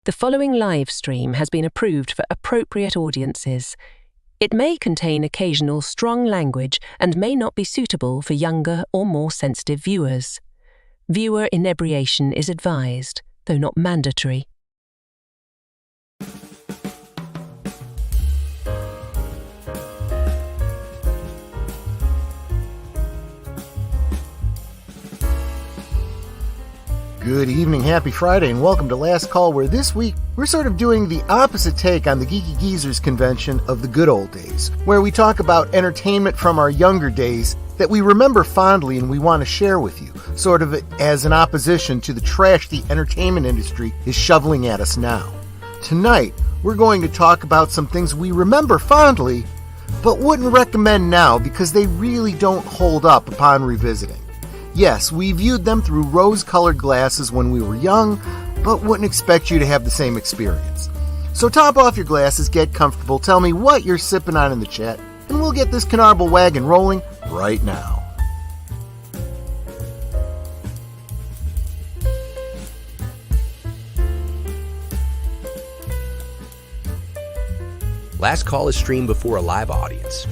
The following live stream has been approved for appropriate audiences. It may contain occasional strong language and may not be suitable for younger or more sensitive viewers. Viewer inebriation is advised, though not mandatory. Good evening, happy Friday, and welcome to Last Call, where this week we're sort of doing the opposite take on the Geeky Geezers convention of the good old days, where we talk about entertainment from our younger days that we remember fondly and we want to share with you, sort of as an opposition to the trash the entertainment industry is shoveling at us now. Tonight, we're going to talk about some things we remember fondly, but wouldn't recommend now because they really don't hold up upon revisiting. Yes, we viewed them through rose-colored glasses when we were young, but wouldn't expect you to have the same experience. So top off your glasses, get comfortable, tell me what you're sipping on in the chat, and we'll get this Canarble Wagon rolling right now. Last Call is streamed before a live audience.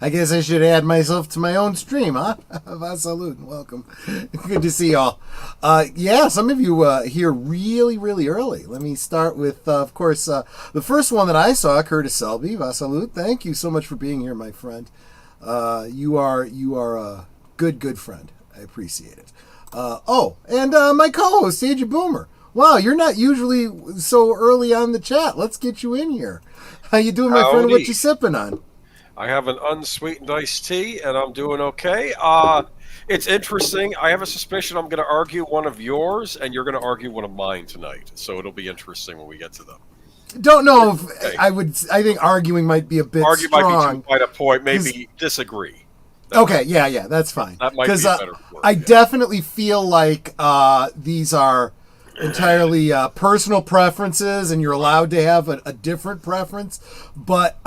I guess I should add myself to my own stream, huh? Salute and welcome. Good to see y'all. Yeah, some of you here really, really early. Let me start with, of course, the first one that I saw, Curtis Selby. Salute. Thank you so much for being here, my friend. You are a good friend. I appreciate it. And my co-host, Sage Boomer. Wow, you're not usually so early on the chat. Let's get you in here. How you doing, my friend? What you sipping on? I have an unsweetened iced tea, and I'm doing okay. It's interesting. I have a suspicion I'm going to argue one of yours, and you're going to argue one of mine tonight. So it'll be interesting when we get to them. Don't know if okay. I think arguing might be a bit strong. Might be too wide a point. Maybe disagree. Yeah, that's fine. That might be a better word. I definitely feel like these are entirely personal preferences, and you're allowed to have a different preference. But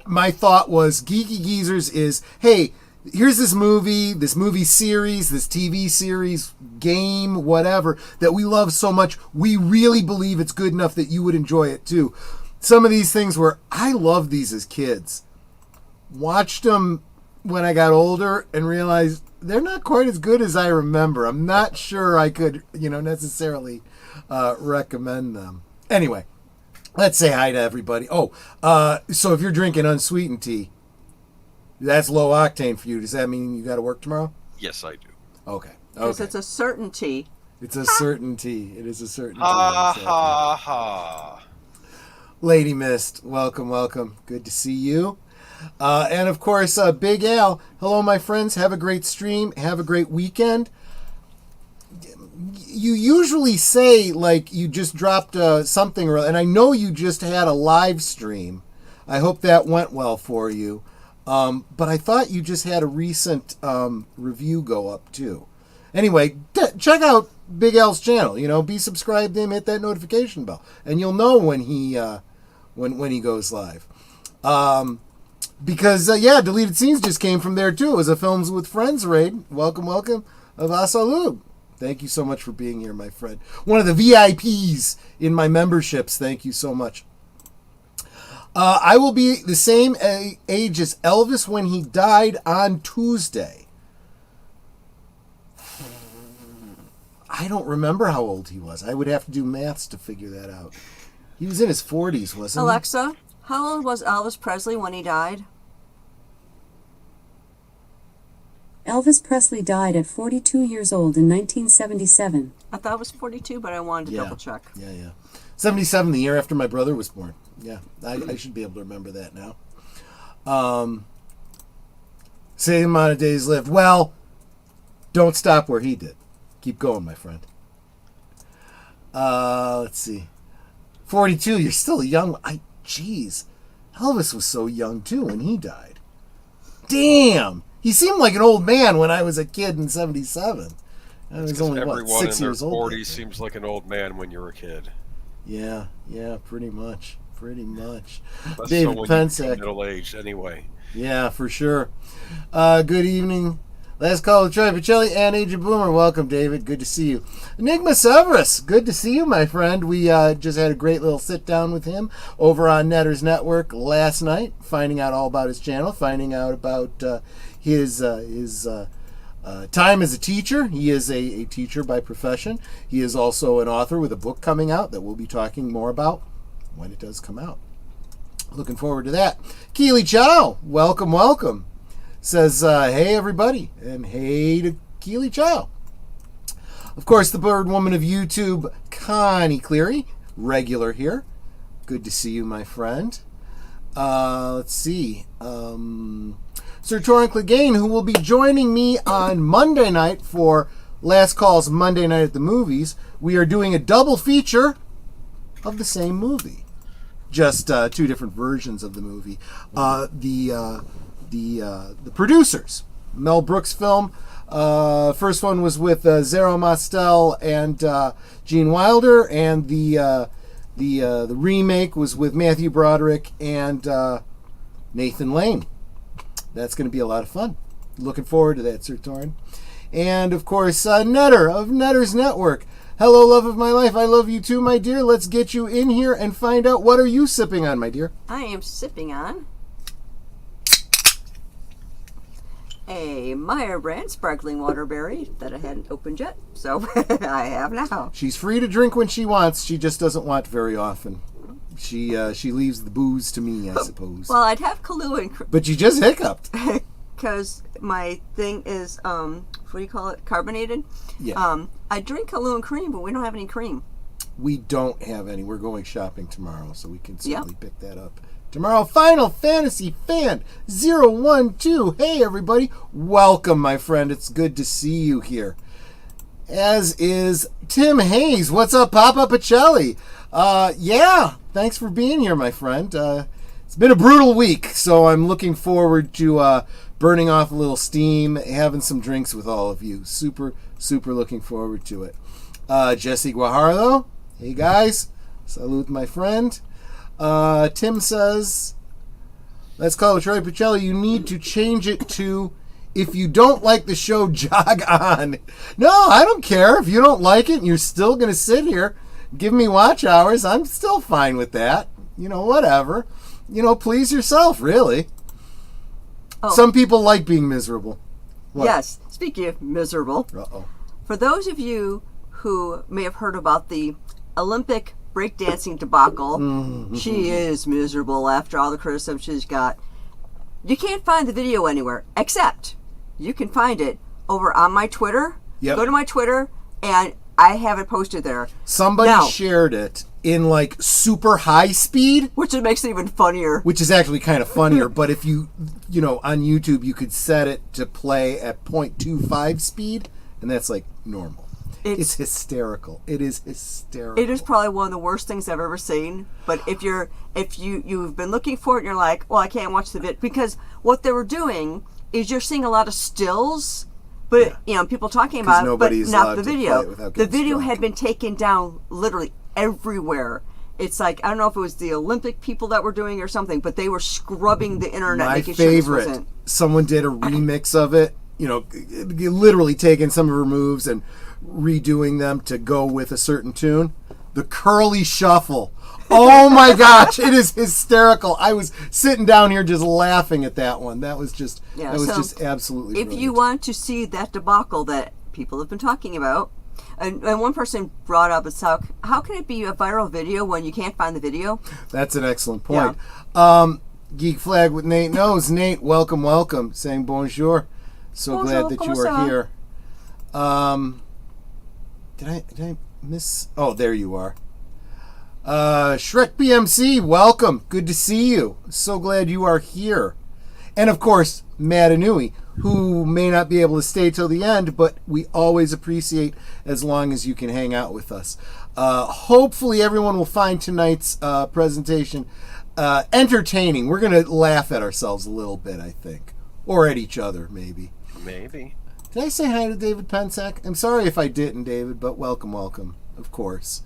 my thought was Geeky Geezers is, hey, here's this movie series, this TV series, game, whatever, that we love so much. We really believe it's good enough that you would enjoy it too. Some of these things were, I loved these as kids. Watched them when I got older and realized they're not quite as good as I remember. I'm not sure I could, necessarily recommend them. Anyway. Let's say hi to everybody. So if you're drinking unsweetened tea, that's low octane for you. Does that mean you got to work tomorrow? Yes, I do. Okay. Because it's a certainty. It's a certainty. It is a certainty. Ha. Lady Mist, welcome. Good to see you. And of course, Big Al. Hello, my friends. Have a great stream. Have a great weekend. You usually say, like, you just dropped something, and I know you just had a live stream. I hope that went well for you. But I thought you just had a recent review go up, too. Anyway, check out Big Al's channel. Be subscribed to him, hit that notification bell, and you'll know when he when he goes live. Because, Deleted Scenes just came from there, too. It was a Films with Friends raid. Welcome, Vasalub. Thank you so much for being here, my friend. One of the VIPs in my memberships. Thank you so much. I will be the same age as Elvis when he died on Tuesday. I don't remember how old he was. I would have to do maths to figure that out. He was in his 40s, wasn't he? Alexa, how old was Elvis Presley when he died? Elvis Presley died at 42 years old in 1977. I thought it was 42, but I wanted to double check. Yeah. 77, the year after my brother was born. Yeah, I should be able to remember that now. Same amount of days lived. Well, don't stop where he did. Keep going, my friend. Let's see. 42, you're still young. Jeez. Elvis was so young, too, when he died. Damn. He seemed like an old man when I was a kid in 77. I was only, everyone 6 years old. Everyone in their 40s seems like an old man when you're a kid. Yeah, pretty much. That's David Pensek. Middle-aged, anyway. Yeah, for sure. Good evening. Last call with Troy Pacelli and Agent Boomer. Welcome, David. Good to see you. Enigma Severus. Good to see you, my friend. We just had a great little sit down with him over on Netters Network last night, finding out all about his channel, finding out about his time as a teacher. He is a teacher by profession. He is also an author with a book coming out that we'll be talking more about when it does come out. Looking forward to that. Keely Chow, welcome. Says, hey, everybody, and hey to Keely Chow. Of course, the bird woman of YouTube, Connie Cleary, regular here. Good to see you, my friend. Let's see. Sir Torrin Clegane, who will be joining me on Monday night for Last Call's Monday Night at the Movies. We are doing a double feature of the same movie. Just two different versions of the movie. The producers, Mel Brooks film. First one was with Zero Mostel and Gene Wilder, and the remake was with Matthew Broderick and Nathan Lane. That's going to be a lot of fun. Looking forward to that, Sir Torrin. And of course, Netter of Netters Network. Hello, love of my life. I love you too, my dear. Let's get you in here and find out, what are you sipping on, my dear? I am sipping on a Meyer brand sparkling waterberry that I hadn't opened yet, so I have now. She's free to drink when she wants. She just doesn't want very often. She leaves the booze to me, I suppose. Well, I'd have Kahlua and But you just hiccuped. because my thing is what do you call it? Carbonated. Yeah. I drink Kahlua and cream, but we don't have any cream. We don't have any. We're going shopping tomorrow, so we can certainly pick that up tomorrow. Final Fantasy Fan 012. Hey, everybody. Welcome, my friend. It's good to see you here. As is Tim Hayes. What's up, Papa Pacelli? Yeah, thanks for being here, my friend. It's been a brutal week, so I'm looking forward to burning off a little steam, having some drinks with all of you. Super looking forward to it. Jesse Guajardo. Hey, guys. Salute, my friend. Tim says, let's call it Troy Pacelli. You need to change it to, if you don't like the show, jog on. No, I don't care. If you don't like it and you're still going to sit here, give me watch hours, I'm still fine with that. Whatever. Please yourself, really. Oh. Some people like being miserable. What? Yes. Speaking of miserable, Uh-oh. for those of you who may have heard about the Olympic breakdancing debacle, she is miserable after all the criticism she's got. You can't find the video anywhere, except you can find it over on my Twitter. Yep. Go to my Twitter, and I have it posted there. Somebody shared it in like super high speed, which makes it even funnier. Which is actually kind of funnier. But if you on YouTube, you could set it to play at 0.25 speed, and that's like normal. It's hysterical. It is hysterical. It is probably one of the worst things I've ever seen. But if you've been looking for it and you're like, well, I can't watch the vid, because what they were doing is you're seeing a lot of stills, but people talking about it, but not the video. The video had been taken down literally everywhere. It's like, I don't know if it was the Olympic people that were doing it or something, but they were scrubbing the internet. My making favorite. Sure this wasn't. Someone did a remix of it. Literally taking some of her moves and redoing them to go with a certain tune. The curly shuffle. Oh my gosh, it is hysterical. I was sitting down here just laughing at that one. That was just just absolutely If brilliant. you want to see that debacle that people have been talking about, and one person brought up, it's how can it be a viral video when you can't find the video? That's an excellent point. Yeah. Geek Flag with Nate knows. Nate, welcome. Saying bonjour. So glad that you are here. Did I miss? Oh, there you are. Shrek BMC, welcome. Good to see you. So glad you are here. And of course, Matt Inouye, who may not be able to stay till the end, but we always appreciate as long as you can hang out with us. Hopefully everyone will find tonight's presentation entertaining. We're going to laugh at ourselves a little bit, I think. Or at each other, maybe. Maybe. Did I say hi to David Pensack? I'm sorry if I didn't, David, but welcome, of course.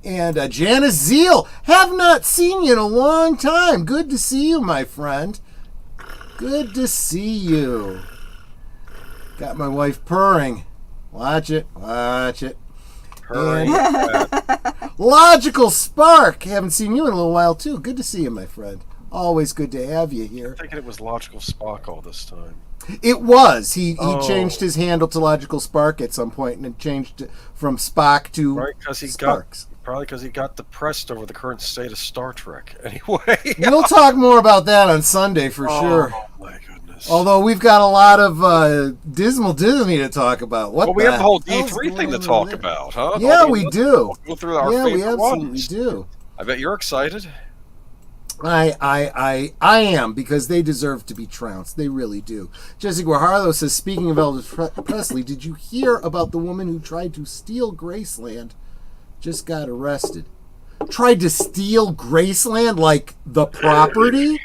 And Janice Zeal, have not seen you in a long time. Good to see you, my friend. Good to see you. Got my wife purring. Watch it. Hurry. Logical Spark. Haven't seen you in a little while, too. Good to see you, my friend. Always good to have you here. I'm thinking it was Logical Spock all this time. It was. He changed his handle to Logical Spark at some point, and it changed from Spock to Sparks. Probably because he got depressed over the current state of Star Trek. Anyway. We'll talk more about that on Sunday for sure. Oh, my goodness. Although we've got a lot of dismal Disney to talk about. Well, we have the whole D3 thing to talk about, huh? Yeah, we do. We'll go through our yeah, we favorite absolutely ones. do. I bet you're excited. I am, because they deserve to be trounced. They really do. Jesse Guajardo says, speaking of Elvis Presley, did you hear about the woman who tried to steal Graceland? Just got arrested. Tried to steal Graceland, like the property?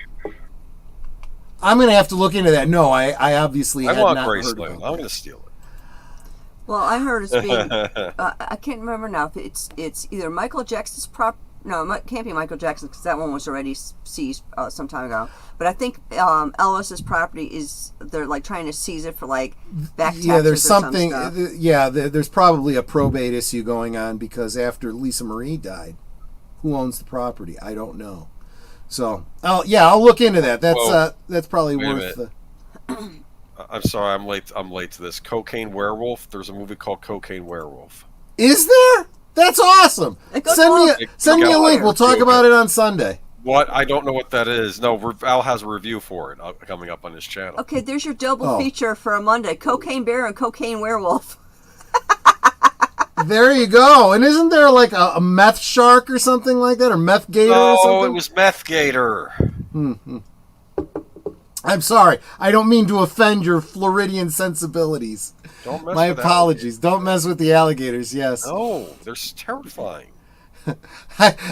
I'm going to have to look into that. No, I obviously had not heard about that. I'm going to steal it. Well, I heard it's being. I can't remember now if it's either Michael Jackson's prop. No, it can't be Michael Jackson because that one was already seized some time ago. But I think Elvis's property is, they're like trying to seize it for like back taxes. Yeah, there's something. Some stuff. Yeah, there's probably a probate issue going on because after Lisa Marie died, who owns the property? I don't know. So, I'll look into that. That's probably worth the. I'm sorry, I'm late to this. Cocaine Werewolf. There's a movie called Cocaine Werewolf. Is there? That's awesome. Send me a link. We'll talk about it on Sunday. What? I don't know what that is. No, Al has a review for it coming up on his channel. Okay, there's your double feature for a Monday: Cocaine Bear and Cocaine Werewolf. There you go. And isn't there like a meth shark or something like that, or meth gator or something? Oh, it was Meth Gator. I'm sorry. I don't mean to offend your Floridian sensibilities. Don't mess My with apologies. alligators. Don't mess with the alligators, yes. No, they're terrifying.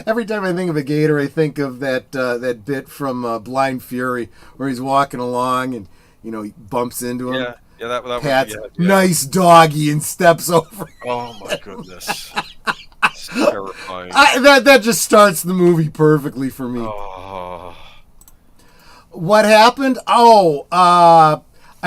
Every time I think of a gator, I think of that bit from Blind Fury where he's walking along and, he bumps into him. Yeah, that Pat's was nice doggy and steps over. Oh, my goodness. It's terrifying. That just starts the movie perfectly for me. Oh. What happened? I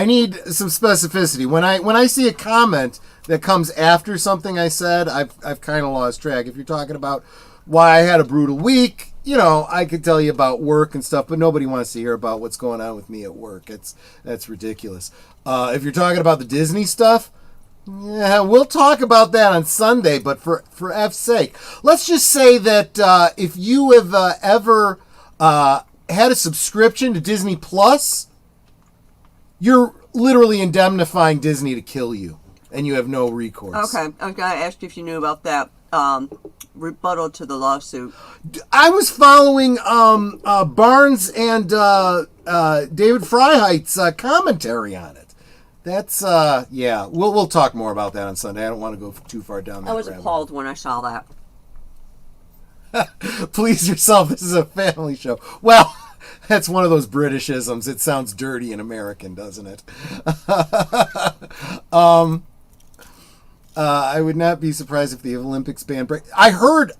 need some specificity. When I see a comment that comes after something I said, I've kind of lost track. If you're talking about why I had a brutal week, I could tell you about work and stuff, but nobody wants to hear about what's going on with me at work. That's ridiculous. If you're talking about the Disney stuff, yeah, we'll talk about that on Sunday, but for F's sake, let's just say that if you have ever had a subscription to Disney Plus, you're literally indemnifying Disney to kill you, and you have no recourse. Okay, I was going to ask you if you knew about that rebuttal to the lawsuit. I was following Barnes and David Freiheit's commentary on it. That's we'll talk more about that on Sunday. I don't want to go too far down that I was rabbit appalled when I saw that. Please yourself. This is a family show. Well, that's one of those Britishisms. It sounds dirty and American, doesn't it? I would not be surprised if the Olympics banned break. I heard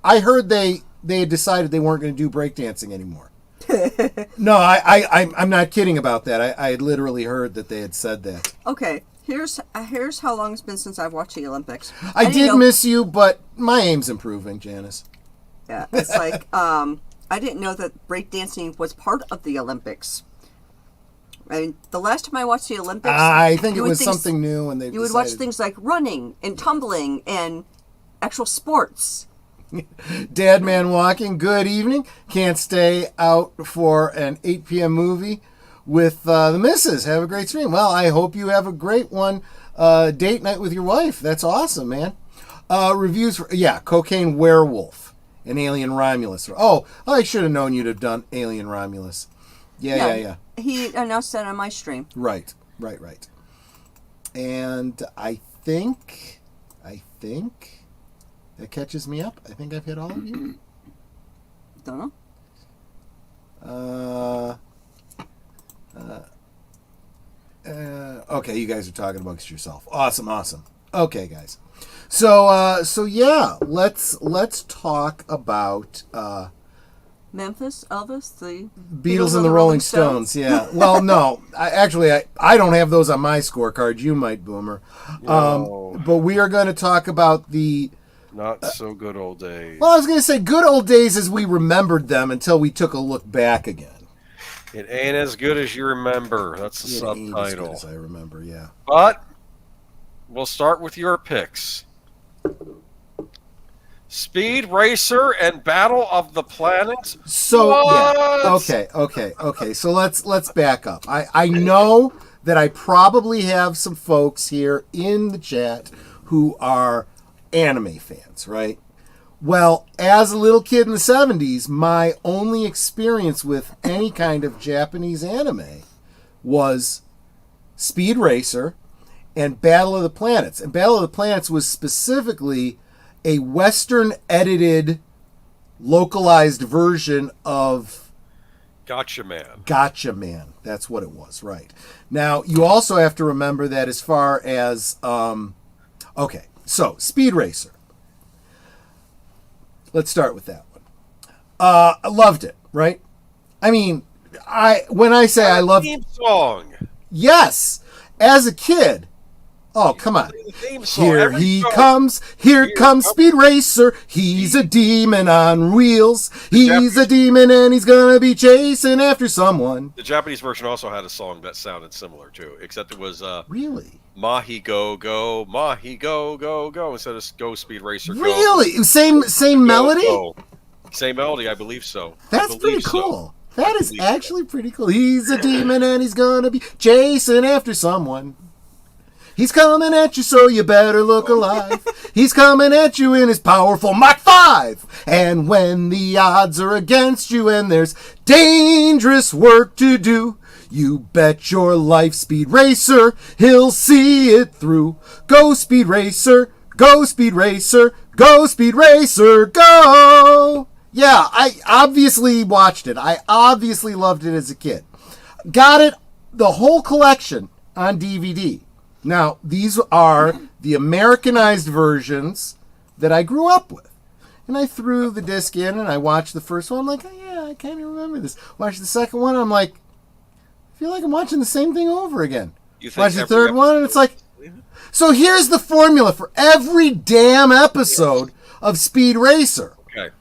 they had decided they weren't going to do breakdancing anymore. No, I'm not kidding about that. I had literally heard that they had said that. Okay, here's how long it's been since I've watched the Olympics. I did miss you, but my aim's improving, Janice. Yeah, it's like I didn't know that breakdancing was part of the Olympics. I mean, the last time I watched the Olympics, I think it was something new, and you would watch things like running and tumbling and actual sports. Dad Man Walking, good evening. Can't stay out for an 8 p.m. movie with the missus. Have a great stream. Well, I hope you have a great one. Date night with your wife. That's awesome, man. Reviews for, Cocaine Werewolf and Alien Romulus. Oh, I should have known you'd have done Alien Romulus. Yeah. He announced that on my stream. Right. And I think that catches me up. I think I've hit all of you. Don't know. Okay, you guys are talking amongst yourself. Awesome. Okay, guys. So yeah, let's talk about Memphis, Elvis, the Beatles and the Rolling Stones. Yeah. Well, no, I don't have those on my scorecard. You might, Boomer. No. But we are going to talk about the Not so good old days. Well, I was going to say good old days as we remembered them until we took a look back again. It ain't as good as you remember. That's the It ain't as good subtitle. as I remember, yeah. But we'll start with your picks. Speed Racer and Battle of the Planets. So What? yeah, okay. So let's back up. I know that I probably have some folks here in the chat who are anime fans, right? Well, as a little kid in the 70s, my only experience with any kind of Japanese anime was Speed Racer and Battle of the Planets. And Battle of the Planets was specifically a Western edited, localized version of Gotcha Man. Gotcha Man. That's what it was, right. Now, you also have to remember that as far as, okay, so Speed Racer. Let's start with that one. I loved it, right? I mean, when I say I loved Theme song. yes, as a kid. Oh, come on. The theme song. Here Every he song. comes, here comes Speed Racer. He's a demon on wheels. He's a demon and he's gonna be chasing after someone. The Japanese version also had a song that sounded similar too, except it was Really? Mahi Go Go, Mahi Go Go Go instead of Go Speed Racer Go. Really? Same Go, melody? Go. Same melody, I believe so. That's I pretty believe so. cool. That is believe so. actually pretty cool. He's a demon and he's gonna be chasing after someone. He's coming at you, so you better look alive. He's coming at you in his powerful Mach 5. And when the odds are against you and there's dangerous work to do, you bet your life, Speed Racer, he'll see it through. Go, Speed Racer, go, Speed Racer, go, Speed Racer, go! Yeah, I obviously watched it. I obviously loved it as a kid. Got it, the whole collection on DVD. Now, these are the Americanized versions that I grew up with. And I threw the disc in and I watched the first one. I'm like, oh, yeah, I kind of remember this. Watched the second one. I'm like, I feel like I'm watching the same thing over again. Watch the third one and it's like, so here's the formula for every damn episode of Speed Racer. Okay.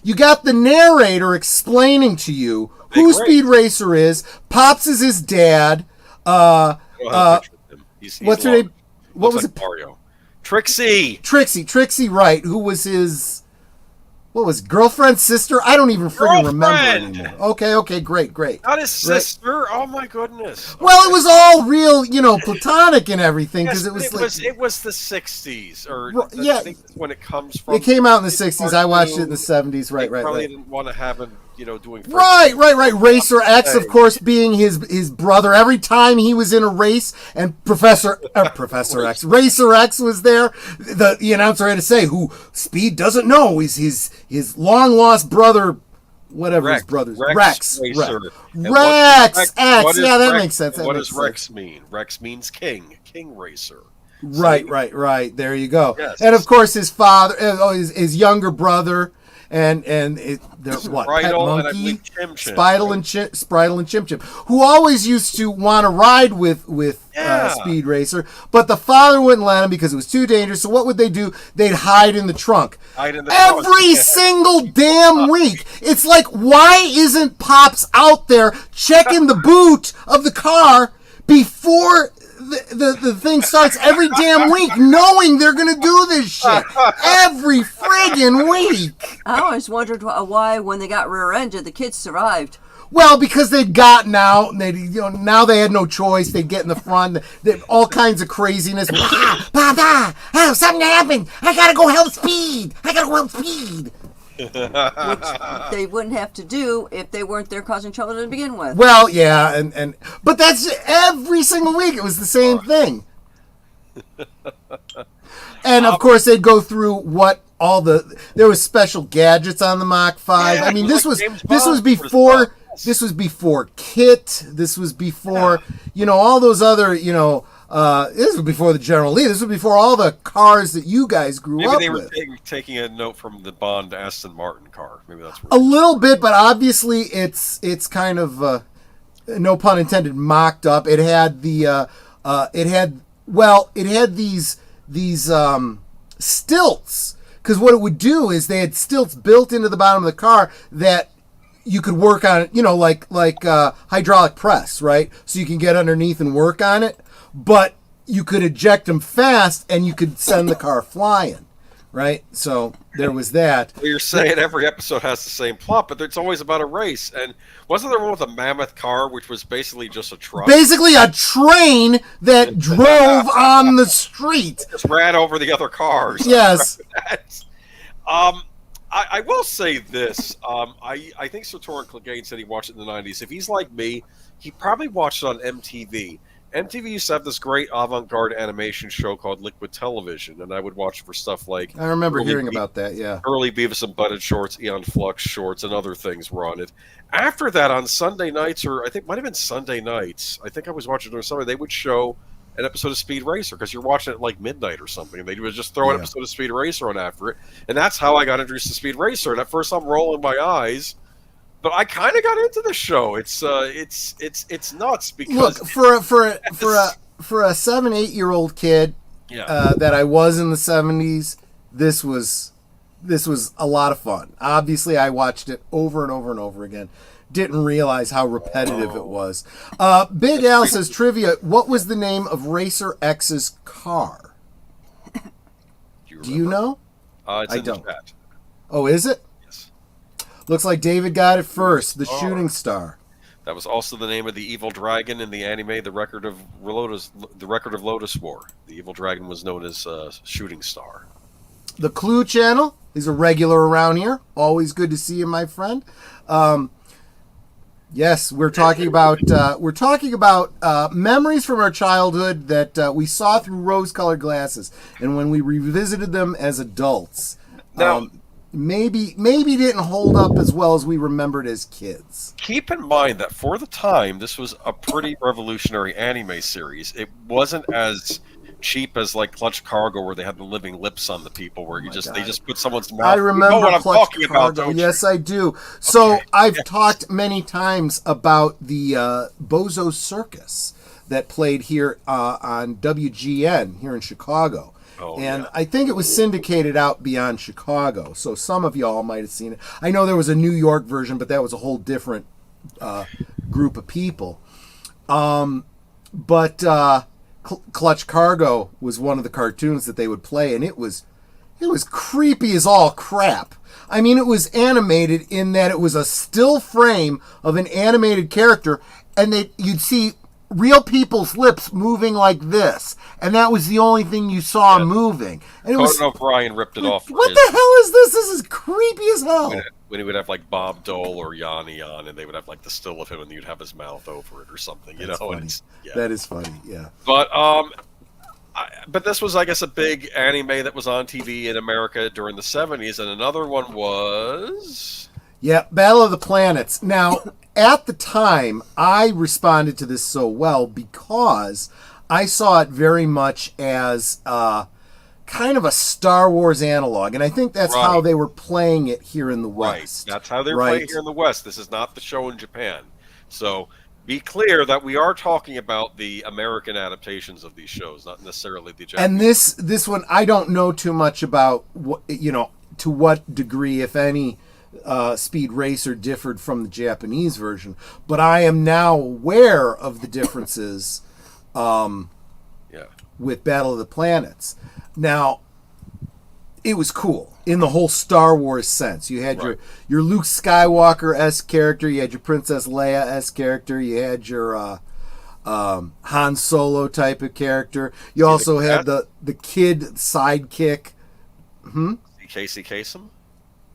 You got the narrator explaining to you who Speed Racer is. Pops is his dad. He's What's her long. name? What Looks was like it? Mario. Trixie. Trixie Wright, who was his, what was it, girlfriend, sister? I don't even freaking remember Girlfriend! anymore. Okay, great. Not his sister. Oh my goodness. Well, it was all real, platonic and everything because Yes, it was the 60s or Yeah. I think that's when it comes from. It came out in the 60s. I watched it in the 70s. They Right. probably didn't want to have him, doing. Right. Racer X, of course, being his brother. Every time he was in a race, and Professor X, Racer X was there, the announcer had to say who Speed doesn't know is his long lost brother, whatever his brother's Rex. Racer. Rex X. Yeah, that Rex, makes sense. What does Rex mean? Rex means king Racer. Right. There you go. Yes. And of course, his father, his younger brother. And there's what? Pet Monkey, Spital and Chim Chim, who always used to want to ride with Speed Racer, but the father wouldn't let him because it was too dangerous. So what would they do? They'd hide in the trunk. Every single damn week. It's like, why isn't Pops out there checking the boot of the car before the thing starts every damn week, knowing they're going to do this shit every friggin' week? I always wondered why, when they got rear-ended, the kids survived. Well, because they'd gotten out, and now they had no choice. They'd get in the front, all kinds of craziness. Something happened. I gotta go help Speed. Which they wouldn't have to do if they weren't there causing trouble to begin with. Well, yeah, but that's every single week. It was the same thing. And of course, they'd go through there was special gadgets on the Mach 5. Yeah, I mean, this was before KIT. This was before all those other This was before the General Lee. This was before all the cars that you guys grew up Maybe they were with. taking a note from the Bond Aston Martin car. Maybe that's A little bit, but obviously it's kind of no pun intended, mocked up. It had the it had these stilts, because what it would do is they had stilts built into the bottom of the car that you could work on, like hydraulic press, right? So you can get underneath and work on it, but you could eject them fast and you could send the car flying, right? So there was that. Well, you're saying every episode has the same plot, but it's always about a race. And wasn't there one with a mammoth car, which was basically just a truck? Basically a train that drove on the street. Just ran over the other cars. Yes. I will say this. I think Sator Clegane said he watched it in the 90s. If he's like me, he probably watched it on MTV. MTV used to have this great avant-garde animation show called Liquid Television, and I would watch it for stuff like... I remember hearing about that, yeah. Early Beavis and Butthead shorts, Eon Flux shorts, and other things were on it. After that, on Sunday nights, or I think it might have been Sunday nights, I think I was watching it on Sunday, they would show an episode of Speed Racer, because you're watching it at like midnight or something, and they would just throw an episode of Speed Racer on after it, and that's how I got introduced to Speed Racer. And at first I'm rolling my eyes, but I kind of got into the show. It's nuts, because look, for a 7-8-year-old kid that I was in the 70s, this was a lot of fun. Obviously, I watched it over and over and over again. Didn't realize how repetitive it was. Big Al says, trivia, what was the name of Racer X's car? Do you know? It's in the chat. Oh, is it? Yes. Looks like David got it first. The Shooting Star. That was also the name of the evil dragon in the anime, the Record of Lodoss War. The evil dragon was known as Shooting Star. The Clue Channel. He's a regular around here. Always good to see you, my friend. Yes, we're talking about memories from our childhood that we saw through rose-colored glasses, and when we revisited them as adults, now, maybe didn't hold up as well as we remembered as kids. Keep in mind that for the time, this was a pretty revolutionary anime series. It wasn't as cheap as like Clutch Cargo, where they had the living lips on the people, where they just put someone's mouth. I remember what I'm Clutch talking Cargo. about. Yes, I do. So I've talked many times about the Bozo Circus that played here on WGN here in Chicago. I think it was syndicated out beyond Chicago, so some of y'all might have seen it. I know there was a New York version, but that was a whole different group of people. Clutch Cargo was one of the cartoons that they would play, and it was creepy as all crap. I mean, it was animated in that it was a still frame of an animated character, and you'd see real people's lips moving like this, and that was the only thing you saw moving. And Conan O'Brien ripped it off. What the hell is this? This is creepy as hell. When he would have like Bob Dole or Yanni on, and they would have like the still of him, and you'd have his mouth over it or something. That's you know, funny. That is funny. Yeah. But this was, I guess, a big anime that was on TV in America during the 70s, and another one was... Yeah, Battle of the Planets. Now, at the time, I responded to this so well because I saw it very much as kind of a Star Wars analog, and I think that's how they were playing it here in the West. Right, that's how they were playing it here in the West. This is not the show in Japan. So... be clear that we are talking about the American adaptations of these shows, not necessarily the Japanese. And this one, I don't know too much about, to what degree, if any, Speed Racer differed from the Japanese version. But I am now aware of the differences with Battle of the Planets. Now, it was cool in the whole Star Wars sense. You had your Luke Skywalker-esque character, you had your Princess Leia-esque character, you had your Han Solo type of character. You also had the kid sidekick. Casey Kasem?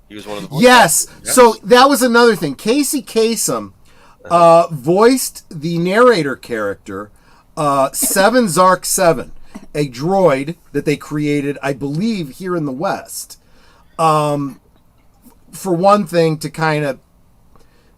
He was one of the Yes. So that was another thing. Casey Kasem voiced the narrator character 7 Zark 7. A droid that they created, I believe, here in the West. For one thing, to kind of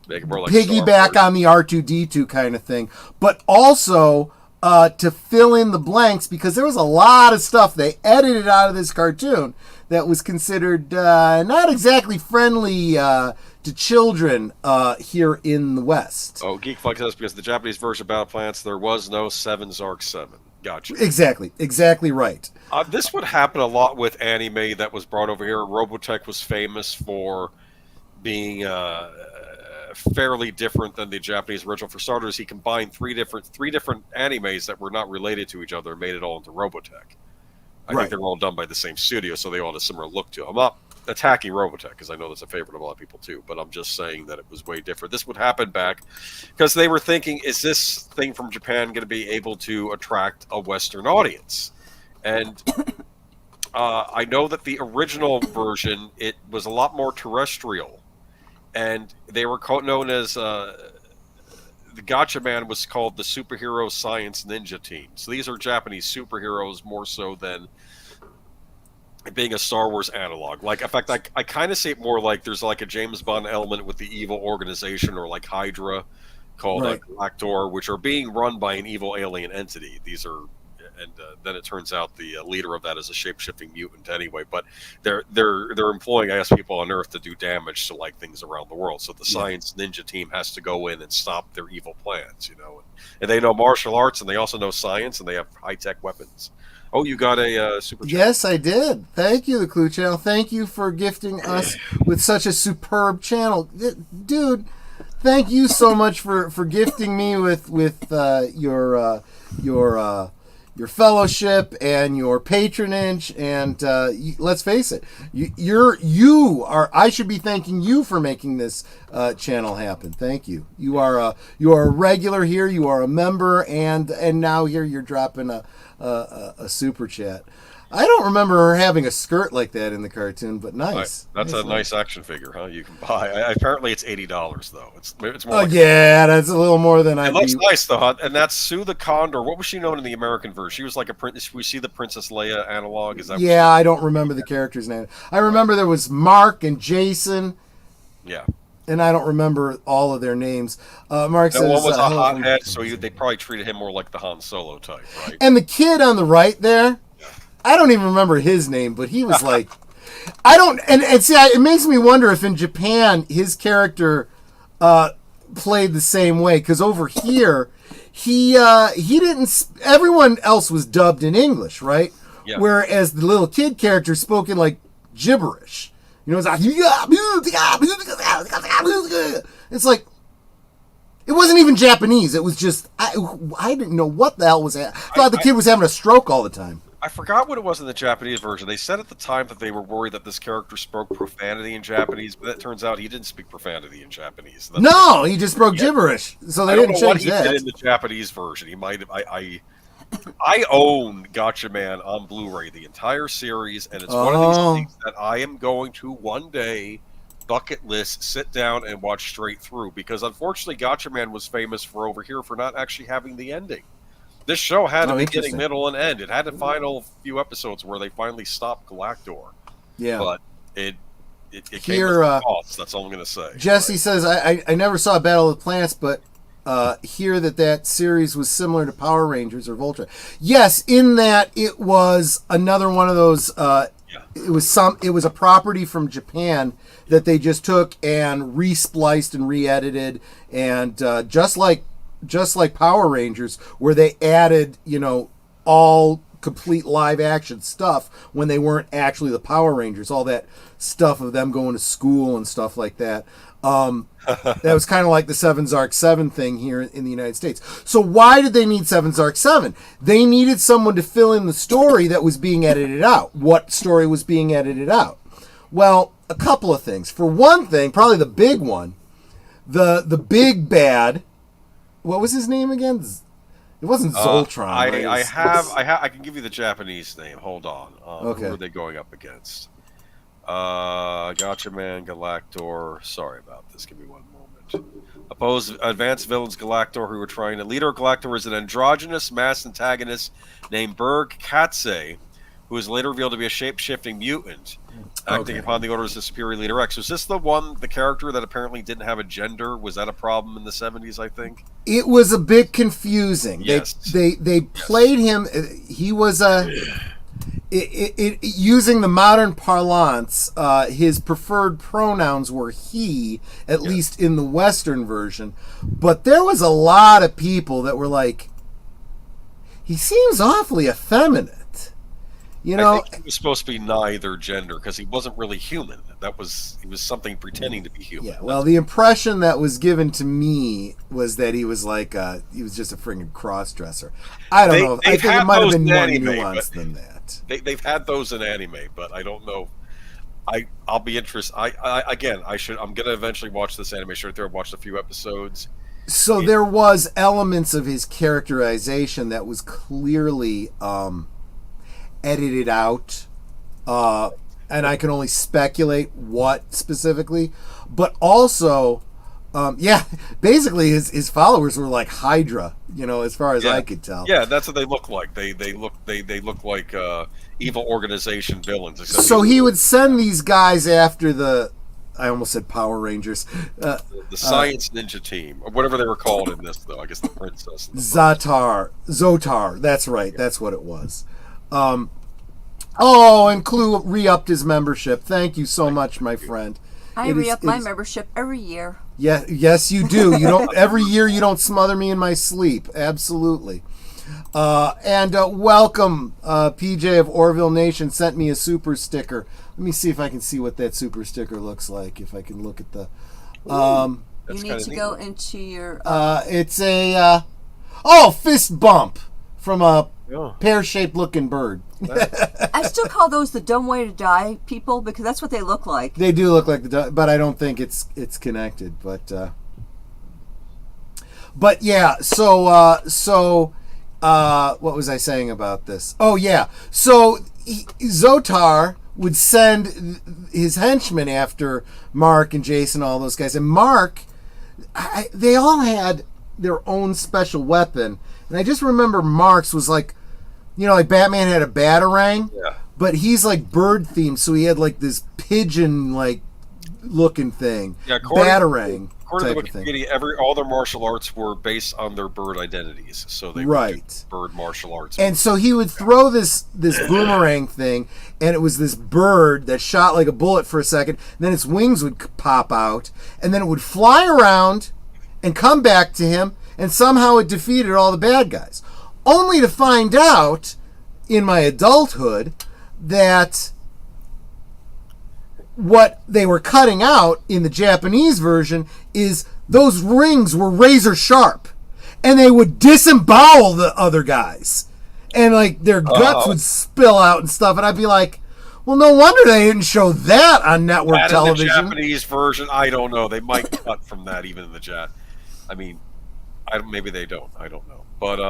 make it more like piggyback on the R2-D2 kind of thing. But also, to fill in the blanks, because there was a lot of stuff they edited out of this cartoon that was considered not exactly friendly to children here in the West. Oh, Geek Flex says because the Japanese version of Battle Planets, there was no 7 Zark 7. Gotcha. Exactly right. This would happen a lot with anime that was brought over here. Robotech was famous for being fairly different than the Japanese original. For starters, he combined three different animes that were not related to each other and made it all into Robotech. I think they're all done by the same studio, so they all had a similar look to them. I'm not attacking Robotech, because I know that's a favorite of a lot of people too, but I'm just saying that it was way different. This would happen back because they were thinking, is this thing from Japan going to be able to attract a Western audience? And I know that the original version, it was a lot more terrestrial, and they were known as the Gotcha Man was called the Superhero Science Ninja Team. So these are Japanese superheroes more so than being a Star Wars analog. Like, in fact, I kind of see it more like there's like a James Bond element with the evil organization, or like Hydra called Galactor, which are being run by an evil alien entity. These are, and then it turns out the leader of that is a shape-shifting mutant anyway. But they're employing, I guess, people on Earth to do damage to like things around the world. So the Science Ninja Team has to go in and stop their evil plans, you know. And they know martial arts, and they also know science, and they have high-tech weapons. Oh, you got a super chat. Yes, I did. Thank you, the Clue Channel. Thank you for gifting us with such a superb channel. Dude, thank you so much for gifting me with your fellowship and your patronage. And let's face it, you are. I should be thanking you for making this channel happen. Thank you. You are a regular here. You are a member, and now here you're dropping a super chat. I don't remember her having a skirt like that in the cartoon, but nice. That's a nice action figure, huh? You can buy. Apparently, it's $80 though. It's more. Oh, yeah, that's a little more than I. It looks nice though, huh? And that's Sue the Condor. What was she known in the American version? She was like a princess. We see the Princess Leia analog. Is that? Yeah, I don't remember the character's name. I remember there was Mark and Jason. Yeah. And I don't remember all of their names. Mark says one was a hothead, so they probably treated him more like the Han Solo type, right? And the kid on the right there, I don't even remember his name, but he was like, I don't, and see, it makes me wonder if in Japan his character played the same way, because over here he didn't. Everyone else was dubbed in English, right? Yeah. Whereas the little kid character spoke in like gibberish. You know, it's like it wasn't even Japanese. It was just I didn't know what the hell was happening. I thought the kid was having a stroke all the time. I forgot what it was in the Japanese version. They said at the time that they were worried that this character spoke profanity in Japanese, but it turns out he didn't speak profanity in Japanese. No, he just spoke gibberish. So they didn't change that. What he did in the Japanese version. He might have. I own Gotcha Man on Blu-ray, the entire series, and it's one of these things that I am going to one day bucket list, sit down and watch straight through, because unfortunately Gotcha Man was famous for over here for not actually having the ending. This show had a beginning, middle, and end. It had a final few episodes where they finally stopped Galactor. Yeah. But it came with costs, that's all I'm going to say. Jesse says, I never saw Battle of the Planets, but hear that series was similar to Power Rangers or Voltron. Yes, in that it was another one of those. It was a property from Japan that they just took and re-spliced and re-edited, and just like Power Rangers, where they added all complete live action stuff when they weren't actually the Power Rangers. All that stuff of them going to school and stuff like that. That was kind of like the 7 Zark 7 thing here in the United States. So why did they need 7 Zark 7? They needed someone to fill in the story that was being edited out. What story was being edited out? Well, a couple of things. For one thing, probably the big one, the big bad. What was his name again? It wasn't Zoltron. I can give you the Japanese name. Hold on. Okay. Who are they going up against? Gotcha Man, Galactor. Sorry about this. Give me one moment. Oppose advanced villains Galactor, who were trying to. Leader of Galactor is an androgynous mass antagonist named Berg Katse, who is later revealed to be a shape-shifting mutant, acting upon the orders of Superior Leader X. Was this the character that apparently didn't have a gender? Was that a problem in the 70s, I think? It was a bit confusing. Yes. They played him. He was using the modern parlance, his preferred pronouns were he, at least in the Western version. But there was a lot of people that were like, he seems awfully effeminate. You know, I think he was supposed to be neither gender because he wasn't really human. He was something pretending to be human. Yeah, well, the impression that was given to me was that he was like he was just a friggin' cross-dresser. I don't know. I think it might have been more nuanced than that. They've had those in anime, but I don't know. I'll be interested. I'm gonna eventually watch this anime. Right there, I've watched a few episodes. So there was elements of his characterization that was clearly edited out, and I can only speculate what specifically, but also basically his followers were like Hydra, as far as I could tell. Yeah, that's what they look like. They look like evil organization villains. So he would send these guys after I almost said Power Rangers, the Science Ninja Team, or whatever they were called in this, though. I guess the princess. Zotar, that's right, that's what it was. And Clue re-upped his membership. Thank you so much, my friend. I re-up my membership every year. Yeah, yes, you do. You don't. Every year, you don't smother me in my sleep. Absolutely. And welcome, PJ of Orville Nation sent me a super sticker. Let me see if I can see what that super sticker looks like. If I can look at the. You need to go into your. It's a fist bump from a pear-shaped looking bird. I still call those the dumb way to die people because that's what they look like. They do look like but I don't think it's connected. But yeah. So what was I saying about this? Oh yeah. So Zotar would send his henchmen after Mark and Jason, all those guys, and Mark. They all had their own special weapon, and I just remember Mark's was like. Like Batman had a batarang, but he's like bird themed, so he had like this pigeon like looking thing. Yeah, batarang. According to Wikipedia, all their martial arts were based on their bird identities, so they would do bird martial arts. And so he would throw this boomerang thing, and it was this bird that shot like a bullet for a second, and then its wings would pop out, and then it would fly around and come back to him, and somehow it defeated all the bad guys. Only to find out in my adulthood that what they were cutting out in the Japanese version is those rings were razor sharp and they would disembowel the other guys and like their guts would spill out and stuff, and I'd be like, well, no wonder they didn't show that on network television. In the Japanese version, I don't know. They might cut from that even in the I mean, maybe they don't. I don't know. But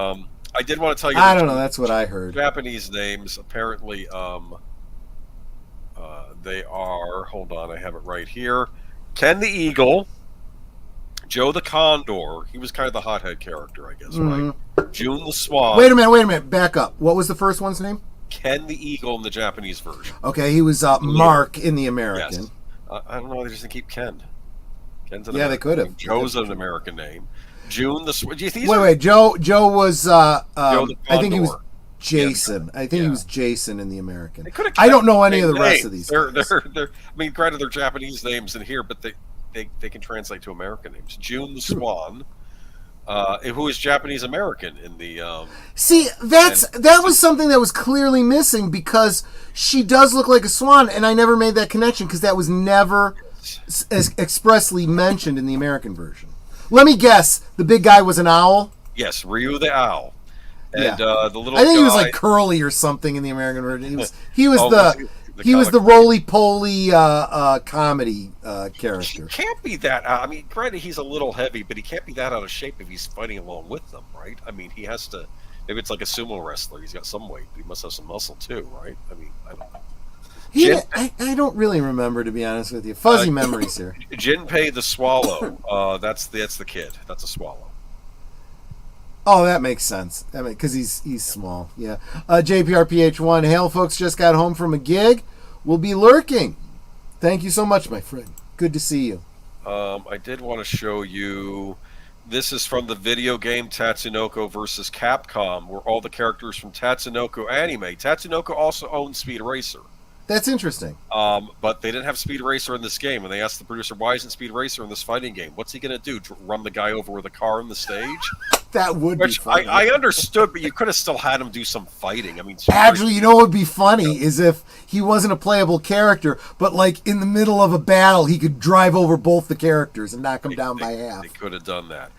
I did want to tell you. I don't know. That's what I heard. Japanese names apparently, they are. Hold on, I have it right here. Ken the Eagle, Joe the Condor. He was kind of the hothead character, I guess, right? June the Swan. Wait a minute. Back up. What was the first one's name? Ken the Eagle in the Japanese version. Okay, he was Mark in the American. Yes. I don't know. They just didn't keep Ken. Ken's an American. They could have. Joe's an American name. June the Swan. Wait. Joe was. Joe the I think he was Jason. I think he was Jason in the American. I don't know any of the rest of these. They're I mean, granted, they're Japanese names in here, but they can translate to American names. June the Swan, who is Japanese American in the. See, that was something that was clearly missing because she does look like a swan, and I never made that connection because that was never expressly mentioned in the American version. Let me guess. The big guy was an owl? Yes, Ryu the owl. And the little I think guy, he was like Curly or something in the American version. He was the roly-poly comedy character. He can't be that. I mean, granted, he's a little heavy, but he can't be that out of shape if he's fighting along with them, right? I mean, he has to. Maybe it's like a sumo wrestler. He's got some weight, but he must have some muscle too, right? I mean, I don't know. I don't really remember, to be honest with you. Fuzzy memories here. Jinpei the Swallow. That's the kid. That's a swallow. Oh, that makes sense. Because he's small. Yeah. JPRPH1. Hail, folks. Just got home from a gig. We'll be lurking. Thank you so much, my friend. Good to see you. I did want to show you. This is from the video game Tatsunoko versus Capcom, where all the characters from Tatsunoko anime. Tatsunoko also owns Speed Racer. That's interesting. But they didn't have Speed Racer in this game, and they asked the producer, why isn't Speed Racer in this fighting game? What's he going to do, run the guy over with a car on the stage? That would be funny. I understood, but you could have still had him do some fighting. I mean, actually, you know what would be funny is if he wasn't a playable character, but like in the middle of a battle, he could drive over both the characters and knock them down by half. They could have done that.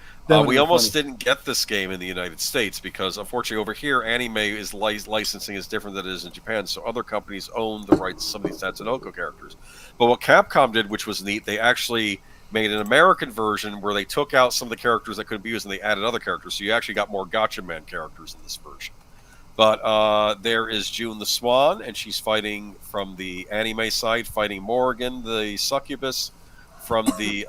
We almost didn't get this game in the United States because, unfortunately, over here, anime is licensing is different than it is in Japan. So other companies own the rights to some of these Tatsunoko characters. But what Capcom did, which was neat, they actually made an American version where they took out some of the characters that couldn't be used and they added other characters. So you actually got more Gotcha Man characters in this version. But there is June the Swan, and she's fighting from the anime side, fighting Morrigan, the succubus, from the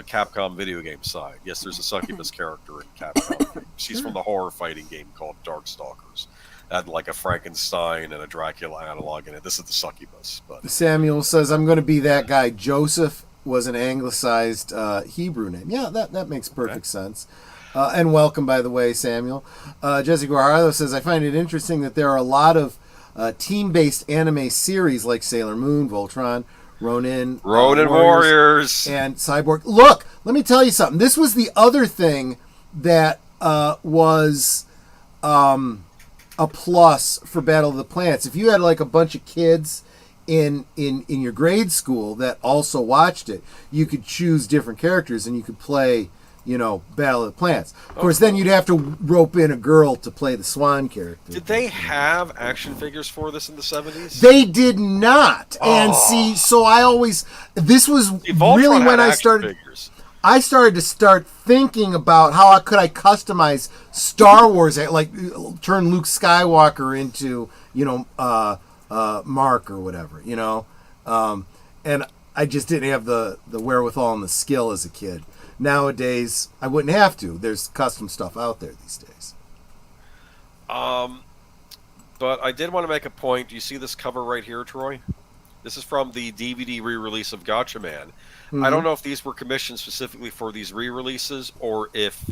Capcom video game side. Yes, there's a succubus character in Capcom. She's from the horror fighting game called Darkstalkers. Had like a Frankenstein and a Dracula analog in it. This is the succubus. But Samuel says, I'm going to be that guy. Joseph was an anglicized Hebrew name. Yeah, that makes perfect sense. And welcome, by the way, Samuel. Jesse Guajardo says, I find it interesting that there are a lot of team-based anime series like Sailor Moon, Voltron, Ronin Warriors, and Cyborg. Look, let me tell you something. This was the other thing that was a plus for Battle of the Planets. If you had like a bunch of kids in your grade school that also watched it, you could choose different characters and you could play, Battle of the Planets. Of course, then you'd have to rope in a girl to play the Swan character. Did they have action figures for this in the 70s? They did not. And see, so this was really when I started. Figures. I started to thinking about how could I customize Star Wars, like turn Luke Skywalker into, Mark or whatever, and I just didn't have the wherewithal and the skill as a kid. Nowadays, I wouldn't have to. There's custom stuff out there these days. But I did want to make a point. Do you see this cover right here, Troy? This is from the DVD re-release of Gotcha Man. Mm-hmm. I don't know if these were commissioned specifically for these re-releases or if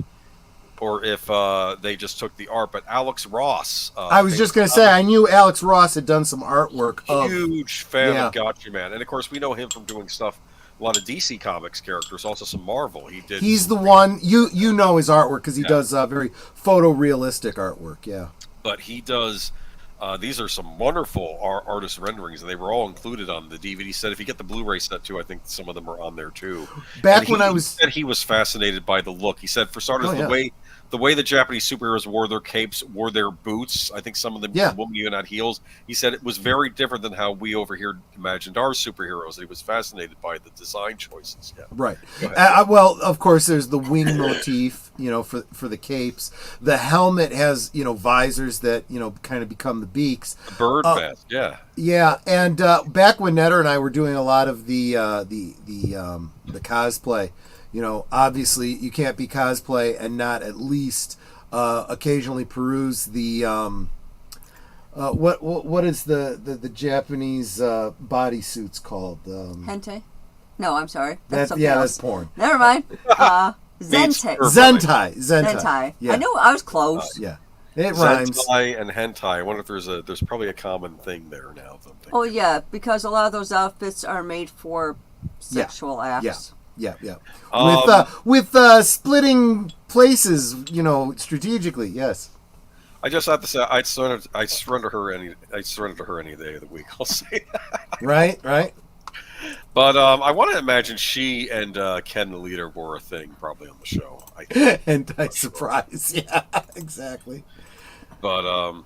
they just took the art, but Alex Ross. I was just going to say, I knew Alex Ross had done some artwork. Huge fan of Gotcha Man. And, of course, we know him from doing stuff, a lot of DC Comics characters, also some Marvel. He's the one, you know his artwork because he does very photorealistic artwork, yeah. But he does, these are some wonderful artist renderings, and they were all included on the DVD set. If you get the Blu-ray set, too, I think some of them are on there, too. He said he was fascinated by the look. He said, for starters, the way the Japanese superheroes wore their capes, wore their boots, I think some of them women even had heels. He said it was very different than how we over here imagined our superheroes. He was fascinated by the design choices. Yeah. Right. Well, of course, there's the wing motif, for the capes. The helmet has, visors that, kind of become the beaks. The bird vest, yeah. Yeah, and back when Netter and I were doing a lot of the cosplay, obviously you can't be cosplay and not at least occasionally peruse the what is the Japanese bodysuits called? Hentai? No, I'm sorry. That's porn. Never mind. Zentai. Zentai. Yeah. I know. I was close. Yeah. It rhymes. Zentai and hentai. I wonder if there's probably a common thing there now. Oh yeah, because a lot of those outfits are made for sexual acts. Yeah. With splitting places, strategically. Yes. I just have to say, I'd surrender to her any day of the week. I'll say that. Right. But I want to imagine she and Ken the Leader were a thing probably on the show. Hentai surprise. Yeah, exactly. But all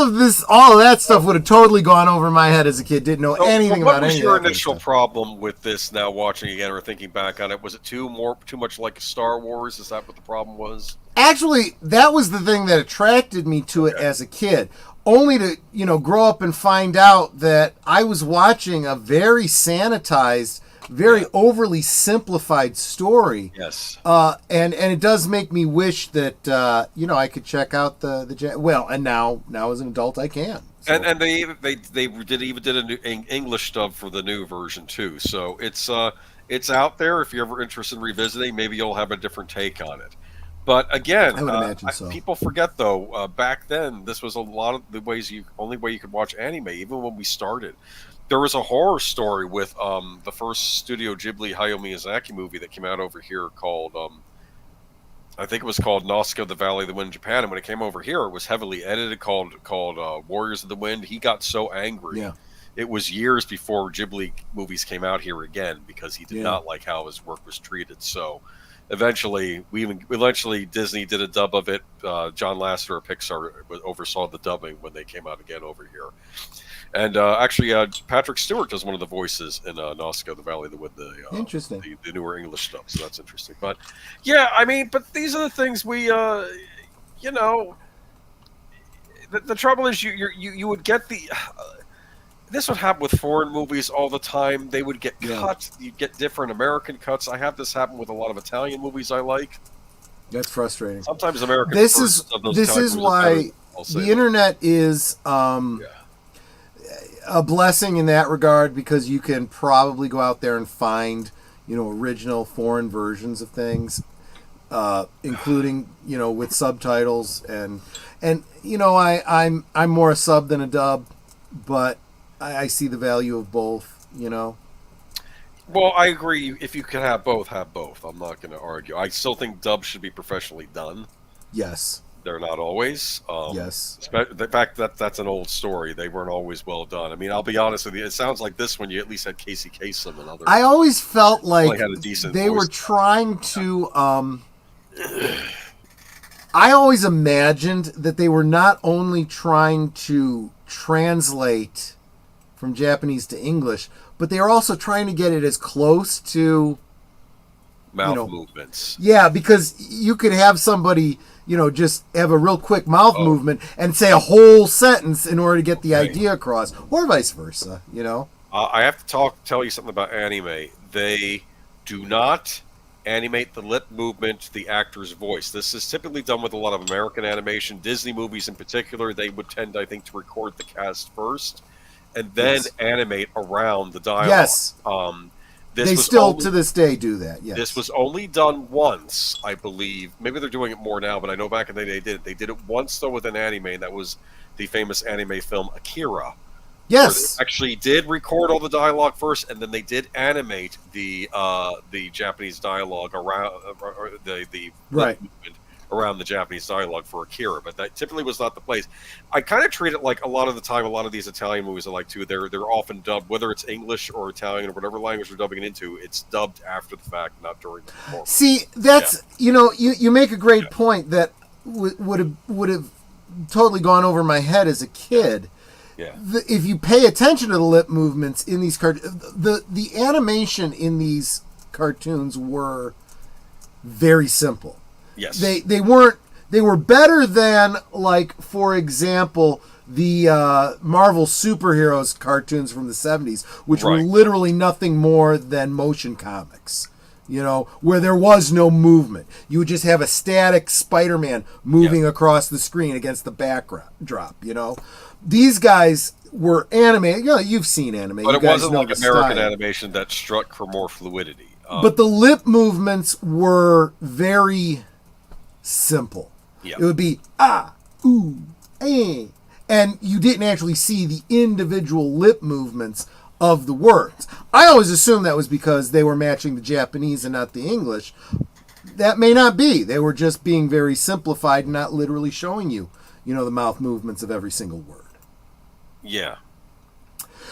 of that stuff would have totally gone over my head as a kid. Didn't know anything about any of that. What was your initial problem with this now watching again or thinking back on it? Was it too much like Star Wars? Is that what the problem was? Actually, that was the thing that attracted me to it as a kid. Only to, grow up and find out that I was watching a very sanitized very overly simplified story. Yes. And it does make me wish that I could check out and now as an adult I can. So. And they did a new English dub for the new version too. So it's out there. If you're ever interested in revisiting, maybe you'll have a different take on it. But again, I would imagine so. People forget though. Back then, this was a lot of the only way you could watch anime. Even when we started, there was a horror story with the first Studio Ghibli Hayao Miyazaki movie that came out over here called I think it was called Nausicaa, the Valley of the Wind in Japan. And when it came over here, it was heavily edited, called Warriors of the Wind. He got so angry. Yeah. It was years before Ghibli movies came out here again because he did not like how his work was treated. So eventually Disney did a dub of it. John Lasseter of Pixar oversaw the dubbing when they came out again over here. And actually, Patrick Stewart does one of the voices in Nausicaa, the Valley of the Wind. Interesting. The newer English stuff, so that's interesting. But yeah, I mean, but these are the things we, the trouble is you would get this would happen with foreign movies all the time. They would get cut. You'd get different American cuts. I have this happen with a lot of Italian movies I like. That's frustrating. Sometimes American. This is why the internet is a blessing in that regard, because you can probably go out there and find original foreign versions of things, including with subtitles and I'm more a sub than a dub, but I see the value of both. Well, I agree. If you can have both, have both. I'm not going to argue. I still think dubs should be professionally done. Yes. They're not always. Yes. The fact that that's an old story. They weren't always well done. I mean, I'll be honest with you. It sounds like this one you at least had Casey Kasem and others. I always felt like they were trying to. I always imagined that they were not only trying to translate from Japanese to English, but they were also trying to get it as close to mouth movements. Yeah, because you could have somebody, just have a real quick mouth movement and say a whole sentence in order to get the idea across, or vice versa, I have to tell you something about anime. They do not animate the lip movement, the actor's voice. This is typically done with a lot of American animation. Disney movies in particular, they would tend, I think, to record the cast first and then animate around the dialogue. Yes. They still, to this day, do that. Yes. This was only done once, I believe. Maybe they're doing it more now, but I know back in the day they did it. They did it once, though, with an anime, and that was the famous anime film Akira. Yes. They actually did record all the dialogue first, and then they did animate the Japanese dialogue around the movement around the Japanese dialogue for Akira, but that typically was not the place. I kind of treat it like a lot of the time, a lot of these Italian movies I like too, they're often dubbed, whether it's English or Italian or whatever language they're dubbing it into, it's dubbed after the fact, not during the performance. See, that's, you make a great point that would have totally gone over my head as a kid. Yeah. If you pay attention to the lip movements in these the animation in these cartoons were very simple. Yes. They were better than, like, for example, the Marvel superheroes cartoons from the 70s, which were literally nothing more than motion comics, where there was no movement. You would just have a static Spider-Man moving across the screen against the backdrop, These guys were animated. You've seen anime. But it wasn't like American animation that struck for more fluidity. But the lip movements were very simple. It would be ooh, eh, and you didn't actually see the individual lip movements of the words. I always assumed that was because they were matching the Japanese and not the English. That may not be. They were just being very simplified and not literally showing you, the mouth movements of every single word. Yeah.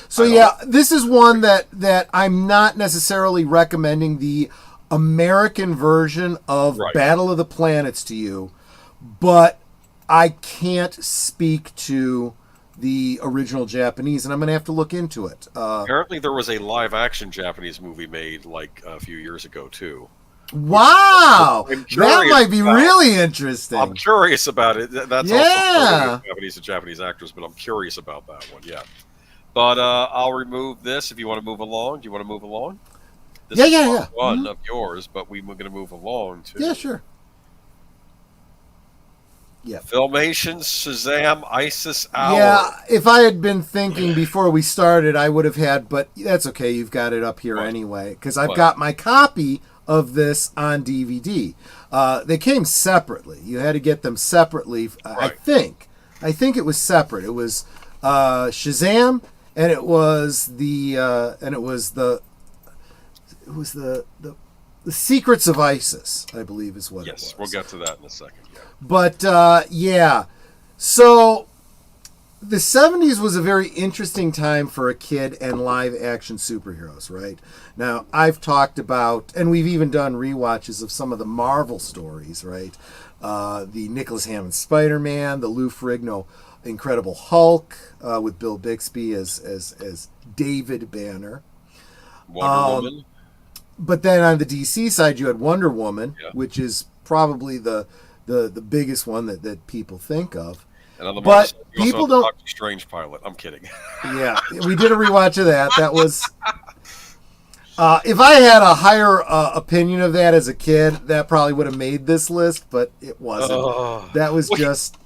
So this is one that I'm not necessarily recommending the American version of Battle of the Planets to you, but I can't speak to the original Japanese, and I'm going to have to look into it. Apparently there was a live-action Japanese movie made, like, a few years ago, too. Wow! That might be really interesting. I'm curious about it. That's also Japanese actors, but I'm curious about that one, yeah. But I'll remove this if you want to move along. Do you want to move along? This Yeah, is yeah, part yeah. one of yours, but we were going to move along to Yeah, sure. Yeah. Filmation's Shazam ISIS Hour. Yeah, if I had been thinking before we started, I would have had, but that's okay. You've got it up here What? anyway, because I've What? got my copy of this on DVD. They came separately. You had to get them separately. I Right. think it was separate. It was Shazam, and it was the Secrets of ISIS, I believe is what it was. Yes, we'll get to that in a second. Yeah. But yeah, so the 70s was a very interesting time for a kid and live action superheroes, right? Now, I've talked about, and we've even done rewatches of some of the Marvel stories, right? The Nicholas Hammond Spider-Man, the Lou Ferrigno Incredible Hulk, with Bill Bixby as David Banner. Wonder Woman. But then on the DC side, you had Wonder Woman, Yeah. which is probably the biggest one that people think of. And on the But Marvel side, you people also have the don't- Doctor Strange pilot. I'm kidding. Yeah, we did a rewatch of that. That was. If I had a higher opinion of that as a kid, that probably would have made this list, but it wasn't. That was just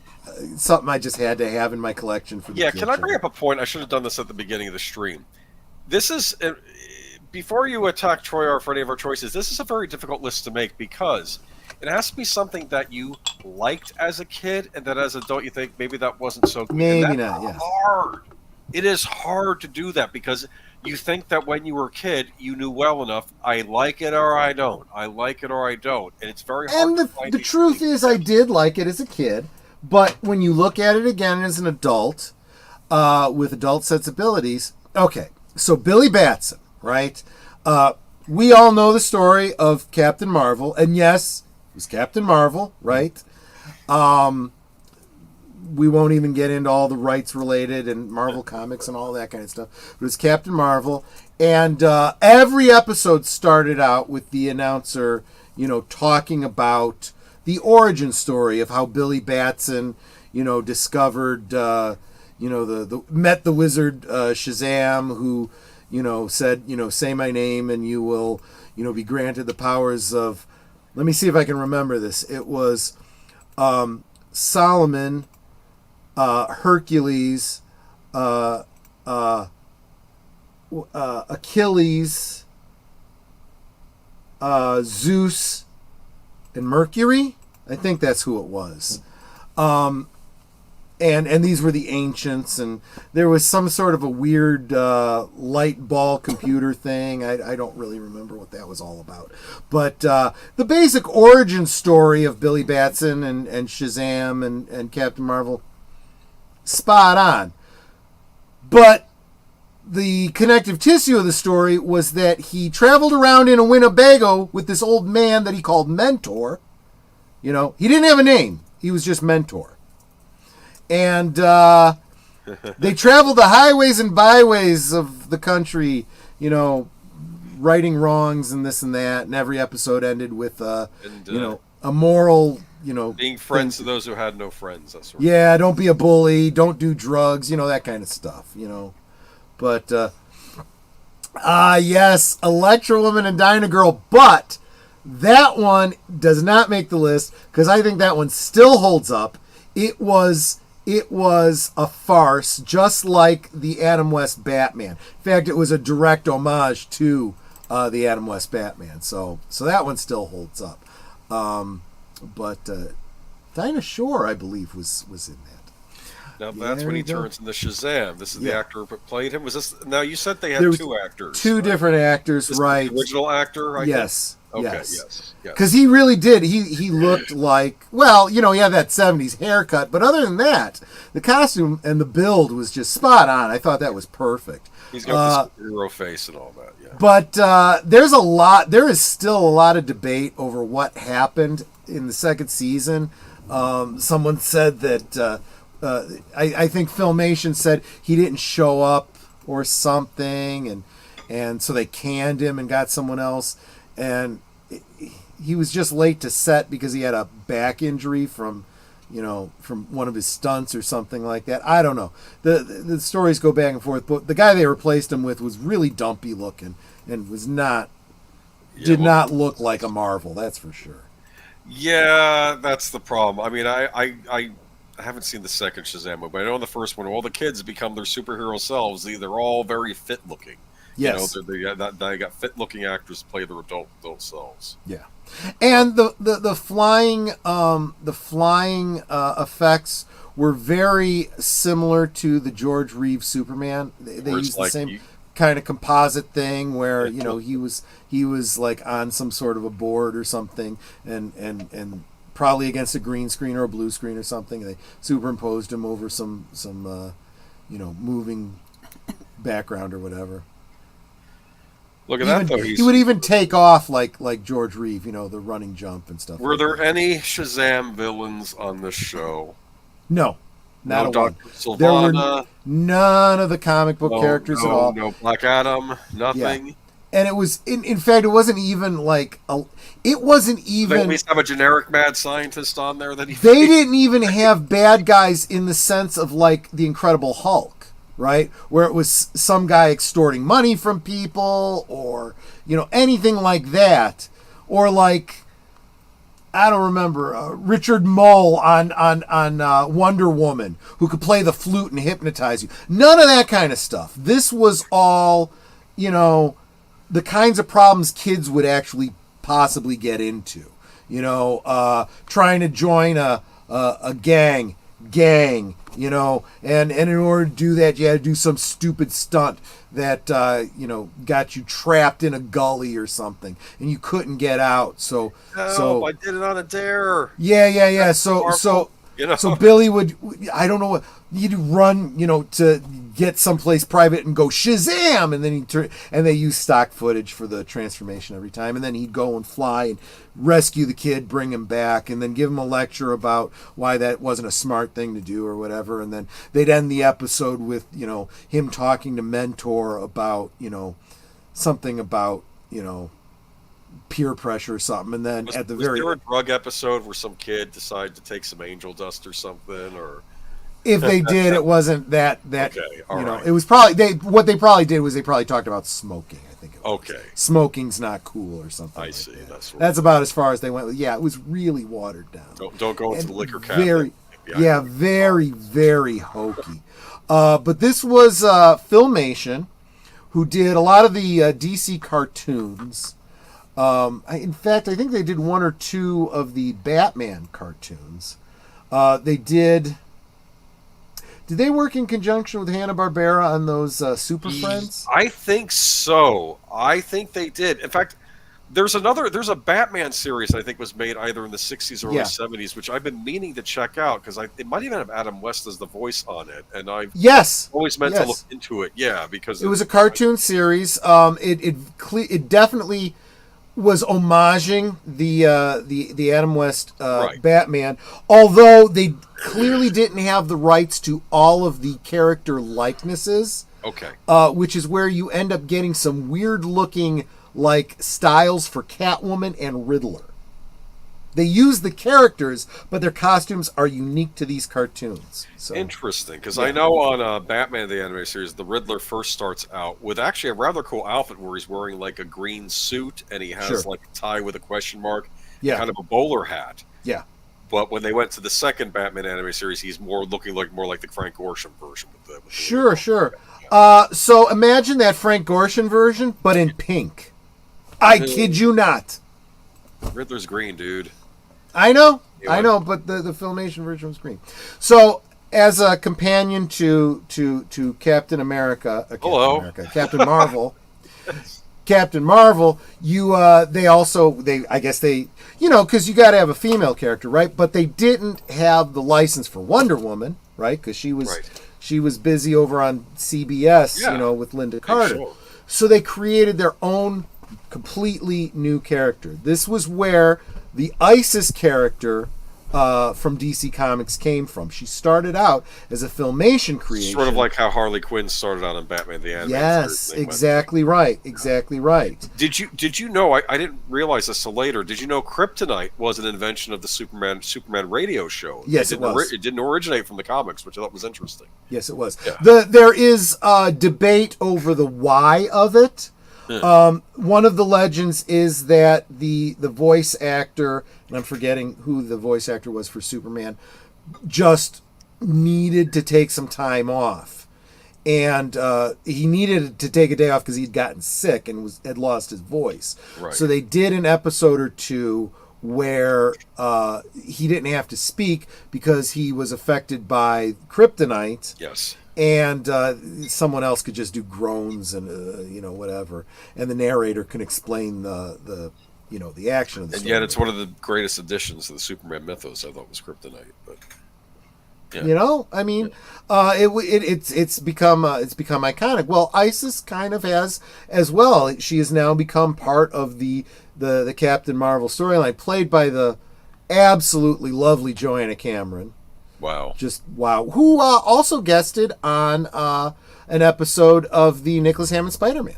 something I just had to have in my collection for the Yeah, future. can I bring up a point? I should have done this at the beginning of the stream. This is, before you attack Troy or for any of our choices, this is a very difficult list to make because it has to be something that you liked as a kid and that as an adult you think maybe that wasn't so good. Maybe And that's not, yes. hard. It is hard to do that because you think that when you were a kid you knew well enough, I like it or I don't. I like it or I don't. And it's very hard And to find the these truth things. is, I did like it as a kid, but when you look at it again as an adult, with adult sensibilities, okay, so Billy Batson, right? We all know the story of Captain Marvel, and yes, it was Captain Marvel, right? We won't even get into all the rights related and Marvel Comics and all that kind of stuff. But it was Captain Marvel, and every episode started out with the announcer, talking about the origin story of how Billy Batson, discovered, met the wizard Shazam, who, said, say my name and you will, be granted the powers of. Let me see if I can remember this. It was Solomon, Hercules, Achilles, Zeus, and Mercury. I think that's who it was. And these were the ancients, and there was some sort of a weird light ball computer thing. I don't really remember what that was all about. But the basic origin story of Billy Batson and Shazam and Captain Marvel, spot on. But the connective tissue of the story was that he traveled around in a Winnebago with this old man that he called Mentor. He didn't have a name. He was just Mentor. And they traveled the highways and byways of the country, righting wrongs and this and that. And every episode ended with, a moral, being friends to those who had no friends. That's right. Yeah, don't be a bully. Don't do drugs. That kind of stuff. But yes, Electro Woman and Dyna Girl. But that one does not make the list because I think that one still holds up. It was a farce, just like the Adam West Batman. In fact, it was a direct homage to the Adam West Batman. So that one still holds up. But Dinah Shore, I believe, was in that. Now that's when he turns into Shazam. This is the actor who played him. Was this? Now you said they had There was two actors. Two right? different actors, This is right? the original actor, I Yes. guess? Okay, Yes. yes. Because he really did. He looked like, he had that 70s haircut. But other than that, the costume and the build was just spot on. I thought that was perfect. He's got the superhero face and all that, yeah. But there is still a lot of debate over what happened in the second season. Someone said that, I think Filmation said he didn't show up or something. And so they canned him and got someone else. And he was just late to set because he had a back injury from one of his stunts or something like that. I don't know. The stories go back and forth, but the guy they replaced him with was really dumpy looking and was not did not look like a Marvel, that's for sure. Yeah, that's the problem. I mean, I haven't seen the second Shazam movie, but I know in the first one, all the kids become their superhero selves. They're all very fit looking. Yes. They got fit looking actors play their adult selves. Yeah. And the flying effects were very similar to the George Reeves Superman. They used the same kind of composite thing where he was like on some sort of a board or something and probably against a green screen or a blue screen or something. They superimposed him over some moving background or whatever. Look at that, though. He would even take off like George Reeve, the running jump and stuff. Were there any Shazam villains on this show? No, not a one. Sylvana, there were none of the comic book characters at all. No Black Adam, nothing. Yeah. And it was, in fact, it wasn't even like it wasn't even. They at least have a generic mad scientist on there that They didn't even have bad guys in the sense of like the Incredible Hulk. Right, where it was some guy extorting money from people, or anything like that, or like I don't remember Richard Mull on Wonder Woman, who could play the flute and hypnotize you. None of that kind of stuff. This was all the kinds of problems kids would actually possibly get into. Trying to join a gang. And in order to do that, you had to do some stupid stunt that got you trapped in a gully or something, and you couldn't get out. So I did it on a dare. Yeah. So Billy would, I don't know what, he'd run, to get someplace private and go Shazam, and then they use stock footage for the transformation every time, and then he'd go and fly and rescue the kid, bring him back, and then give him a lecture about why that wasn't a smart thing to do or whatever, and then they'd end the episode with him talking to Mentor about something about peer pressure or something, and then at the was very there a drug episode where some kid decided to take some angel dust or something, or if they did, it wasn't that okay, right. It was probably what they probably did was they probably talked about smoking. I think it was. Okay, smoking's not cool or something. I like see. That. That's about as far as they went. Yeah, it was really watered down. Don't go into the liquor cabinet. Very, very hokey. But this was Filmation, who did a lot of the DC cartoons. In fact, I think they did one or two of the Batman cartoons. They did. Did they work in conjunction with Hanna-Barbera on those Super Friends? I think so. I think they did. In fact, there's a Batman series I think was made either in the 60s or early 70s, which I've been meaning to check out because it might even have Adam West as the voice on it, and I've always meant to look into it. Yeah, because it was a cartoon series. It definitely was homaging the Adam West Batman, although they clearly didn't have the rights to all of the character likenesses. Okay. Which is where you end up getting some weird looking like styles for Catwoman and Riddler. They use the characters, but their costumes are unique to these cartoons. So. Interesting, because I know on Batman the Animated Series, the Riddler first starts out with actually a rather cool outfit where he's wearing like a green suit and he has like a tie with a question mark, kind of a bowler hat. Yeah. But when they went to the second Batman Animated Series, he's looking more like the Frank Gorshin version. With the sure. So imagine that Frank Gorshin version, but in pink. I kid you not. Riddler's green, dude. I know, but the Filmation version was green. So, as a companion to Captain America, Captain Marvel, Captain Marvel, because you got to have a female character, right? But they didn't have the license for Wonder Woman, right? Because she was busy over on CBS, with Linda Carter. Sure. So they created their own completely new character. This was where the Isis character from DC Comics came from. She started out as a Filmation creation. Sort of like how Harley Quinn started out in Batman the Animated Series. Yes, exactly right. Did you know, I didn't realize this till later, did you know Kryptonite was an invention of the Superman radio show? Yes, it was. It didn't originate from the comics, which I thought was interesting. Yes, it was. Yeah. There is debate over the why of it. One of the legends is that the voice actor, and I'm forgetting who the voice actor was for Superman, just needed to take some time off. And he needed to take a day off because he'd gotten sick and had lost his voice. Right. So they did an episode or two where he didn't have to speak because he was affected by kryptonite. Yes. And someone else could just do groans and whatever, and the narrator can explain the action of the And story. yet, it's one of the greatest additions to the Superman mythos. I thought was kryptonite, but it's become iconic. Well, Isis kind of has as well. She has now become part of the Captain Marvel storyline, played by the absolutely lovely Joanna Cameron. wow. Just wow. Who also guested on an episode of the Nicholas Hammond Spider-Man.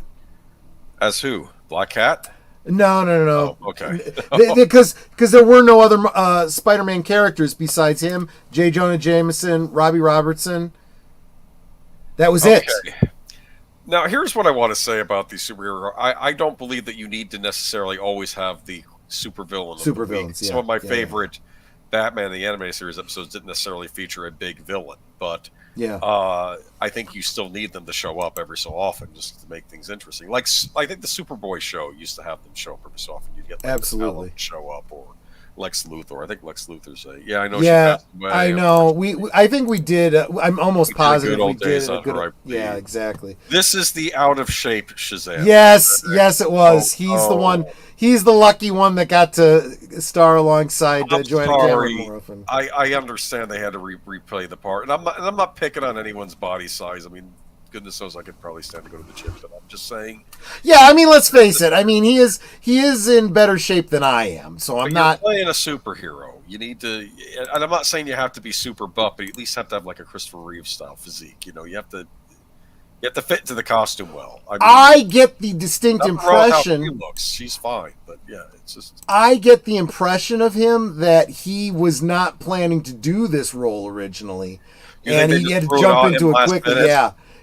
As who? Black Cat? No. Oh, okay. Because there were no other Spider-Man characters besides him, J. Jonah Jameson, Robbie Robertson. That was it. Now, here's what I want to say about the superhero. I don't believe that you need to necessarily always have the supervillain. Supervillains, yeah. Some of my favorite Batman the Animated Series episodes didn't necessarily feature a big villain, but I think you still need them to show up every so often just to make things interesting. Like, I think the Superboy show used to have them show up every so often. You'd get absolutely show up, or Lex Luthor. I think Lex Luthor's I know. Yeah, she passed away. I know. I think we did. I'm almost positive we did. Yeah, exactly. This is the out of shape Shazam. Yes, it was. He's the one. He's the lucky one that got to star alongside Joanna Cameron more often. I understand they had to replay the part, and I'm not picking on anyone's body size. I mean, goodness knows I could probably stand to go to the gym, but I'm just saying. Yeah, I mean, let's face it. I mean, he is in better shape than I am, so I'm not playing a superhero. You need to, and I'm not saying you have to be super buff, but you at least have to have like a Christopher Reeve style physique. You have to fit into the costume well. I get the distinct impression. How she looks. She's fine, but yeah, it's just. I get the impression of him that he was not planning to do this role originally, and he had to jump into it quickly.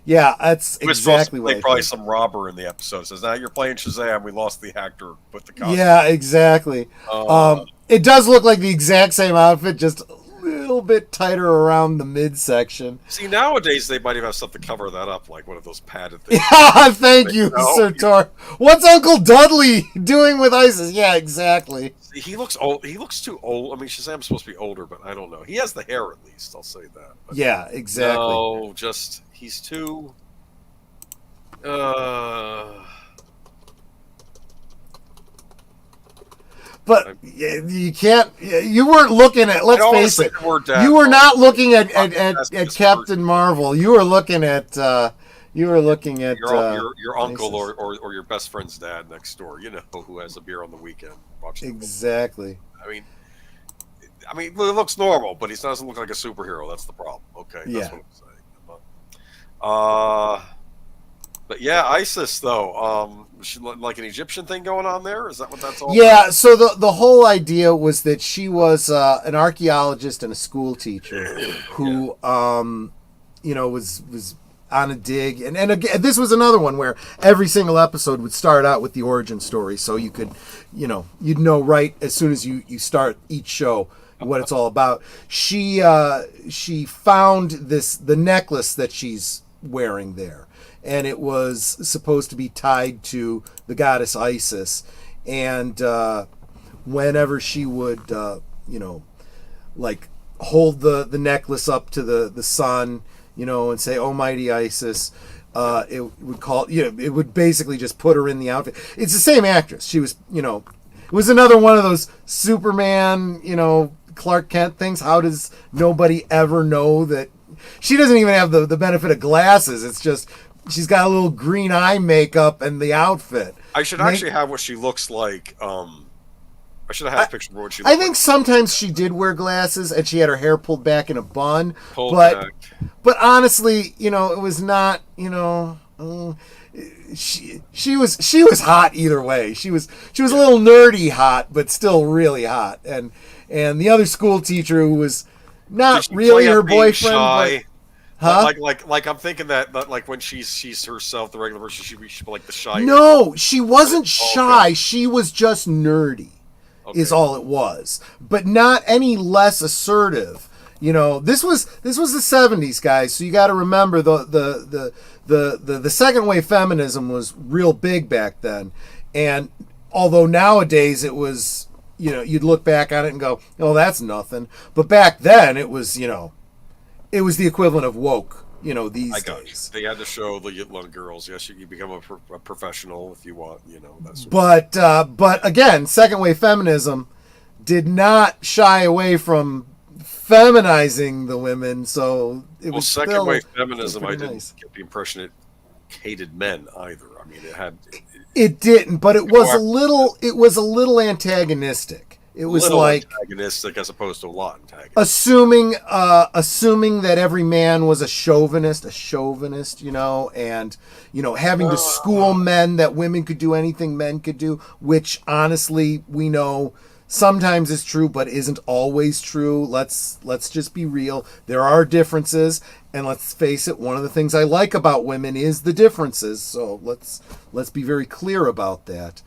Yeah, that's exactly what I think. Probably some robber in the episode says, "Now you're playing Shazam. We lost the actor with the costume." Yeah, exactly. It does look like the exact same outfit, just a little bit tighter around the midsection. See, nowadays they might even have stuff to cover that up, like one of those padded things. Thank you, Sir Tor. What's Uncle Dudley doing with Isis? Yeah, exactly. He looks old. He looks too old. I mean, Shazam's supposed to be older, but I don't know. He has the hair at least. I'll say that. But yeah, exactly. No, just he's too. But you can't. You weren't looking at. Let's face it. You were not looking at Captain Marvel. You were looking at. Your uncle or your best friend's dad next door. Who has a beer on the weekend. Exactly. I mean, it looks normal, but he doesn't look like a superhero. That's the problem. Okay, that's what I'm saying. But yeah, Isis though, like an Egyptian thing going on there. Is that what that's all? Yeah. About? So the whole idea was that she was an archaeologist and a school teacher who, was on a dig, and again, this was another one where every single episode would start out with the origin story, so you could, you'd know right as soon as you start each show what it's all about. She found the necklace that she's wearing there, and it was supposed to be tied to the goddess Isis, and whenever she would like hold the necklace up to the sun, and say, "Oh, mighty Isis," it would basically just put her in the outfit. It's the same actress. She was, it was another one of those Superman, Clark Kent things. How does nobody ever know that she doesn't even have the benefit of glasses? It's just she's got a little green eye makeup and the outfit. I should actually have what she looks like. I should have had a picture of what she looked like. I think sometimes she did wear glasses and she had her hair pulled back in a bun. But honestly, it was not, she was hot either way. She was a little nerdy hot, but still really hot. And the other school teacher who was not really her boyfriend, but, Huh? Like I'm thinking that like when she sees herself, the regular person, she should be like the shy. No, she wasn't Oh, shy. okay. She was just nerdy, is Okay. all it was. But not any less assertive. You know, this was the '70s, guys. So you got to remember the second wave feminism was real big back then, and although nowadays it was, you know, you'd look back on it and go, oh, that's nothing. But back then it was, you know, it was the equivalent of woke, you know, these I got you. days. They had to show the young girls. Yes, you become a professional if you want. You know, that's. But again, second wave feminism did not shy away from feminizing the women, so it was Second still, wave feminism. pretty I didn't nice. get the impression it hated men either. I mean, it had It didn't, but it was Or- a little antagonistic. It was little like antagonistic as opposed to a lot antagonistic. assuming that every man was a chauvinist, you know, and you know, having to school men that women could do anything men could do, which honestly we know sometimes is true but isn't always true. Let's just be real. There are differences, and let's face it, one of the things I like about women is the differences. So let's be very clear about that.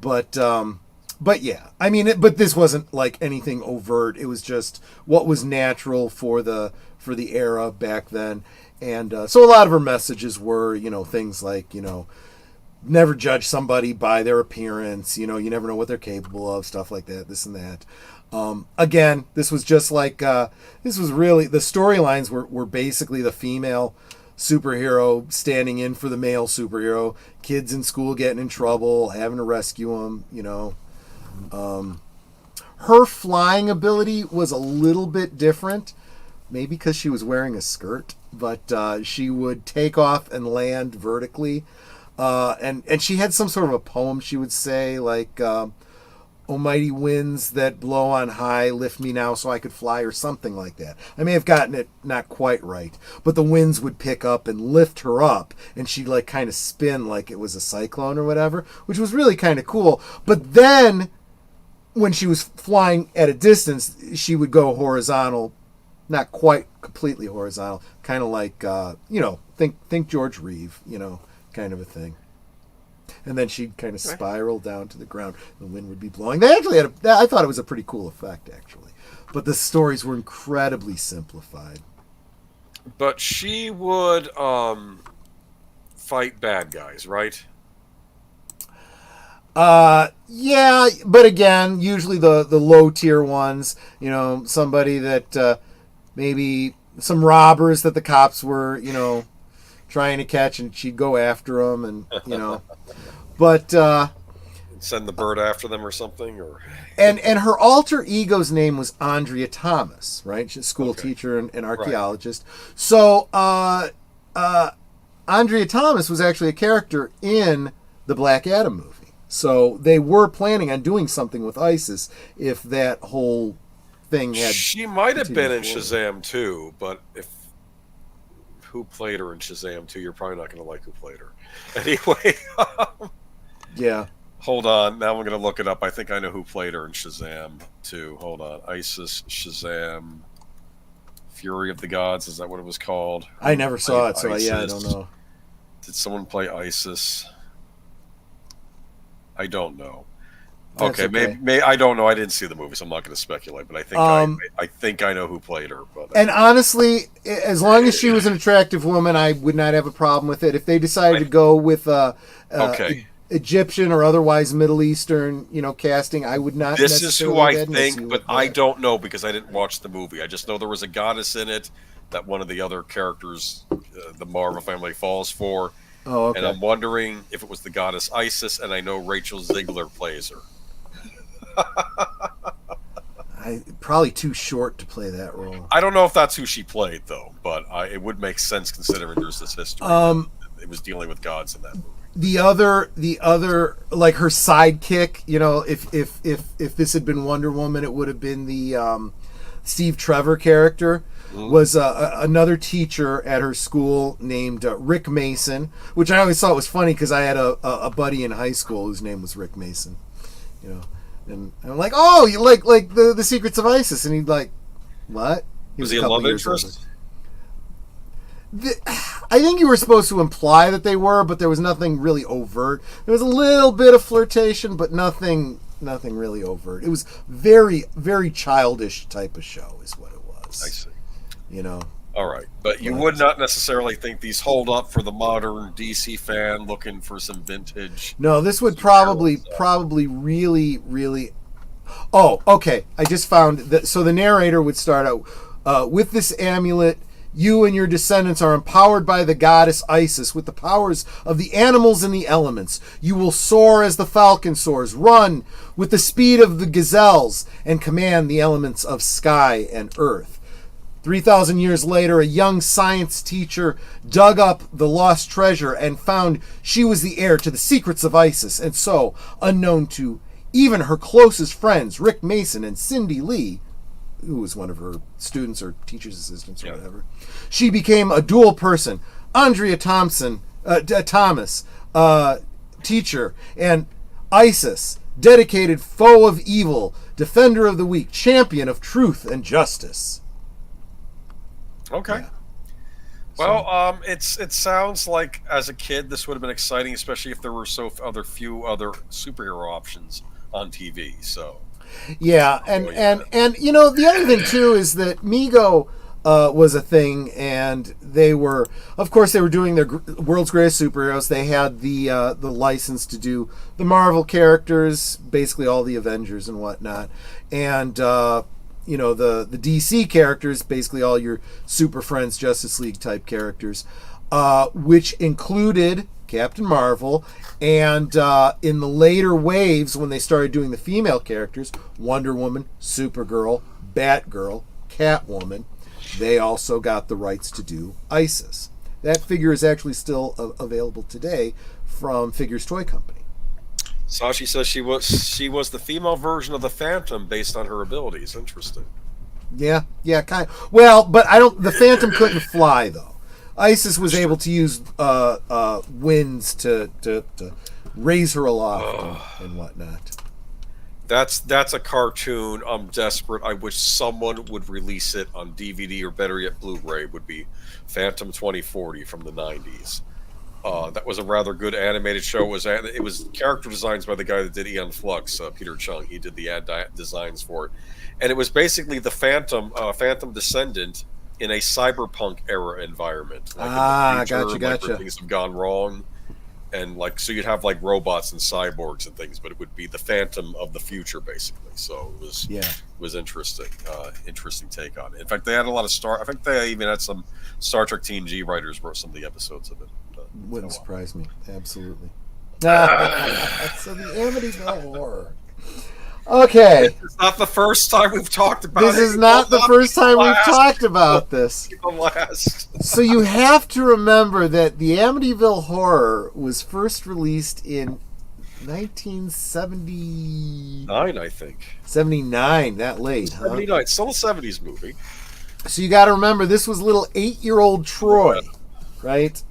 But yeah, I mean, but this wasn't like anything overt. It was just what was natural for the era back then, and so a lot of her messages were, you know, things like, you know, never judge somebody by their appearance. You know, you never know what they're capable of. Stuff like that, this and that. Again, this was just like this was really, the storylines were basically the female superhero standing in for the male superhero. Kids in school getting in trouble, having to rescue them. You know. Her flying ability was a little bit different, maybe because she was wearing a skirt, but she would take off and land vertically, and she had some sort of a poem she would say, like "O mighty winds that blow on high, lift me now so I could fly," or something like that. I may have gotten it not quite right, but the winds would pick up and lift her up, and she'd like kind of spin like it was a cyclone or whatever, which was really kind of cool. But then when she was flying at a distance, she would go horizontal, not quite completely horizontal, kind of like, you know, think George Reeve, you know, kind of a thing. And then she'd kind of spiral down to the ground. The wind would be blowing. They actually had I thought it was a pretty cool effect, actually. But the stories were incredibly simplified. But she would fight bad guys, right? Yeah, but again, usually the low tier ones, you know, somebody that maybe some robbers that the cops were, you know, trying to catch, and she'd go after them, and you know, but Send the bird after them or something, or and her alter ego's name was Andrea Thomas, right? She's a school Okay. teacher and archaeologist. So Andrea Thomas was actually a character in the Black Adam movie. So they were planning on doing something with ISIS if that whole thing had. she might have been in continued Shazam too. But who played her in Shazam 2? You're probably not going to like who played her. Anyway, Yeah. hold on. Now I'm going to look it up. I think I know who played her in Shazam 2. Hold on. ISIS, Shazam, Fury of the Gods. Is that what it was called? I never saw Played it, so yeah, I don't ISIS? know. Did someone play ISIS? I don't know. That's Okay, okay. maybe I don't know. I didn't see the movie, so I'm not going to speculate. But I think I think I know who played her. But And honestly, as long as she was an attractive woman, I would not have a problem with it. If they decided to go with Okay. Egyptian or otherwise Middle Eastern, you know, casting, I would not. this is necessarily who I get into think, but it, I don't know because I didn't watch the movie. I just know there was a goddess in it that one of the other characters, the Marvel family, falls for. Oh, okay. And I'm wondering if it was the goddess Isis, and I know Rachel Ziegler plays her. Probably too short to play that role. I don't know if that's who she played, though, but it would make sense considering there's this history. It was dealing with gods in that movie. The other, like her sidekick, you know, if this had been Wonder Woman, it would have been the Steve Trevor character. Was another teacher at her school named Rick Mason, which I always thought was funny because I had a buddy in high school whose name was Rick Mason, you know, and I'm like, oh, you like the Secrets of ISIS, and he'd like, what? Was he a couple love years interest? I think you were supposed to imply that they were, but there was nothing really overt. There was a little bit of flirtation, but nothing really overt. It was very, very childish type of show is what it was. I see. You know. All right, but you would not necessarily think these hold up for the modern DC fan looking for some vintage. No, this would probably really, really. Oh, okay. I just found that. So the narrator would start out with this amulet. You and your descendants are empowered by the goddess Isis with the powers of the animals and the elements. You will soar as the falcon soars, run with the speed of the gazelles, and command the elements of sky and earth. 3,000 years later, a young science teacher dug up the lost treasure and found she was the heir to the secrets of Isis. And so, unknown to even her closest friends, Rick Mason and Cindy Lee, who was one of her students or teacher's assistants or whatever, she became a dual person. Andrea Thomas, teacher, and Isis, dedicated foe of evil, defender of the weak, champion of truth and justice. Okay. Yeah. Well, it sounds like as a kid this would have been exciting, especially if there were few other superhero options on TV. So. Yeah, and you know the other thing too is that Mego was a thing, and they were doing their world's greatest superheroes. They had the license to do the Marvel characters, basically all the Avengers and whatnot, and. The DC characters, basically all your Super Friends, Justice League type characters, which included Captain Marvel, and in the later waves when they started doing the female characters, Wonder Woman, Supergirl, Batgirl, Catwoman, they also got the rights to do Isis. That figure is actually still available today from Figures Toy Company. Sashi says she was the female version of the Phantom based on her abilities. Interesting. Yeah, kind of. Well, but the Phantom couldn't fly though. Isis was able to use winds to raise her aloft and whatnot. That's a cartoon. I'm desperate. I wish someone would release it on DVD or better yet Blu-ray. Would be Phantom 2040 from the 90s. That was a rather good animated show. It was character designs by the guy that did Aeon Flux, Peter Chung. He did the ad designs for it, and it was basically the Phantom descendant in a cyberpunk era environment. Like gotcha. Things have gone wrong, and so you'd have like robots and cyborgs and things, but it would be the Phantom of the future basically. So it was interesting. Interesting take on it. In fact, they had a lot of I think they even had some Star Trek TNG writers wrote some of the episodes of it. Wouldn't surprise me. Absolutely. So the Amityville Horror. Okay. It's not the first time we've talked about this. This is not the first time we've talked about this. So you have to remember that the Amityville Horror was first released in 1979, I think. 79, that late, 79, still a 70s movie. So you got to remember, this was little 8-year-old Troy, right?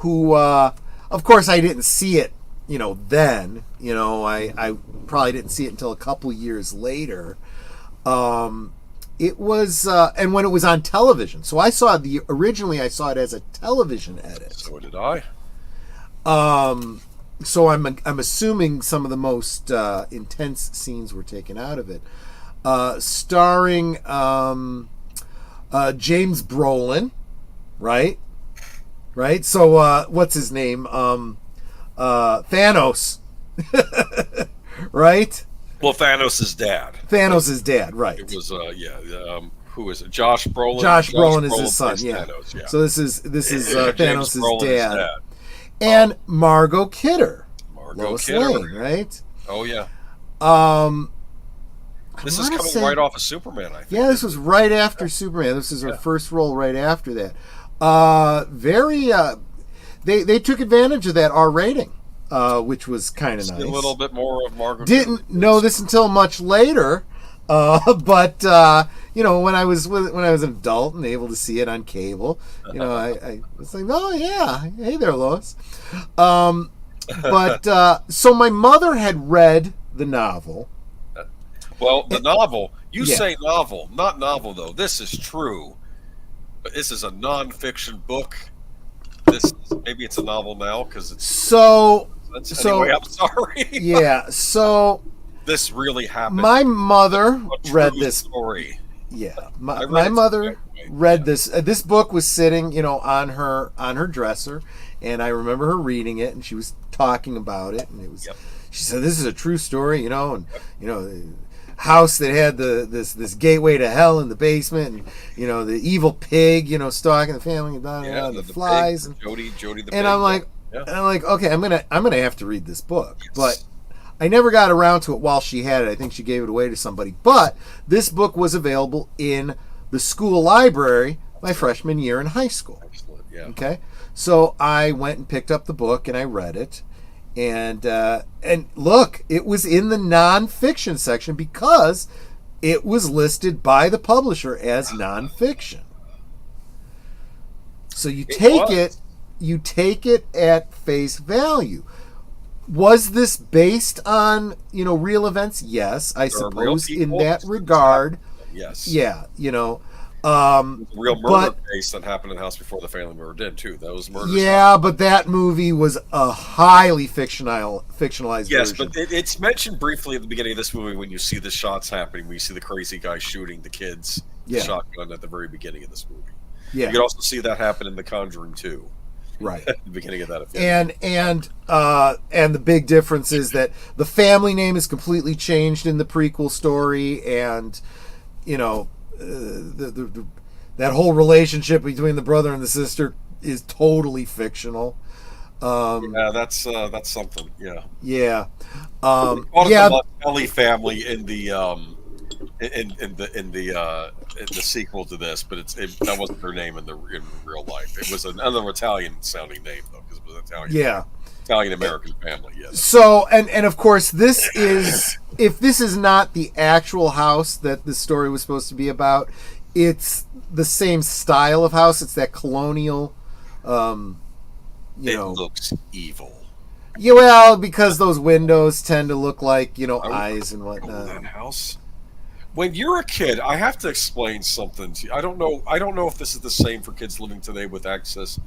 Who, of course, I didn't see it, then. I probably didn't see it until a couple years later. It was, and when it was on television. So originally I saw it as a television edit. So did I. So I'm assuming some of the most intense scenes were taken out of it. Starring James Brolin, right? Right? So, what's his name? Thanos. Right? Well, Thanos' dad. Thanos' dad, right. It was, who is it? Josh Brolin? Josh Brolin is his son, Thanos, yeah. So this is Thanos' dad. And Margot Kidder. Lois Lane, right? Oh, yeah. This is coming right off of Superman, I think. Yeah, this was right after Superman. This is her first role right after that. They took advantage of that R rating, which was kind of nice. A little bit more of Margot. Didn't know this until much later, but when I was an adult and able to see it on cable, I was like, oh yeah, hey there, Lois. But so my mother had read the novel. Well, the novel. You say novel, not novel though. This is true. But this is a nonfiction book. Maybe it's a novel now because it's so. Anyway, I'm sorry. Yeah. So this really happened. my mother read this story. Yeah, my mother read this. This book was sitting, on her dresser, and I remember her reading it, and she was talking about it, and it was. Yep. She said, "This is a true story, and the house that had this gateway to hell in the basement, and the evil pig, stalking the family, and the flies, pig, and Jody the pig. And I'm like, okay, I'm gonna have to read this book, but I never got around to it while she had it. I think she gave it away to somebody. But this book was available in the school library my freshman year in high school. Excellent, yeah. Okay, so I went and picked up the book and I read it, and look, it was in the nonfiction section because it was listed by the publisher as nonfiction. So you take it at face value. Was this based on, real events? Yes, I suppose in that regard. Yes. Yeah, real murder case that happened in the house before the family moved in too. That was murder. Yeah, but that movie was a highly fictionalized yes, version. But it's mentioned briefly at the beginning of this movie when you see the shots happening, when you see the crazy guy shooting the kids, the shotgun at the very beginning of this movie. Yeah. You can also see that happen in The Conjuring 2. Right at the beginning of that film. And the big difference is that the family name is completely changed in the prequel story, and that whole relationship between the brother and the sister is totally fictional. Yeah, that's something. Yeah. Yeah. The Montelli family in the sequel to this, but that wasn't her name in real life. It was another Italian sounding name though, because it was Italian. Yeah. Italian American family. Yes. So and of course this is, if this is not the actual house that the story was supposed to be about, it's the same style of house. It's that colonial. It looks evil. Yeah, well, because those windows tend to look like eyes and whatnot. That house. When you're a kid, I have to explain something to you. I don't know if this is the same for kids living today with access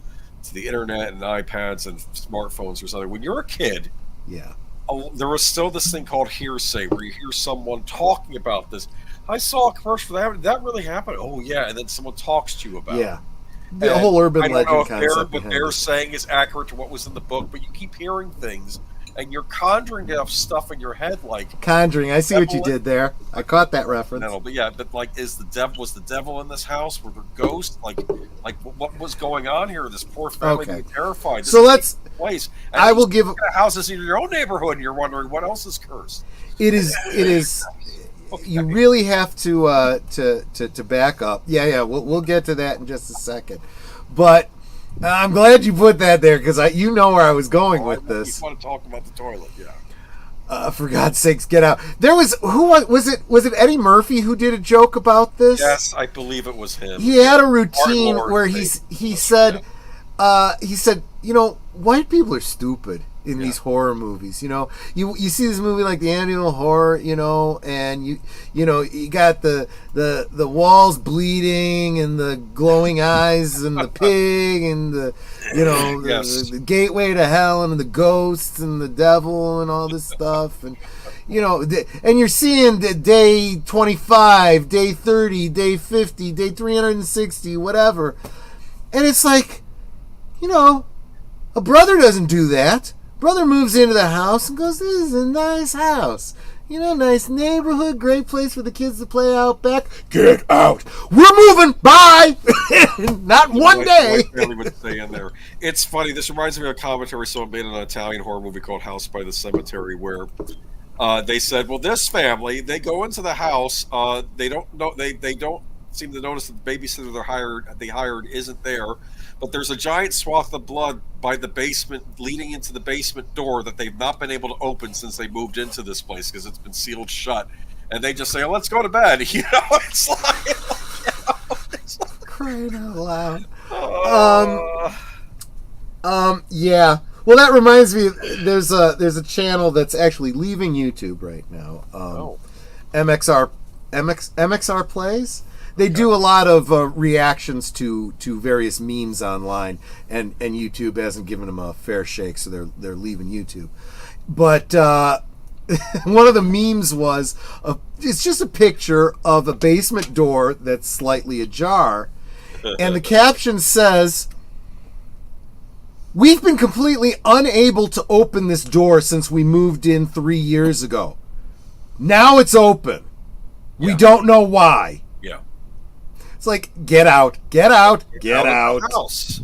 to the internet and iPads and smartphones or something. When you're a kid, there was still this thing called hearsay, where you hear someone talking about this. I saw a commercial for that. Did that really happen? Oh yeah, and then someone talks to you about it. The whole urban legend concept. What they're saying is accurate to what was in the book, but you keep hearing things. And you're conjuring enough stuff in your head, like Conjuring. I see what you did there. I caught that reference. No, but like, was the devil in this house? Were there ghosts? Like what was going on here? This poor family being terrified. So let's. Place. And I will give houses in your own neighborhood, and you're wondering what else is cursed. It is. Okay. You really have to back up. Yeah. We'll get to that in just a second, but. I'm glad you put that there because you know where I was going with this. You want to talk about the toilet, for God's sakes, get out! There was was it Eddie Murphy who did a joke about this? Yes, I believe it was him. He had a routine where he said white people are stupid in these horror movies. You see this movie like the Amityville Horror, and you got the walls bleeding and the glowing eyes and the pig and the gateway to hell and the ghosts and the devil and all this stuff, and and you're seeing the day 25, day 30, day 50, day 360, whatever, and it's like, a brother doesn't do that. Brother moves into the house and goes, "This is a nice house. Nice neighborhood, great place for the kids to play out back. Get out. We're moving. Bye." Not one day. Really would stay in there. It's funny. This reminds me of a commentary someone made on an Italian horror movie called House by the Cemetery, where they said, well, this family, they go into the house. They don't know. They don't seem to notice that the babysitter they hired isn't there. But there's a giant swath of blood by the basement, leading into the basement door that they've not been able to open since they moved into this place because it's been sealed shut. And they just say, "Oh, let's go to bed." It's like, crying out loud. Yeah. Well, that reminds me. There's a channel that's actually leaving YouTube right now. MXR Plays. They do a lot of reactions to various memes online, and YouTube hasn't given them a fair shake, so they're leaving YouTube. But one of the memes was it's just a picture of a basement door that's slightly ajar, and the caption says, "We've been completely unable to open this door since we moved in 3 years ago. Now it's open. We don't know why." Yeah. It's like, get out, get out, get out. Of the house.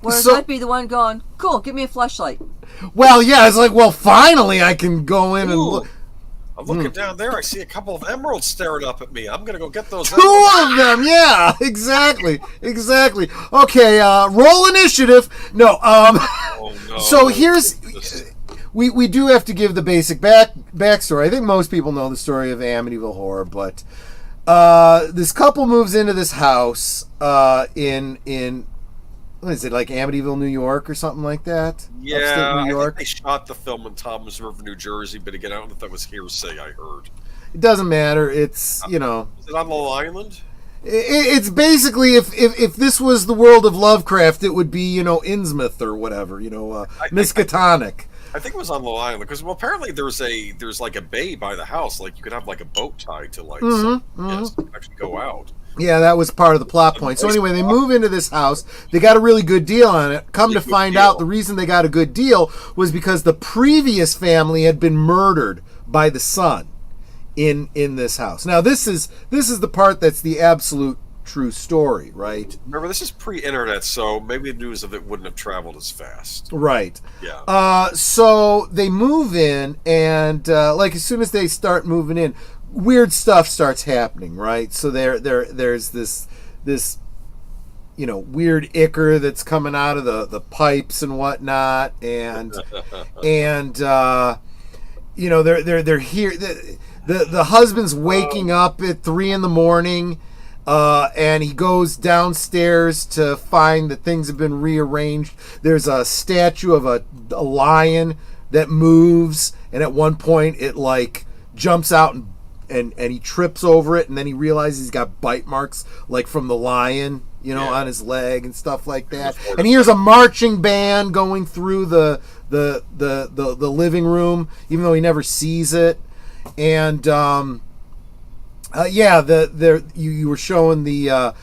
Whereas So- I'd be the one going, cool, give me a flashlight. Well, yeah, it's like, well, finally I can go in and Ooh. look. I'm looking down there. I see a couple of emeralds staring up at me. I'm gonna go get those. Two of them, yeah, exactly. Okay, roll initiative. No, Oh, no. So here's, we do have to give the basic backstory. I think most people know the story of Amityville Horror, but this couple moves into this house in what is it, like Amityville, New York, or something like that? Yeah, Upstate New I York. think they shot the film in Thomas River, New Jersey, but again, I don't know if that was hearsay. I heard. It doesn't matter. It's, Is it on Long Island? It's basically if this was the world of Lovecraft, it would be Innsmouth or whatever, Miskatonic. I think it was on Long Island because apparently there's like a bay by the house, like you could have like a boat tied to like yes, you can actually go out. Yeah, that was part of the plot point. So anyway, they move into this house. They got a really good deal on it. Come to find out, the reason they got a good deal was because the previous family had been murdered by the son in this house. Now, this is the part that's the absolute true story, right? Remember, this is pre-internet, so maybe the news of it wouldn't have traveled as fast. Right. Yeah. So they move in, and like as soon as they start moving in, weird stuff starts happening, right? So there's this weird ichor that's coming out of the pipes and whatnot, and they're here. The husband's waking up at 3 a.m, and he goes downstairs to find that things have been rearranged. There's a statue of a lion that moves, and at one point it like jumps out and he trips over it, and then he realizes he's got bite marks like from the lion, on his leg and stuff like that. And he hears a marching band going through the living room, even though he never sees it. And you were showing the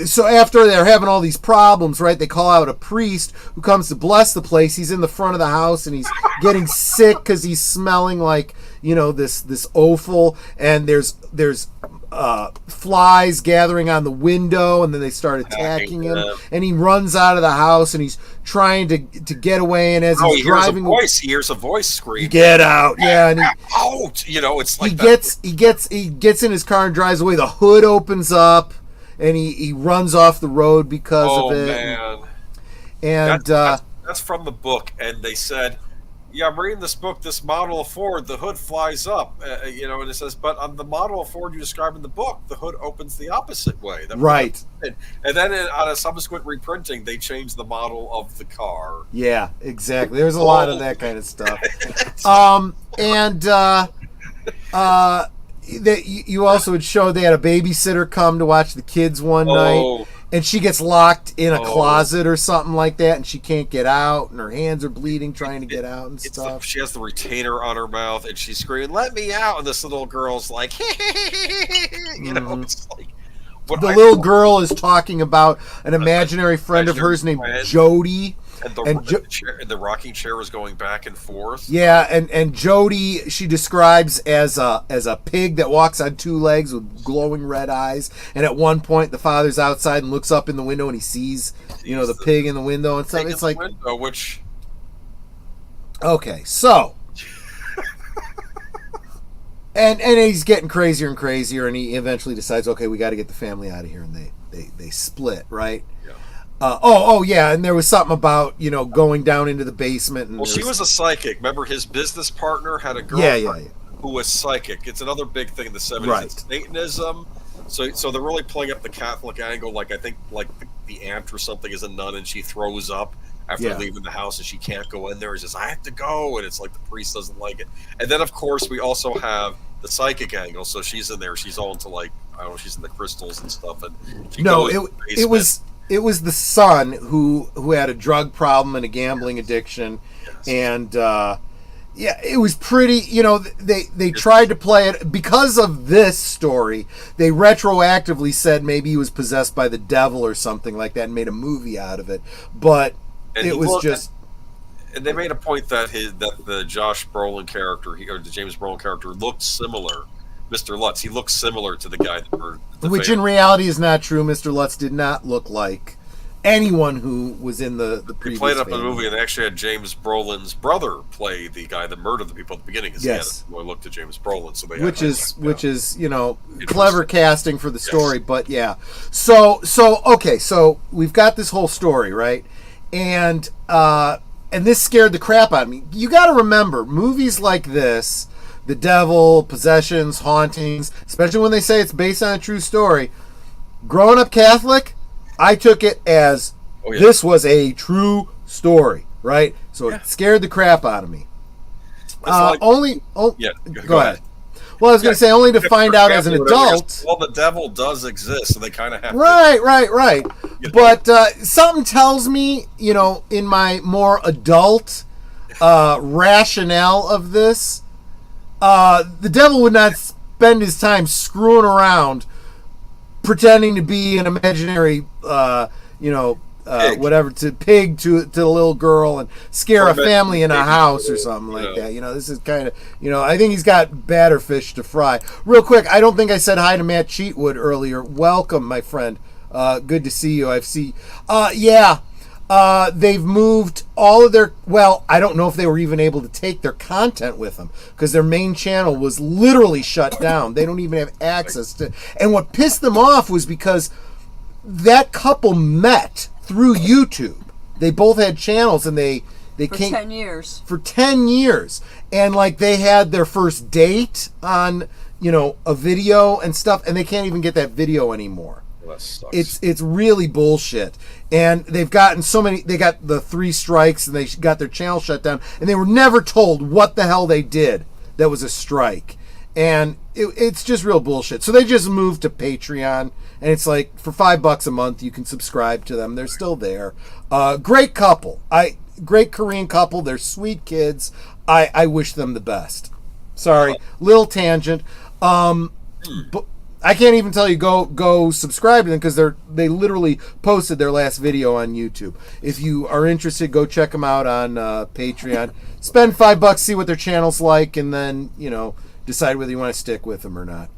so after they're having all these problems, right, they call out a priest who comes to bless the place. He's in the front of the house, and he's getting sick because he's smelling like this offal, and there's flies gathering on the window, and then they start attacking him, and he runs out of the house, and he's trying to get away, and as he's driving, he hears a voice scream, "Get out!" Yeah, and out. It's like he gets in his car and drives away. The hood opens up, and he runs off the road because of it. Man. And that's from the book, and they said, yeah, I'm reading this book, this model of Ford, the hood flies up, and it says, but on the model of Ford you describe in the book, the hood opens the opposite way. Right. And then on a subsequent reprinting, they changed the model of the car. Yeah, exactly. There's a lot of that kind of stuff. You also would show they had a babysitter come to watch the kids one night, and she gets locked in a closet or something like that, and she can't get out, and her hands are bleeding trying to get out and stuff. She has the retainer on her mouth, and she's screaming, "Let me out!" And this little girl's like, it's like. The little girl is talking about an imaginary friend of hers named Jody. And the rocking chair is going back and forth. Yeah, and Jody she describes as a pig that walks on 2 legs with glowing red eyes. And at one point, the father's outside and looks up in the window and he sees the pig in the window and stuff. It's like okay, so and he's getting crazier and crazier, and he eventually decides, okay, we got to get the family out of here, and they split, right? Yeah. And there was something about going down into the basement. And she was a psychic. Remember, his business partner had a girlfriend who was psychic. It's another big thing in the 70s. Right. It's Satanism. So they're really playing up the Catholic angle. Like I think like the aunt or something is a nun, and she throws up after leaving the house, and she can't go in there. He says, "I have to go," and it's like the priest doesn't like it. And then of course we also have the psychic angle. So she's in there. She's all into like I don't know. She's in the crystals and stuff. And she No, goes to the it was the son who had a drug problem and a gambling addiction, and yeah, it was pretty. They tried to play it because of this story. They retroactively said maybe he was possessed by the devil or something like that, and made a movie out of it. But it was just. And they made a point that the Josh Brolin character, or the James Brolin character, looked similar. Mr. Lutz, he looked similar to the guy that murdered the Which family. in reality is not true. Mr. Lutz did not look like anyone who was in the previous He played up in the family. movie, and they actually had James Brolin's brother play the guy that murdered the people at the beginning. Because Yes. he looked at James Brolin, so they which had, is clever casting for the story, but yeah. So okay, so we've got this whole story, right? And this scared the crap out of me. You got to remember, movies like this, the devil, possessions, hauntings, especially when they say it's based on a true story. Growing up Catholic, I took it as this was a true story, right? So it scared the crap out of me. Go ahead. Well, I was going to say only to find out as an adult. Well, the devil does exist, so they kind of have Right. But something tells me, in my more adult rationale of this, the devil would not spend his time screwing around pretending to be an imaginary, whatever, pig to the little girl and scare a family in a house or something like that. This is kind of, I think he's got badder fish to fry. Real quick, I don't think I said hi to Matt Cheatwood earlier. Welcome, my friend. Good to see you. They've moved all of their, I don't know if they were even able to take their content with them because their main channel was literally shut down. They don't even have access to, and what pissed them off was because that couple met through YouTube. They both had channels, and they for came 10 years. For 10 years, and like they had their first date on a video and stuff, and they can't even get that video anymore. Well, that sucks. It's really bullshit, and they've gotten so many. They got the 3 strikes, and they got their channel shut down, and they were never told what the hell they did that was a strike. And it's just real bullshit. So they just moved to Patreon, and it's like for $5 a month you can subscribe to them. They're still there. Great couple. Great Korean couple. They're sweet kids. I wish them the best. Sorry, little tangent. But I can't even tell you go subscribe to them because they literally posted their last video on YouTube. If you are interested, go check them out on Patreon. Spend $5, see what their channel's like, and then decide whether you want to stick with them or not.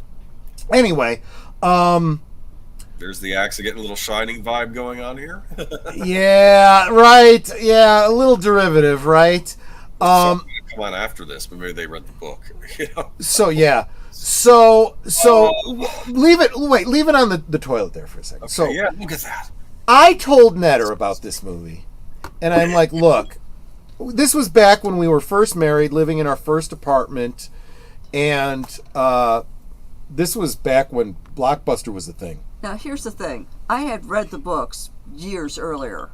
Anyway, there's the axe getting a little Shining vibe going on here. Yeah, right. Yeah, a little derivative, right? Come on after this, but maybe they read the book. So yeah. So leave it on the toilet there for a second. Okay, so yeah, look at that. I told Netter about this movie, and I'm like, look, this was back when we were first married, living in our first apartment. And this was back when Blockbuster was a thing. Now, here's the thing. I had read the books years earlier.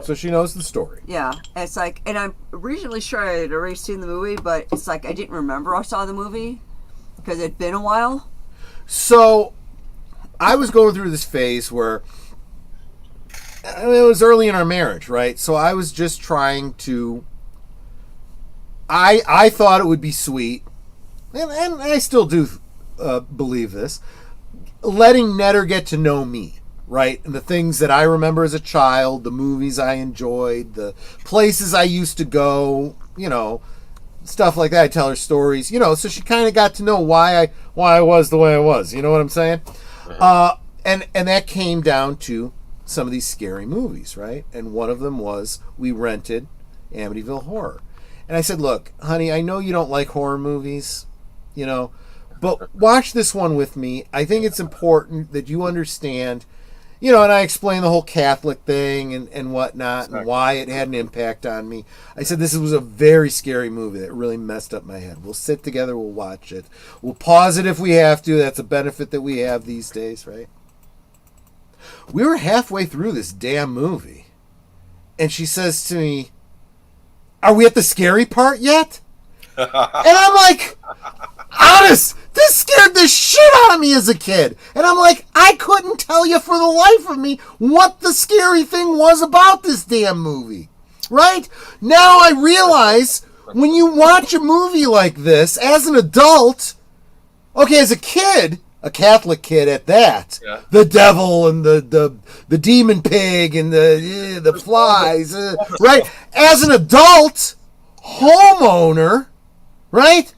So she knows the story. Yeah. It's like, and I'm reasonably sure I had already seen the movie, but it's like I didn't remember I saw the movie because it'd been a while. So I was going through this phase where it was early in our marriage, right? So I was just trying to... I thought it would be sweet, and I still do believe this, letting Netter get to know me, right? And the things that I remember as a child, the movies I enjoyed, the places I used to go, stuff like that. I tell her stories, so she kind of got to know why I was the way I was. You know what I'm saying? And that came down to some of these scary movies, right? And one of them was we rented Amityville Horror. And I said, look, honey, I know you don't like horror movies, but watch this one with me. I think it's important that you understand, and I explained the whole Catholic thing and whatnot and why it had an impact on me. I said this was a very scary movie that really messed up my head. We'll sit together, we'll watch it. We'll pause it if we have to. That's a benefit that we have these days, right? We were halfway through this damn movie, and she says to me, "Are we at the scary part yet?" And I'm like, Honest, this scared the shit out of me as a kid. And I'm like, I couldn't tell you for the life of me what the scary thing was about this damn movie. Right? Now I realize when you watch a movie like this as an adult, okay, as a kid, a Catholic kid at that, the devil and the demon pig and the flies, right? As an adult homeowner, right?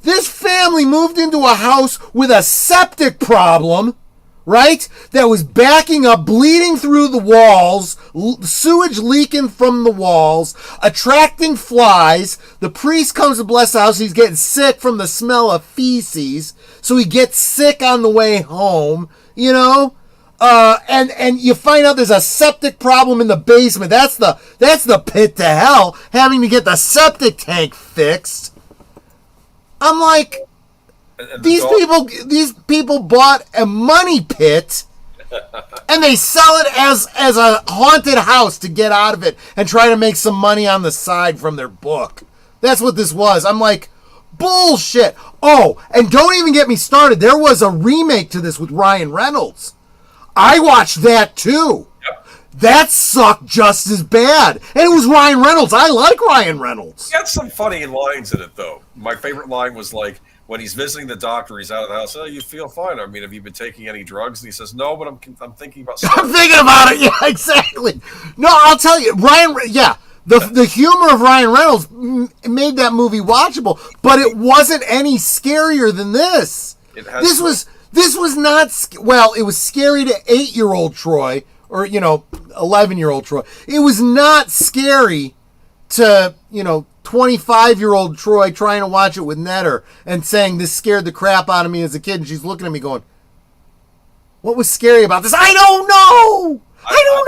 This family moved into a house with a septic problem, right? That was backing up, bleeding through the walls, sewage leaking from the walls, attracting flies. The priest comes to bless the house. He's getting sick from the smell of feces, so he gets sick on the way home, you know? And you find out there's a septic problem in the basement. That's the pit to hell, having to get the septic tank fixed. I'm like, these people bought a money pit and they sell it as a haunted house to get out of it and try to make some money on the side from their book. That's what this was. I'm like, bullshit. Oh, and don't even get me started. There was a remake to this with Ryan Reynolds. I watched that too. Yep. That sucked just as bad. And it was Ryan Reynolds. I like Ryan Reynolds. He had some funny lines in it, though. My favorite line was like, when he's visiting the doctor, he's out of the house. Oh, you feel fine. I mean, have you been taking any drugs? And he says, no, but I'm thinking about I'm thinking about it. Yeah, exactly. No, I'll tell you, the humor of Ryan Reynolds made that movie watchable, but it wasn't any scarier than this. This was not, well, it was scary to 8-year-old Troy, or, 11-year-old Troy. It was not scary to, 25-year-old Troy trying to watch it with Netter and saying this scared the crap out of me as a kid. And she's looking at me going, what was scary about this? I don't know. I don't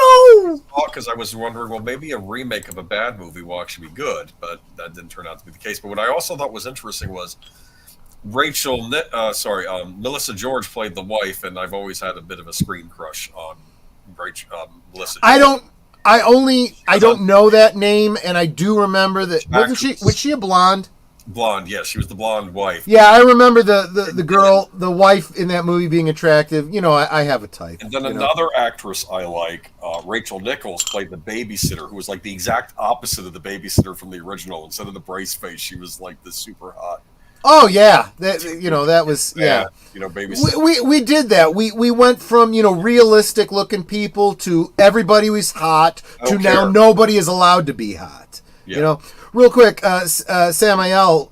know. Because I was wondering, well, maybe a remake of a bad movie will actually be good, but that didn't turn out to be the case. But what I also thought was interesting was Melissa George played the wife, and I've always had a bit of a screen crush on Melissa George. I don't know that name, and I do remember that. Was she a blonde? Blonde, yes, she was the blonde wife. Yeah, I remember the girl, the wife in that movie being attractive. I have a type. And then another actress I like, Rachel Nichols, played the babysitter, who was like the exact opposite of the babysitter from the original. Instead of the brace face, she was like the super hot. Oh yeah, that was babysitter. We did that. We went from realistic looking people to everybody was hot to now nobody is allowed to be hot. Yeah. Real quick, Samael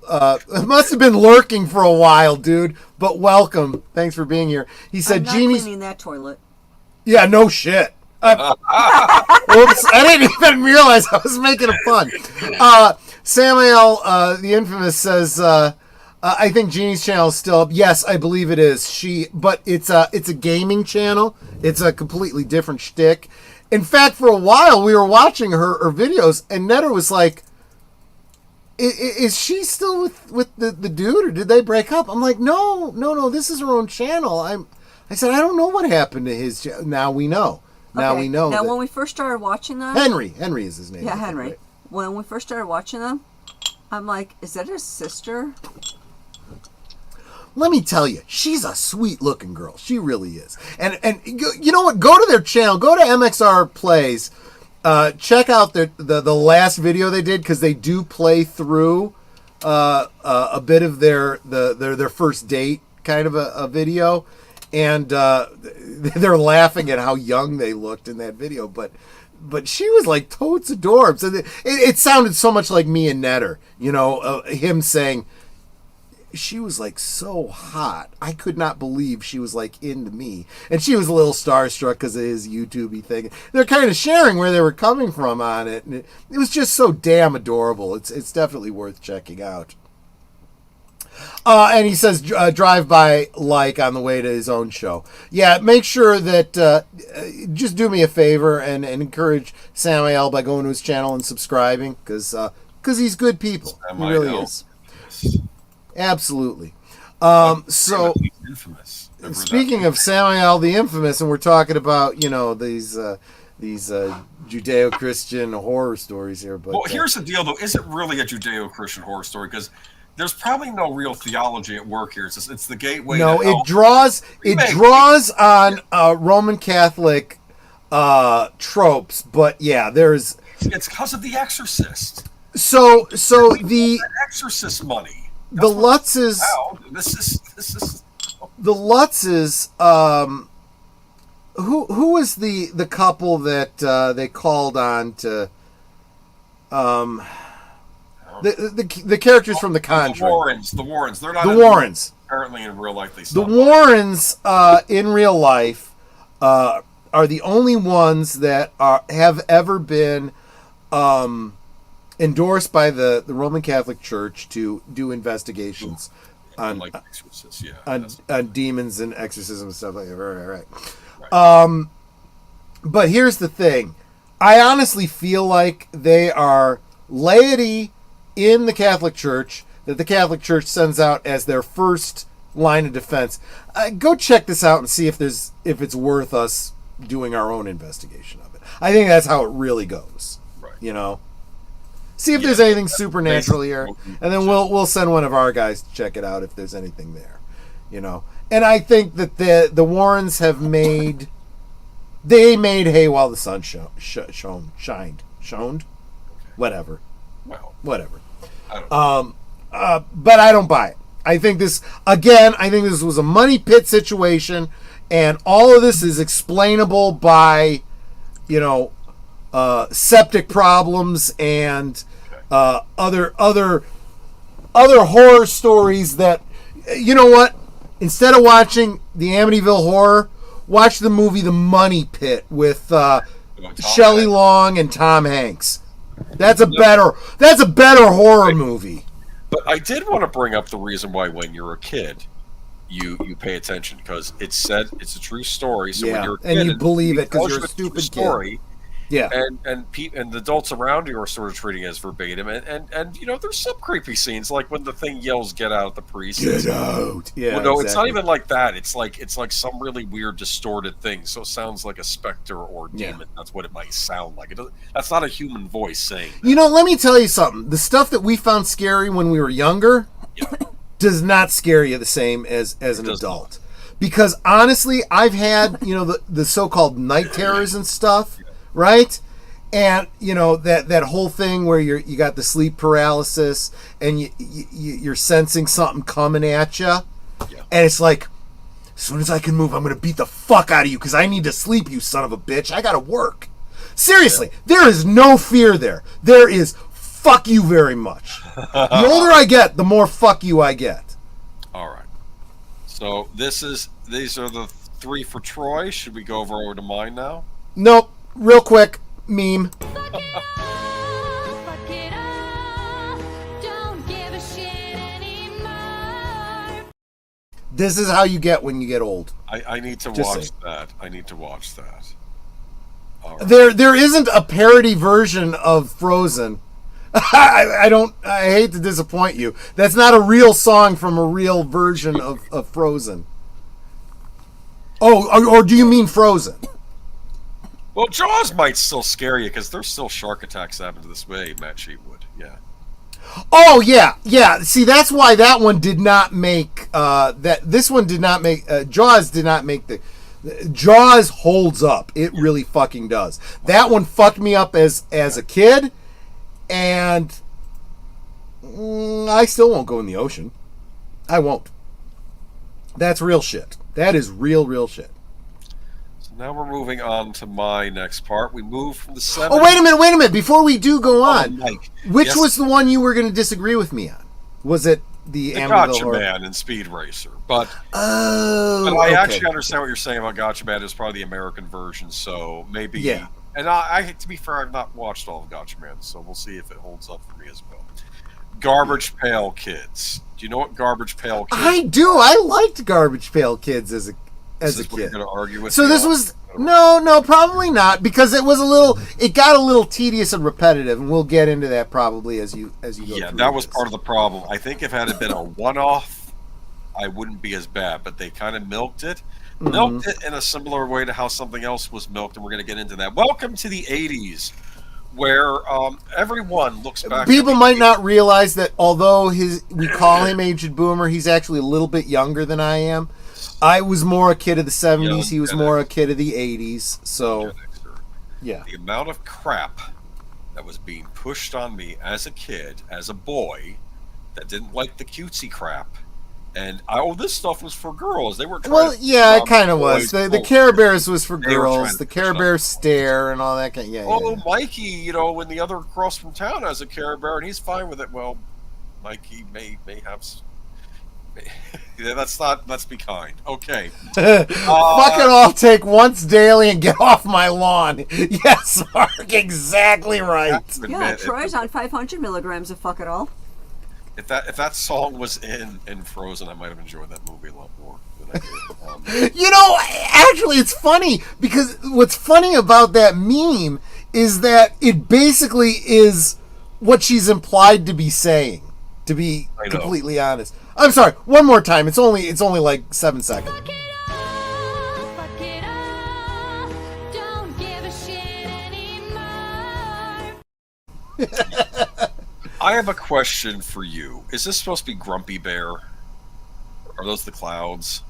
must have been lurking for a while, dude. But welcome, thanks for being here. He said, I'm not "Jeannie's cleaning that toilet." Yeah, no shit. Oops, I didn't even realize I was making a pun. Samael, the infamous, says, I think Jeannie's channel is still up. Yes, I believe it is. But it's a gaming channel. It's a completely different shtick. In fact, for a while, we were watching her videos, and Netter was like, is she still with the dude, or did they break up? I'm like, no, this is her own channel. I said, I don't know what happened to his channel. Now we know. Now we know. Now, when we first started watching them... Henry is his name. Yeah, Henry. Right. When we first started watching them, I'm like, is that his sister? Let me tell you, she's a sweet-looking girl. She really is. And you know what? Go to their channel. Go to MXR Plays. Check out the last video they did, because they do play through a bit of their first date kind of a video, and they're laughing at how young they looked in that video. But she was like totes adorbs, and it sounded so much like me and Netter. Him saying, she was like so hot. I could not believe she was like into me. And she was a little starstruck because of his YouTube-y thing. They're kind of sharing where they were coming from on it. And it was just so damn adorable. It's definitely worth checking out. And he says, drive by like on the way to his own show. Yeah, make sure that, just do me a favor and encourage Samael by going to his channel and subscribing, because he's good people. He really is. Absolutely. So, speaking of Samael the Infamous, and we're talking about these Judeo-Christian horror stories here. But here's the deal, though: is it really a Judeo-Christian horror story? Because There's probably no real theology at work here. It's the gateway. No, to it draws on Roman Catholic tropes, but yeah, there's. It's because of The Exorcist. So the Exorcist money. The Lutzes. This is the Lutzes. Who was the couple that they called on to? The characters from The Conjuring. The Warrens. They're not the Warrens. Apparently, in real life, they. The Warrens in real life are the only ones that have ever been endorsed by the Roman Catholic Church to do investigations on exorcists, on demons and exorcism and stuff like that. Right. But here's the thing: I honestly feel like they are laity in the Catholic Church that the Catholic Church sends out as their first line of defense. Go check this out and see if it's worth us doing our own investigation of it. I think that's how it really goes. Right. You know, see if there's anything supernatural here, and then we'll send one of our guys to check it out if there's anything there. You know, and I think that the Warrens have made hay while the sun shined. Whatever. Well, whatever. I don't know. But I don't buy it. I think this was a money pit situation, and all of this is explainable by, septic problems and other horror stories that, you know what? Instead of watching the Amityville Horror, watch the movie The Money Pit with Shelley Long and Tom Hanks. That's a better horror movie. But I did want to bring up the reason why when you're a kid, you pay attention, because it's said it's a true story. So when you're a kid, and you believe it because you're a stupid kid. Yeah, and the adults around you are sort of treating it as verbatim, and there's some creepy scenes, like when the thing yells "Get out!" at the priest. Get out! Yeah, well, no, exactly. It's not even like that. It's like some really weird, distorted thing. So it sounds like a specter or demon. Yeah. That's what it might sound like. That's not a human voice saying that. Let me tell you something. The stuff that we found scary when we were younger does not scare you the same as an adult. Not. Because honestly, I've had the so-called night terrors and stuff. Right? And that whole thing where you got the sleep paralysis and you're sensing something coming at you, and it's like, as soon as I can move, I'm gonna beat the fuck out of you because I need to sleep, you son of a bitch. I gotta work. Seriously, there is no fear there. There is fuck you very much. The older I get, the more fuck you I get. All right. So these are the 3 for Troy. Should we go over to mine now? Nope. Real quick, meme. Fuck it up, don't give a shit anymore. This is how you get when you get old. I need to watch that. I need to watch that. All right. There isn't a parody version of Frozen. I hate to disappoint you. That's not a real song from a real version of Frozen. Oh, or do you mean Frozen? Well, Jaws might still scare you because there's still shark attacks happening this way, Matt Sheetwood. Yeah. Oh yeah. See, that's why that one did not make this one did not make Jaws did not make the Jaws holds up. It really fucking does. That one fucked me up as a kid, and I still won't go in the ocean. I won't. That's real shit. That is real shit. Now we're moving on to my next part. We move from the 70s. Oh, wait a minute. Before we do go on, Mike. Which was the one you were going to disagree with me on? Was it the Gotcha Man and Speed Racer? But I actually understand what you're saying about Gotcha Man. It's probably the American version, so maybe. Yeah. And I to be fair, I've not watched all of Gotcha Man, so we'll see if it holds up for me as well. Garbage Pail Kids. Do you know what Garbage Pail Kids? I do. I liked Garbage Pail Kids as a kid. You're going to argue with so this was no, probably not, because it got a little tedious and repetitive, and we'll get into that probably as you go. Yeah, that was part of the problem. I think if it had been a one-off, I wouldn't be as bad, but they kind of milked it in a similar way to how something else was milked, and we're going to get into that. Welcome to the 80s, where everyone looks back. People might not realize that although we call him Aged Boomer, he's actually a little bit younger than I am. I was more a kid of the 70s. He was more a kid of the 80s. So, yeah. The amount of crap that was being pushed on me as a kid, as a boy, that didn't like the cutesy crap. And this stuff was for girls. They were trying. Well, yeah, it kind of was. boys The Care Bears was for They were trying girls. to The push Care that. Bear stare and all that kind. Yeah. Oh, Mikey, when the other across from town has a Care Bear and he's fine with it. Well, Mikey may have. Let's be kind. Okay. Fucking all take once daily and get off my lawn. Yes, Mark, exactly right. Yeah, Troy's on 500 milligrams of fuck it all. If that song was in Frozen, I might have enjoyed that movie a lot more than I did. Actually, it's funny because what's funny about that meme is that it basically is what she's implied to be saying. To be completely honest, I'm sorry. One more time. It's only like 7 seconds. Fuck it all, don't give a shit anymore. I have a question for you. Is this supposed to be Grumpy Bear? Are those the clouds?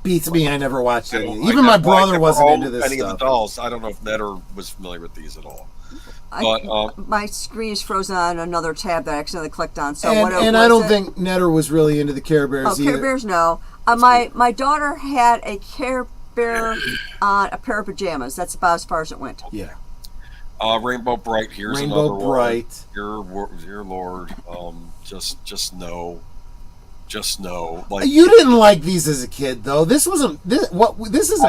Beats me. I never watched it. I Even my never brother wasn't owned into this any of the stuff. dolls. I don't know if Netter was familiar with these at all. But My screen is frozen on another tab that I accidentally clicked on. So And I don't think Netter was really into the Care Bears either. Care Bears, no. My daughter had a Care Bear on a pair of pajamas. That's about as far as it went. Yeah. Rainbow Bright. Here's Rainbow another Bright. one. Dear Lord. Just know. Like You didn't like these as a kid, though. This isn't I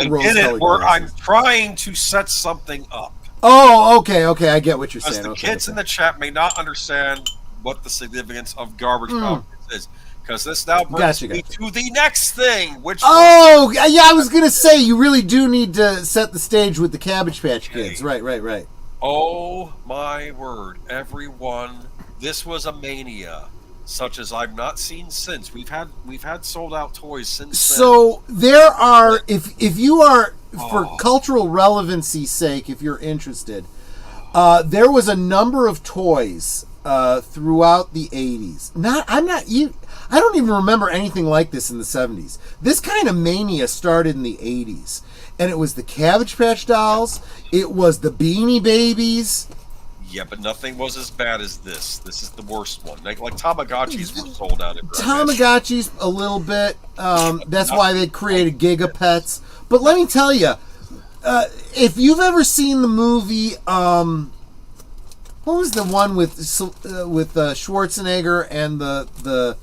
rose get it. colored Where I'm glasses. trying to set something up. Oh, okay. I get what you're Because saying. the Okay, kids in the chat may not understand what the significance of garbage pockets is. Because this now brings me to the next thing, which Oh, yeah, I was going to say, you really do need to set the stage with the Cabbage Patch Kids. Right. oh my word, everyone, this was a mania, such as I've not seen since. We've had sold out toys since then. So there are, if you are, for cultural relevancy's sake, if you're interested, there was a number of toys throughout the 80s. I don't even remember anything like this in the 70s. This kind of mania started in the 80s. And it was the Cabbage Patch Dolls. It was the Beanie Babies. Yeah, but nothing was as bad as this. This is the worst one. Like Tamagotchis were sold out in Tamagotchis a little bit. That's why they created Gigapets. But let me tell you, if you've ever seen the movie, what was the one with Schwarzenegger and the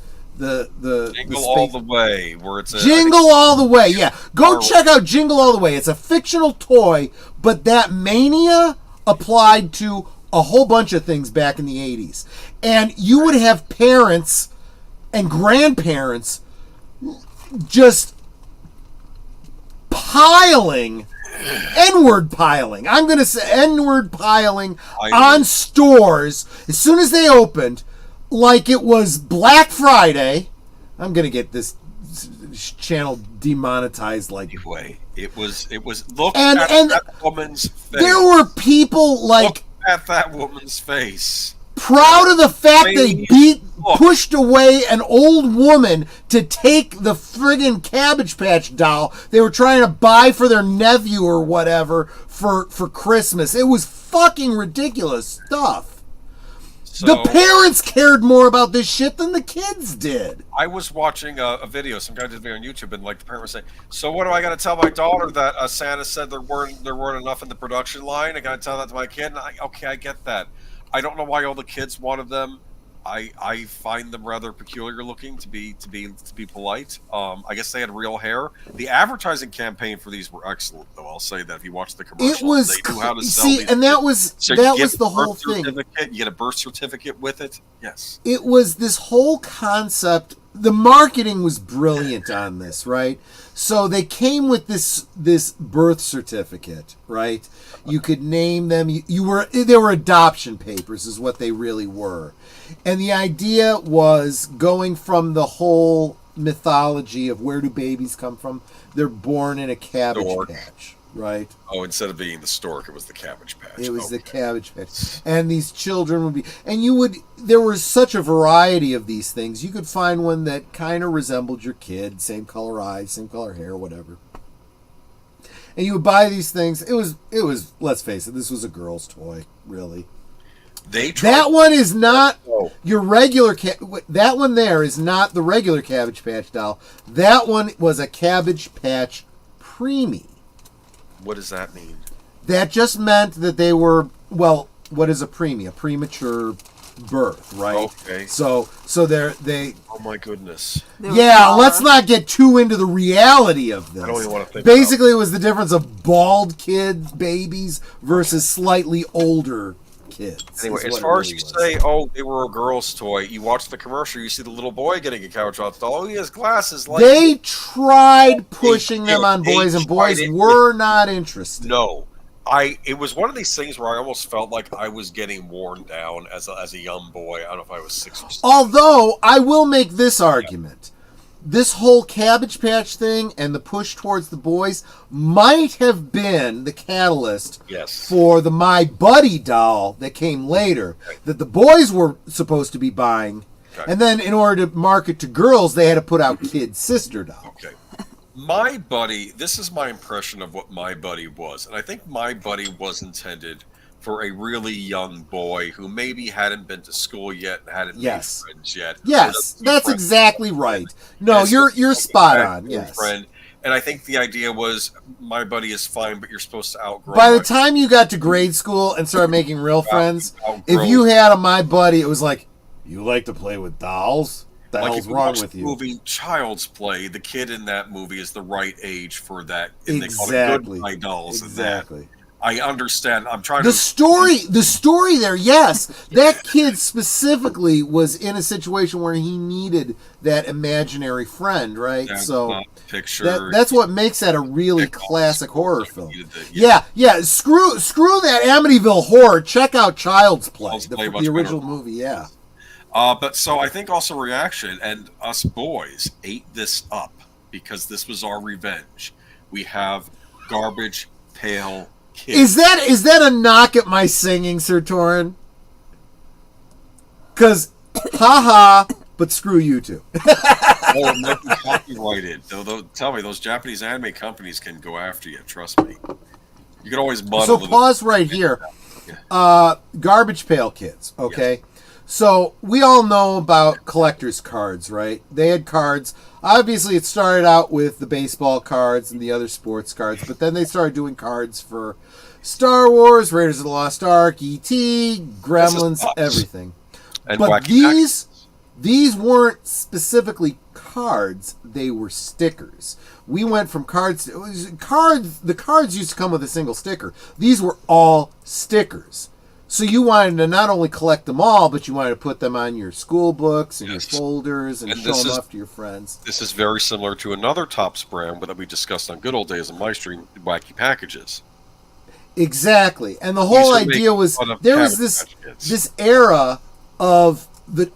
Jingle All the Way, where it's Jingle All the Way. Yeah, go check out Jingle All the Way. It's a fictional toy, but that mania applied to a whole bunch of things back in the 80s. And you would have parents and grandparents just piling, N-word piling. I'm going to say N-word piling on stores as soon as they opened, like it was Black Friday. I'm going to get this channel demonetized like Anyway, it was look and that woman's face. There were people like look at that woman's face. Proud of the fact they pushed away an old woman to take the friggin' Cabbage Patch doll they were trying to buy for their nephew or whatever for Christmas. It was fucking ridiculous stuff. So, the parents cared more about this shit than the kids did. I was watching a video, some guy did a video on YouTube, and like the parent was saying, "So what do I got to tell my daughter that Santa said there weren't enough in the production line? I got to tell that to my kid." And I get that. I don't know why all the kids wanted them. I find them rather peculiar looking, to be polite. I guess they had real hair. The advertising campaign for these were excellent, though. I'll say that if you watch the commercials, it was they knew how to sell these. and that was so the whole thing. You get a birth certificate with it. Yes, it was this whole concept. The marketing was brilliant on this, right? So they came with this birth certificate, right? You could name them. They were adoption papers, is what they really were. And the idea was going from the whole mythology of where do babies come from? They're born in a cabbage patch, right? Oh, instead of being the stork, it was the Cabbage Patch. It was the Okay. Cabbage Patch. And these children would be, and there was such a variety of these things. You could find one that kind of resembled your kid, same color eyes, same color hair, whatever. And you would buy these things. It was, let's face it, this was a girl's toy, really. They tried. That one is not Oh. your regular, that one there is not the regular Cabbage Patch doll. That one was a Cabbage Patch Preemie. What does that mean? That just meant that they were, well, what is a preemie? A premature birth, right? Okay. So they Oh my goodness. They were yeah, smaller. let's not get too into the reality of this. I don't even want to think Basically, it was the difference of bald kids, babies, versus slightly older kids. Anyway, is as what it far as really you was. say, oh, they were a girl's toy, you watch the commercial, you see the little boy getting a Cabbage Patch doll. Oh, he has glasses. Like They tried pushing them did. on boys, They and boys tried it were not interested. No. It was one of these things where I almost felt like I was getting worn down as a young boy. I don't know if I was 6 or 7. Although, I will make this argument. This whole Cabbage Patch thing and the push towards the boys might have been the catalyst Yes. for the My Buddy doll that came later, that the boys were supposed to be buying. Okay. And then in order to market to girls, they had to put out Kid Sister dolls. Okay. My Buddy, this is my impression of what My Buddy was. And I think My Buddy was intended for a really young boy who maybe hadn't been to school yet and hadn't Yes. made friends yet. Yes, So that's friends- exactly right. No, Yes, you're it's spot back on. to your Yes. friend. And I think the idea was My Buddy is fine, but you're supposed to outgrow By the my- time you got to grade school and started making real friends, outgrow- if you had a My Buddy, it was like, you like to play with dolls? The Like hell's if you wrong watch with the you? movie Child's Play, the kid in that movie is the right age for that. And they call it Exactly. Good Guy dolls. And Exactly. that. I understand. I'm trying The to. story there, yes. That kid specifically was in a situation where he needed that imaginary friend, right? That's So not the picture. that's what makes that a really Pick classic horror so film. needed the- Yeah. Screw that Amityville Horror. Check out Child's Play, Child's the, Play, much the original better. movie. Yeah. But so I think also reaction and us boys ate this up because this was our revenge. We have Garbage Pail Kids. Is that a knock at my singing, Sir Torin? Because, haha, but screw you too. Oh, it might be copyrighted. Tell me, those Japanese anime companies can go after you. Trust me. You can always muddle So it. pause right here. Garbage Pail Kids, okay? So we all know about collector's cards, right? They had cards. Obviously, it started out with the baseball cards and the other sports cards, but then they started doing cards for Star Wars, Raiders of the Lost Ark, E.T., Gremlins, nuts. everything. And But wacky these weren't specifically cards; they were stickers. We went from cards. It was cards. The cards used to come with a single sticker. These were all stickers. So you wanted to not only collect them all, but you wanted to put them on your school books and Yes. your folders and And show this them is- off to your friends. This is very similar to another Topps brand that we discussed on Good Old Days in my stream, Wacky Packages. Exactly, and the whole used to idea make was fun of there was Cabbage this Patch Kids. this era of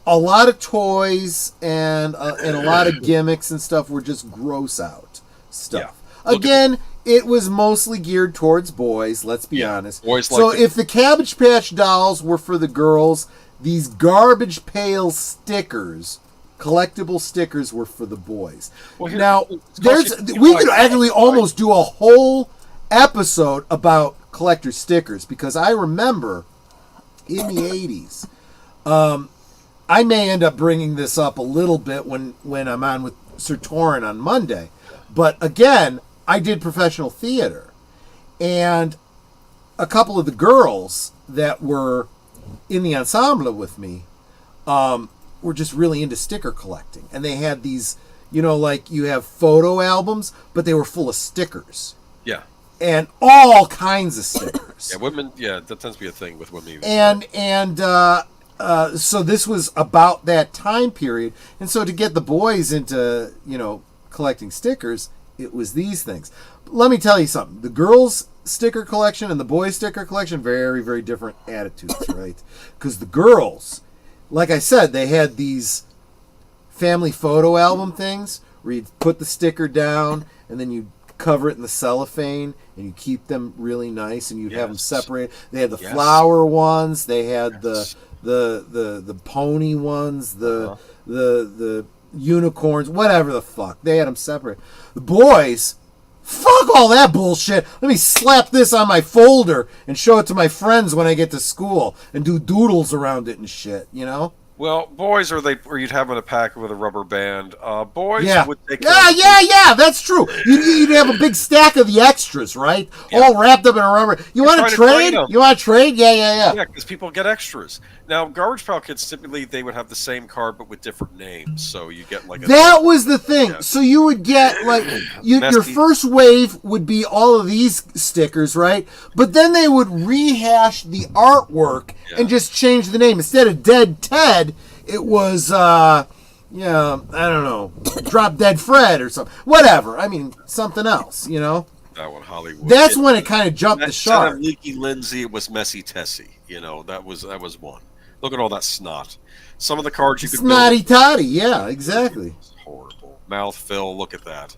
a lot of toys and a lot of gimmicks and stuff were just gross out stuff. Yeah. Look at Again, it was mostly geared towards boys. Let's be honest. boys so like if the Cabbage Patch dolls were for the girls, these Garbage Pail stickers, collectible stickers, were for the boys. Well, here- Now, it's we could actually almost do a whole episode about collector stickers because I remember in the 80s, I may end up bringing this up a little bit when I'm on with Sir Torin on Monday. But again, I did professional theater. And a couple of the girls that were in the ensemble with me were just really into sticker collecting. And they had these, like you have photo albums, but they were full of stickers. Yeah. And all kinds of stickers. Yeah, women, that tends to be a thing with women. And so this was about that time period. And so to get the boys into, collecting stickers, it was these things. But let me tell you something. The girls' sticker collection and the boys' sticker collection, very, very different attitudes, right? Because the girls, like I said, they had these family photo album things where you'd put the sticker down and then you cover it in the cellophane and you keep them really nice, and you'd have them Yes. separate. They had the Yes. flower ones. They had Yes. the pony ones. The unicorns. Whatever the fuck. They had them separate. The boys. Fuck all that bullshit. Let me slap this on my folder and show it to my friends when I get to school and do doodles around it and shit, you know? Well, boys, or you'd have them in a pack with a rubber band. Boys Yeah. would take Yeah, that's true. You'd have a big stack of the extras, right? All wrapped up in a rubber. You want to trying to trade? trade 'em. You want to trade? Yeah. Yeah, because people get extras. Now, Garbage Pail Kids, typically, they would have the same card, but with different names. So you get like a... That was the thing. Yeah. So you would get like your Messy. first wave would be all of these stickers, right? But then they would rehash the artwork and just change the name. Instead of Dead Ted, it was I don't know, Drop Dead Fred or something. Whatever. I mean, something else, you know? That one, Hollywood. That's when it kind of jumped the Instead shark. of Leaky Lindsay, it was Messy Tessie. You know, that was one. Look at all that snot. Some of the cards you could Snotty Toddy, yeah, exactly. It's horrible. Mouth fill, look at that.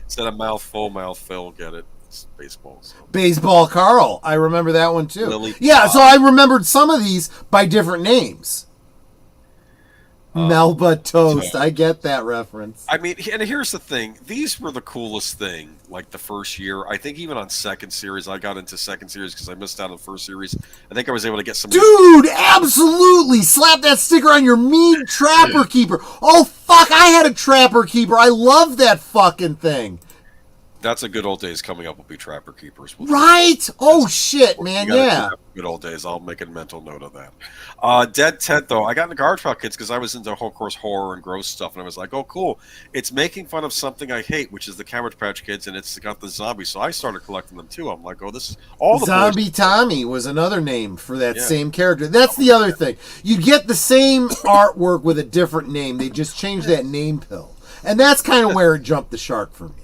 Instead of mouth fill, get it. It's baseball. So. Baseball Carl. I remember that one too. Lily Yeah, Todd. so I remembered some of these by different names. Melba Toast. I get that reference. I mean, and here's the thing. These were the coolest thing, like the first year. I think even on second series, I got into second series because I missed out on the first series. I think I was able to get some... Dude, absolutely. Slap that sticker on your mean Trapper Keeper. Oh, fuck, I had a Trapper Keeper. I love that fucking thing. That's a good old days coming up will be Trapper Keepers. Right? Oh, shit, man, You gotta yeah. do that. Good old days. I'll make a mental note of that. Dead Ted, though, I got into Garbage Pail Kids because I was into, of course, horror and gross stuff, and I was like, oh, cool. It's making fun of something I hate, which is the Cabbage Patch Kids, and it's got the zombies. So I started collecting them, too. I'm like, oh, this is all the Zombie boys. Tommy was another name for that Yeah. same character. That's the other thing. You get the same artwork with a different name. They just changed that name pill. And that's kind of where it jumped the shark for me.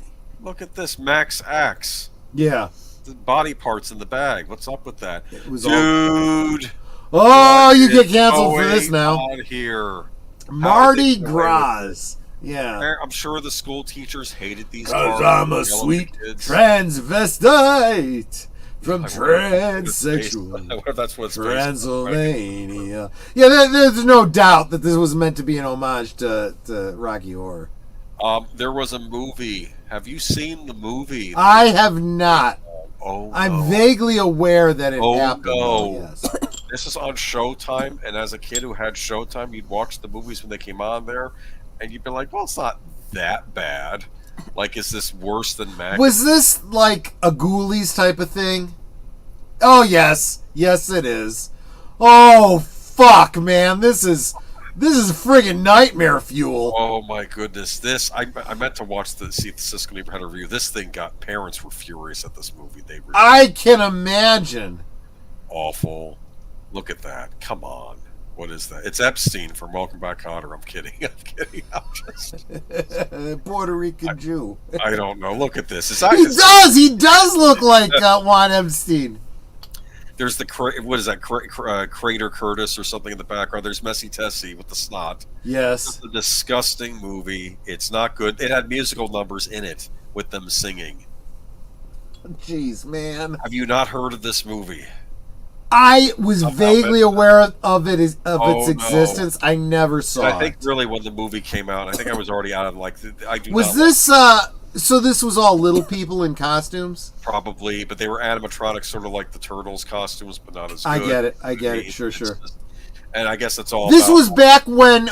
Look at this, Max Axe. Yeah. The body parts in the bag. What's up with that? It was all- Dude. Oh, you what get is canceled for this going now. on here? Mardi How did they get away Gras. Yeah. with- I'm sure the school teachers hated these Cause cards. I'm a The sweet elementary kids. transvestite from I wonder if it's based- I transsexual wonder if that's what it's based on. Transylvania. Yeah, there's no doubt that this was meant to be an homage to Rocky Horror. There was a movie. Have you seen the movie? I have not. Oh, I'm no. vaguely aware that it Oh, happened. no. Yes. This is on Showtime, and as a kid who had Showtime, you'd watch the movies when they came on there, and you'd be like, well, it's not that bad. Like, is this worse than Mac? Was this like a Ghoulies type of thing? Oh, yes. Yes, it is. Oh, fuck, man. This is friggin' nightmare fuel. Oh my goodness! This I meant to watch see if the Cisco Neighbor had a review. This thing got parents were furious at this movie. They were I can imagine. awful. Look at that! Come on, what is that? It's Epstein from Welcome Back, Kotter. I'm kidding. I'm kidding. I'm just Puerto Rican Jew. I don't know. Look at this. It's He actually does. He does look like Juan Epstein. there's the what is that Crater Curtis or something in the background. There's Messy Tessie with the snot. Yes. It's a disgusting movie. It's not good. It had musical numbers in it with them singing. Jeez, man. Have you not heard of this movie? I was vaguely aware of its Oh, no. existence. I never saw I think it. really when the movie came out, I think I was already out of I do Was not this so this was all little people in costumes? probably, but they were animatronics, sort of like the Turtles costumes, but not as good. I get it. I get it. Sure, sure. And I guess that's all. This about- was back when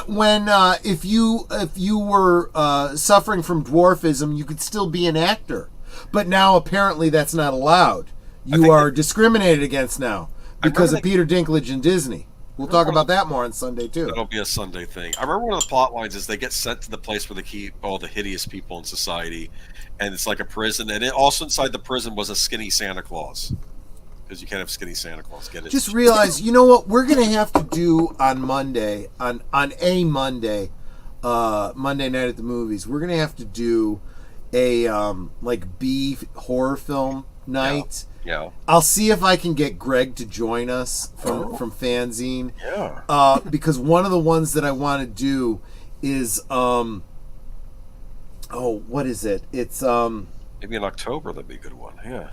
if you were suffering from dwarfism, you could still be an actor. But now apparently that's not allowed. You think are discriminated against now because of remember Peter Dinklage and Disney. We'll talk about that more on Sunday too. That'll be a Sunday thing. I remember one of the plot lines is they get sent to the place where they keep all the hideous people in society, and it's like a prison. And also inside the prison was a skinny Santa Claus, because you can't have skinny Santa Claus. Get it? Just realize, you know what we're gonna have to do on Monday, Monday night at the movies. We're gonna have to do a like B horror film night. Yeah. I'll see if I can get Greg to join us from Fanzine. Yeah. Because one of the ones that I want to do is what is it? It's Maybe in October that'd be a good one. Yeah.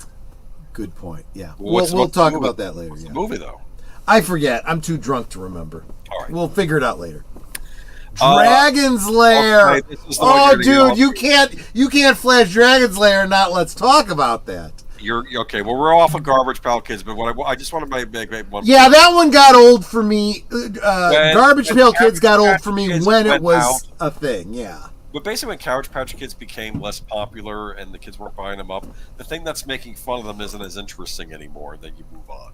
Good point. Yeah, What's we'll the talk movie? about that later. What's Yeah. the movie though? I forget. I'm too drunk to remember. All right. We'll figure it out later. Dragon's Lair. okay, this is the one Oh, you're gonna dude, get you can't flash Dragon's Lair and not let's talk about that. You're okay. Well, we're off of Garbage Pail Kids, but I just want to make one. Yeah, that one got old for me. Garbage when Pail Kids got Garbage old for me Kids when it went was out. a thing. Yeah. But basically, when Cabbage Patch Kids became less popular and the kids weren't buying them up, the thing that's making fun of them isn't as interesting anymore. Then you move on.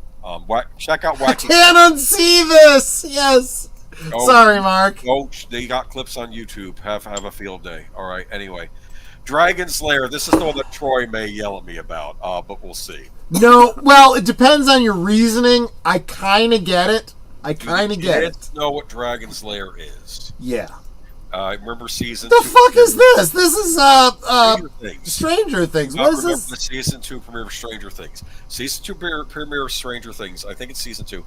Check out I Wacky. can't unsee this. Yes. Oh, Sorry, Mark. Oh, they got clips on YouTube. Have a field day. All right. Anyway, Dragon's Lair. This is the one that Troy may yell at me about, but we'll see. No, well, it depends on your reasoning. I kind of get it. I kind of get it. Know what Dragon's Lair is? Yeah. I remember season. The 2 fuck is this? This is Stranger Things. Stranger Things. I What is remember this? the season 2 premiere of Stranger Things. Season 2 premiere of Stranger Things. I think it's season 2.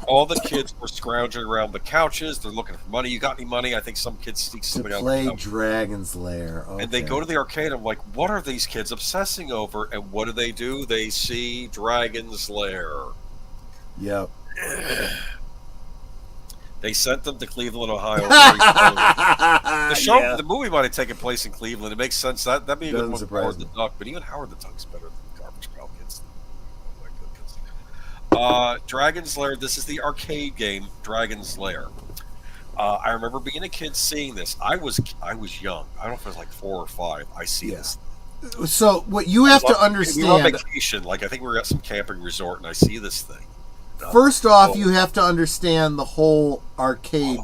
All the kids were scrounging around the couches. They're looking for money. You got any money? I think some kids sneak To something out. play the couch. Dragon's Lair. Okay. And they go to the arcade. I'm like, what are these kids obsessing over? And what do? They see Dragon's Lair. Yep. They sent them to Cleveland, Ohio. The show, Yeah. the movie might have taken place in Cleveland. It makes sense. That'd be a good Doesn't one for surprise Howard the me. Duck. But even Howard the Duck's better than Garbage Pail Kids. Oh my goodness. Dragon's Lair. This is the arcade game, Dragon's Lair. I remember being a kid seeing this. I was young. I don't know if I was like 4 or 5. I see Yeah. this. So what you have to We were on understand. vacation. Like I think we were at some camping resort, and I see this thing. First off, you have to understand the whole arcade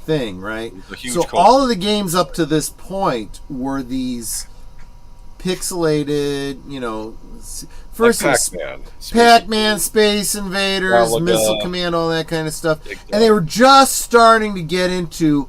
thing, right? It was a huge So culture. all of the games up to this point were these pixelated, first Like it was Pac-Man. Pac-Man, Space Invaders, Galaga. Missile Command, all that kind of stuff. Big And they were just starting to get into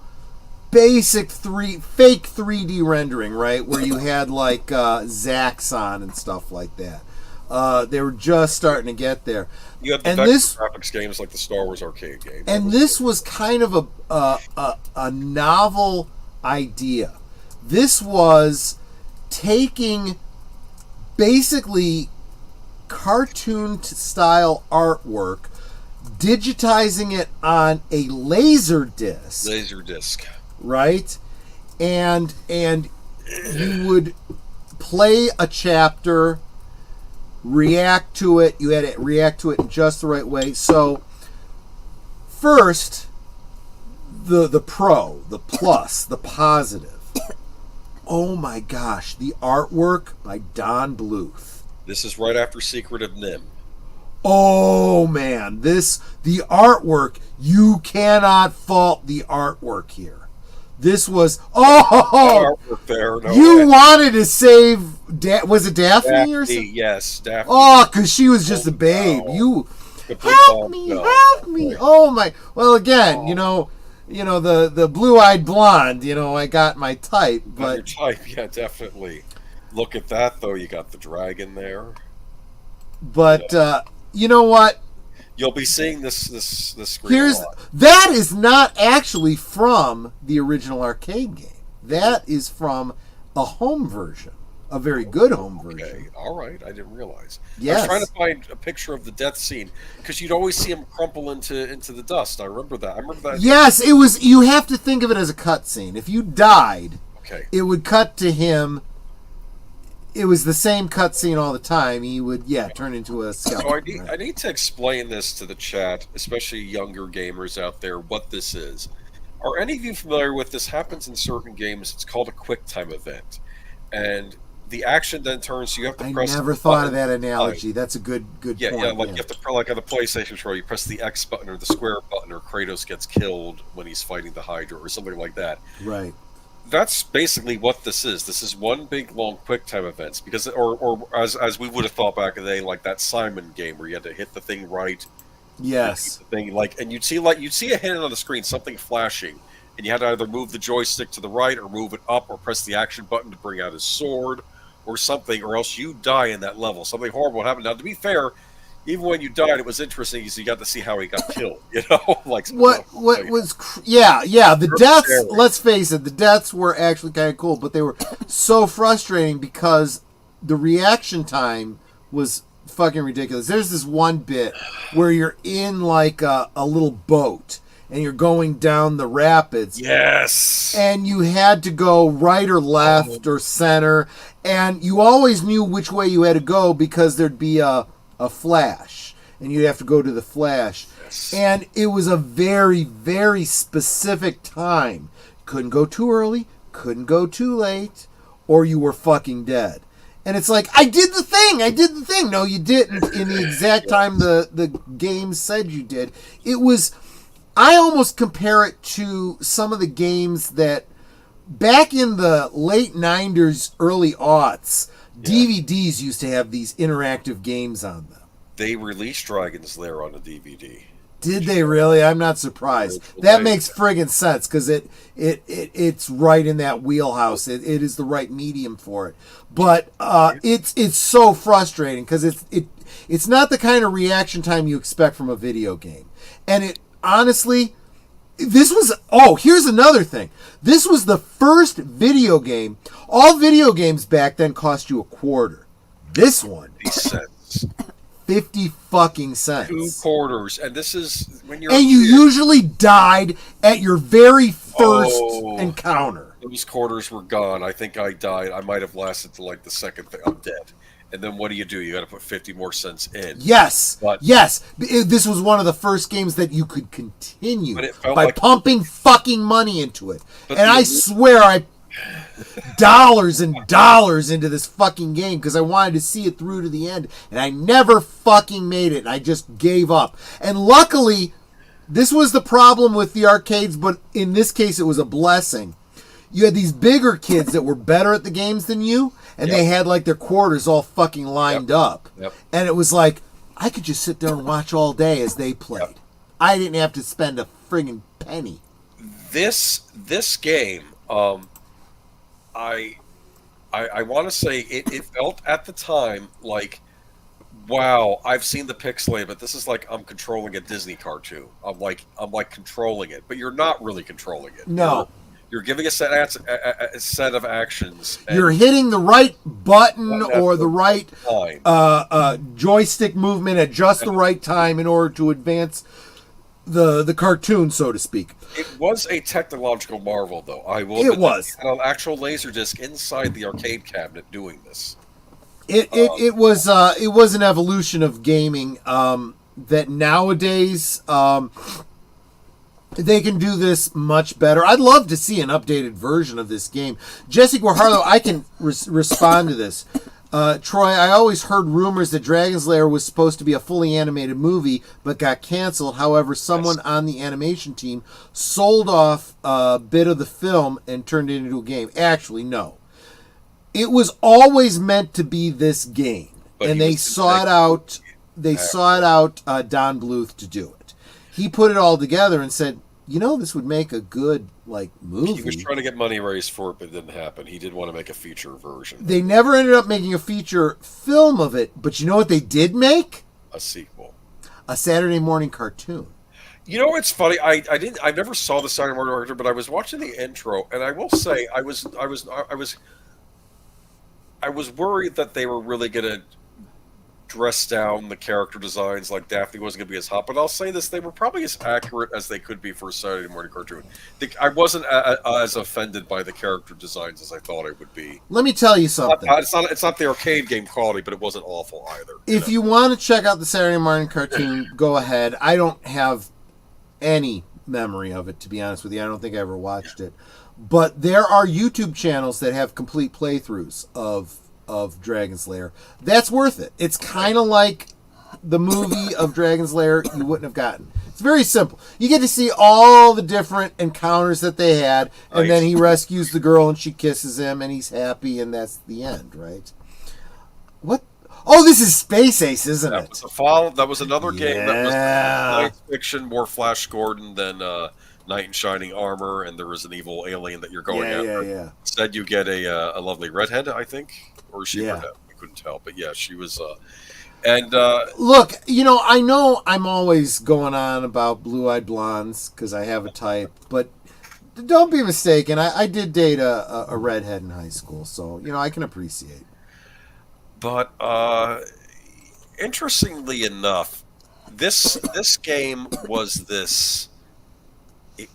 basic fake 3D rendering, right? Where you had like Zaxxon and stuff like that. They were just starting to get there. You had the And vector this- graphics games like the Star Wars arcade game. And this was kind of a novel idea. This was taking basically cartoon style artwork, digitizing it on a laser disc, Laserdisc. right? And you would play a chapter, react to it. You had to react to it in just the right way. So first, the pro, the plus, the positive. Oh my gosh, the artwork by Don Bluth. This is right after Secret of Nim. Oh man, the artwork, you cannot fault the artwork here. This was Artwork there. No you way. wanted to save was it Daphne or Daphne, something? yes, Daphne. Oh, because she was just a babe. no. You Complete help bomb, me, no. help me. Oh my. Well, again, the blue-eyed blonde. I got my type, Got your but type, yeah, definitely. Look at that, though. You got the dragon there. you know what? You'll be seeing this screen a lot. That is not actually from the original arcade game. That is from a home version, a very good home version. Okay, all right. I didn't realize. Yes. I was trying to find a picture of the death scene because you'd always see him crumple into the dust. I remember that. Yes, it was. You have to think of it as a cutscene. If you died, Okay. it would cut to him. It was the same cutscene all the time. He would, turn into a skeleton. So right? I need to explain this to the chat, especially younger gamers out there, what this is. Are any of you familiar with this? Happens in certain games. It's called a quick time event, and the action then turns. So you have to I press. never the thought of button. that analogy. That's a good Yeah, point. yeah, like you have to like on the PlayStation controller, you press the X button or the square button, or Kratos gets killed when he's fighting the Hydra or something like that. Right. That's basically what this is. This is one big long quick time events because, or as we would have thought back in the day, like that Simon game where you had to hit the thing right. Yes. The thing and you'd see a hint on the screen, something flashing, and you had to either move the joystick to the right or move it up or press the action button to bring out his sword or something, or else you die in that level. Something horrible happened. Now, to be fair, even when you died, it was interesting because you got to see how he got killed. Like What was the deaths, scary. let's face it, the deaths were actually kind of cool, but they were so frustrating because the reaction time was fucking ridiculous. There's this one bit where you're in like a little boat and you're going down the rapids. Yes. And you had to go right or left or center, and you always knew which way you had to go because there'd be a flash, and you'd have to go to the flash. Yes. And it was a very, very specific time. Couldn't go too early, couldn't go too late, or you were fucking dead. And it's like, I did the thing. No, you didn't in the exact time the game said you did. It was... I almost compare it to some of the games that back in the late 90s, early aughts, DVDs used to have these interactive games on them. They released Dragon's Lair on a DVD. Did they really? I'm not surprised. That makes friggin' sense because it's right in that wheelhouse. It is the right medium for it. But it's so frustrating because it's not the kind of reaction time you expect from a video game. And it honestly, this was... Oh, here's another thing. This was the first video game. All video games back then cost you $0.25. This one, 50 cents. 50 fucking cents. $2, and this is when you're... And you usually died at your very first encounter. Those quarters were gone. I think I died. I might have lasted to like the second thing. I'm dead. And then what do? You got to put 50 more cents in. Yes. But, yes. This was one of the first games that you could continue by like, pumping fucking money into it. And I swear I dollars and dollars into this fucking game because I wanted to see it through to the end. And I never fucking made it. I just gave up. And luckily, this was the problem with the arcades, but in this case, it was a blessing. You had these bigger kids that were better at the games than you, and they had like their quarters all fucking lined up. And it was like, I could just sit there and watch all day as they played. I didn't have to spend a friggin' penny. This game, I want to say it felt at the time like, wow, I've seen the pixelated, but this is like I'm controlling a Disney cartoon. I'm like controlling it, but you're not really controlling it. No. You're giving a set of actions. You're hitting the right button or the right joystick movement at just the right time in order to advance the cartoon, so to speak. It was a technological marvel, though. I will. It was an actual Laserdisc inside the arcade cabinet doing this. It was an evolution of gaming that nowadays. They can do this much better. I'd love to see an updated version of this game. Jesse Guajardo, I can respond to this. Troy, I always heard rumors that Dragon's Lair was supposed to be a fully animated movie, but got canceled. However, someone on the animation team sold off a bit of the film and turned it into a game. Actually, no. It was always meant to be this game. But and they sought out Don Bluth to do it. He put it all together and said, this would make a good, movie. He was trying to get money raised for it, but it didn't happen. He did want to make a feature version. They never ended up making a feature film of it, but you know what they did make? A sequel. A Saturday morning cartoon. It's funny. I never saw the Saturday morning cartoon, but I was watching the intro, and I will say I was worried that they were really going to dress down the character designs, like Daphne wasn't going to be as hot, but I'll say this, they were probably as accurate as they could be for a Saturday morning cartoon. I wasn't as offended by the character designs as I thought I would be. Let me tell you something. It's not the arcade game quality, but it wasn't awful either. If you want to check out the Saturday morning cartoon, go ahead. I don't have any memory of it, to be honest with you. I don't think I ever watched it. But there are YouTube channels that have complete playthroughs of Dragon's Lair. That's worth it. It's kind of like the movie of Dragon's Lair you wouldn't have gotten. It's very simple. You get to see all the different encounters that they had, and then he rescues the girl and she kisses him and he's happy, and that's the end, right? What? Oh, this is Space Ace, isn't it? That was another game that was science fiction, more Flash Gordon than Knight in Shining Armor, and there was an evil alien that you're going after. Yeah. Instead, you get a lovely redhead, I think. Or is she redhead? I couldn't tell. But yeah, she was... Look, I know I'm always going on about blue-eyed blondes because I have a type, but don't be mistaken. I did date a redhead in high school, so, I can appreciate. But interestingly enough, this game was this.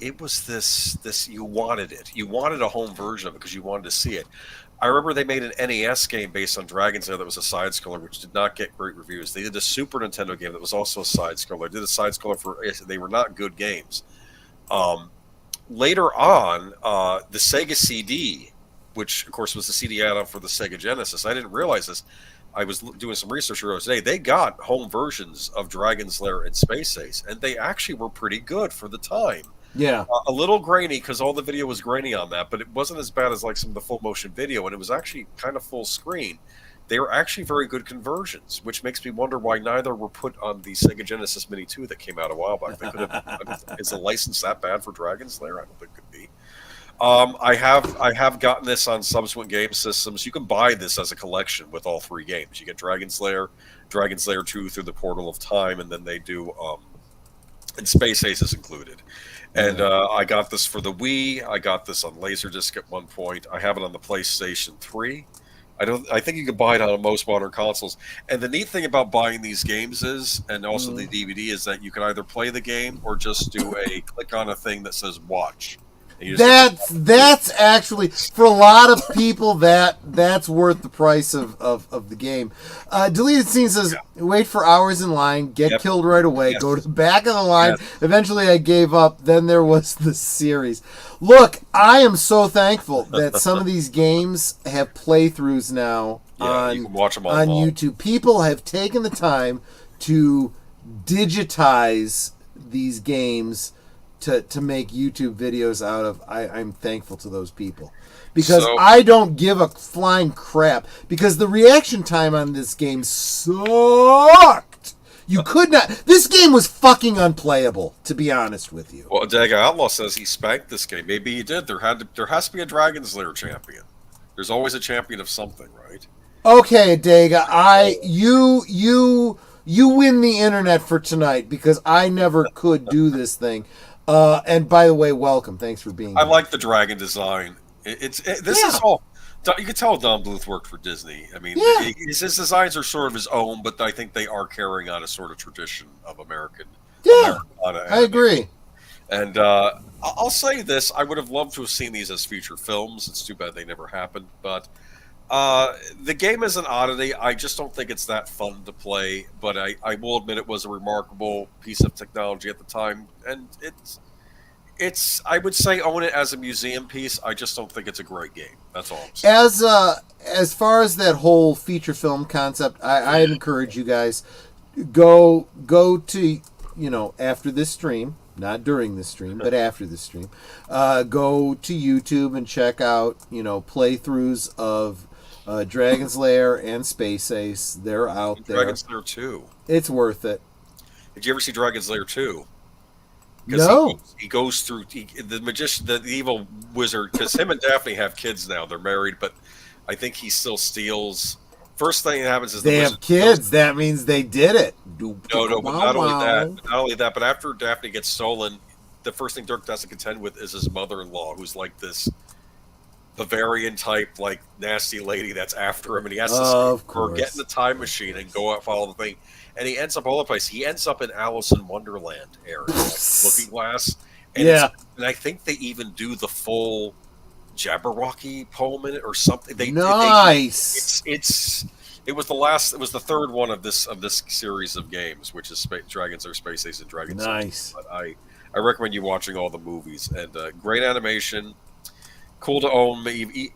It was this. You wanted it. You wanted a home version of it because you wanted to see it. I remember they made an NES game based on Dragon's Lair that was a side scroller, which did not get great reviews. They did a Super Nintendo game that was also a side scroller. They did a side scroller for. They were not good games. Later on, the Sega CD, which of course was the CD add-on for the Sega Genesis. I didn't realize this. I was doing some research earlier today. They got home versions of Dragon's Lair and Space Ace, and they actually were pretty good for the time. Yeah. A little grainy because all the video was grainy on that, but it wasn't as bad as like some of the full motion video, and it was actually kind of full screen. They were actually very good conversions, which makes me wonder why neither were put on the Sega Genesis Mini 2 that came out a while back. They could have. Is the license that bad for Dragon's Lair? I don't think it could be. I have gotten this on subsequent game systems. You can buy this as a collection with all three games. You get Dragon's Lair 2 through the Portal of Time, and then they do and Space Ace is included. And I got this for the Wii. I got this on Laserdisc at one point. I have it on the PlayStation 3. I think you can buy it on most modern consoles. And the neat thing about buying these games is, and also the DVD, is that you can either play the game or just do a click on a thing that says watch. That's actually, for a lot of people, that's worth the price of the game. Deleted Scene says, wait for hours in line, get killed right away, go to the back of the line. Eventually I gave up. Then there was the series. Look, I am so thankful that some of these games have playthroughs now you can watch them on YouTube. People have taken the time to digitize these games to make YouTube videos out of. I'm thankful to those people. Because I don't give a flying crap. Because the reaction time on this game sucked. You could not. This game was fucking unplayable, to be honest with you. Well, Daga Outlaw says he spanked this game. Maybe he did. There has to be a Dragon's Lair champion. There's always a champion of something, right? Okay, Daga, you win the internet for tonight because I never could do this thing. And by the way, welcome. Thanks for being here. I like the dragon design. This is all. You can tell Don Bluth worked for Disney. I mean, his designs are sort of his own, but I think they are carrying on a sort of tradition of American. Yeah, I agree. And I'll say this: I would have loved to have seen these as feature films. It's too bad they never happened. But the game is an oddity. I just don't think it's that fun to play. But I will admit it was a remarkable piece of technology at the time, and it's I would say own it as a museum piece. I just don't think it's a great game. That's all I'm saying. As far as that whole feature film concept, I'd encourage you guys go to, after this stream, not during this stream, but after this stream, go to YouTube and check out playthroughs of Dragon's Lair and Space Ace. They're out there. Dragon's Lair 2. It's worth it. Did you ever see Dragon's Lair 2? No. He goes through the magician, the evil wizard, because him and Daphne have kids now. They're married, but I think he still steals. First thing that happens is they have kids. That means they did it. No, but not only that, but after Daphne gets stolen, the first thing Dirk has to contend with is his mother-in-law, who's like this Bavarian type, like nasty lady that's after him, and he has to get in the time machine and go out, follow the thing. And he ends up all over the place. He ends up in Alice in Wonderland area, like Looking Glass. And and I think they even do the full Jabberwocky poem in it or something. Nice. It was the last. It was the third one of this series of games, which is Dragon's Lair, Space Ace, and Dragon's Lair. Nice. But I recommend you watching all the movies, and great animation. Cool to own,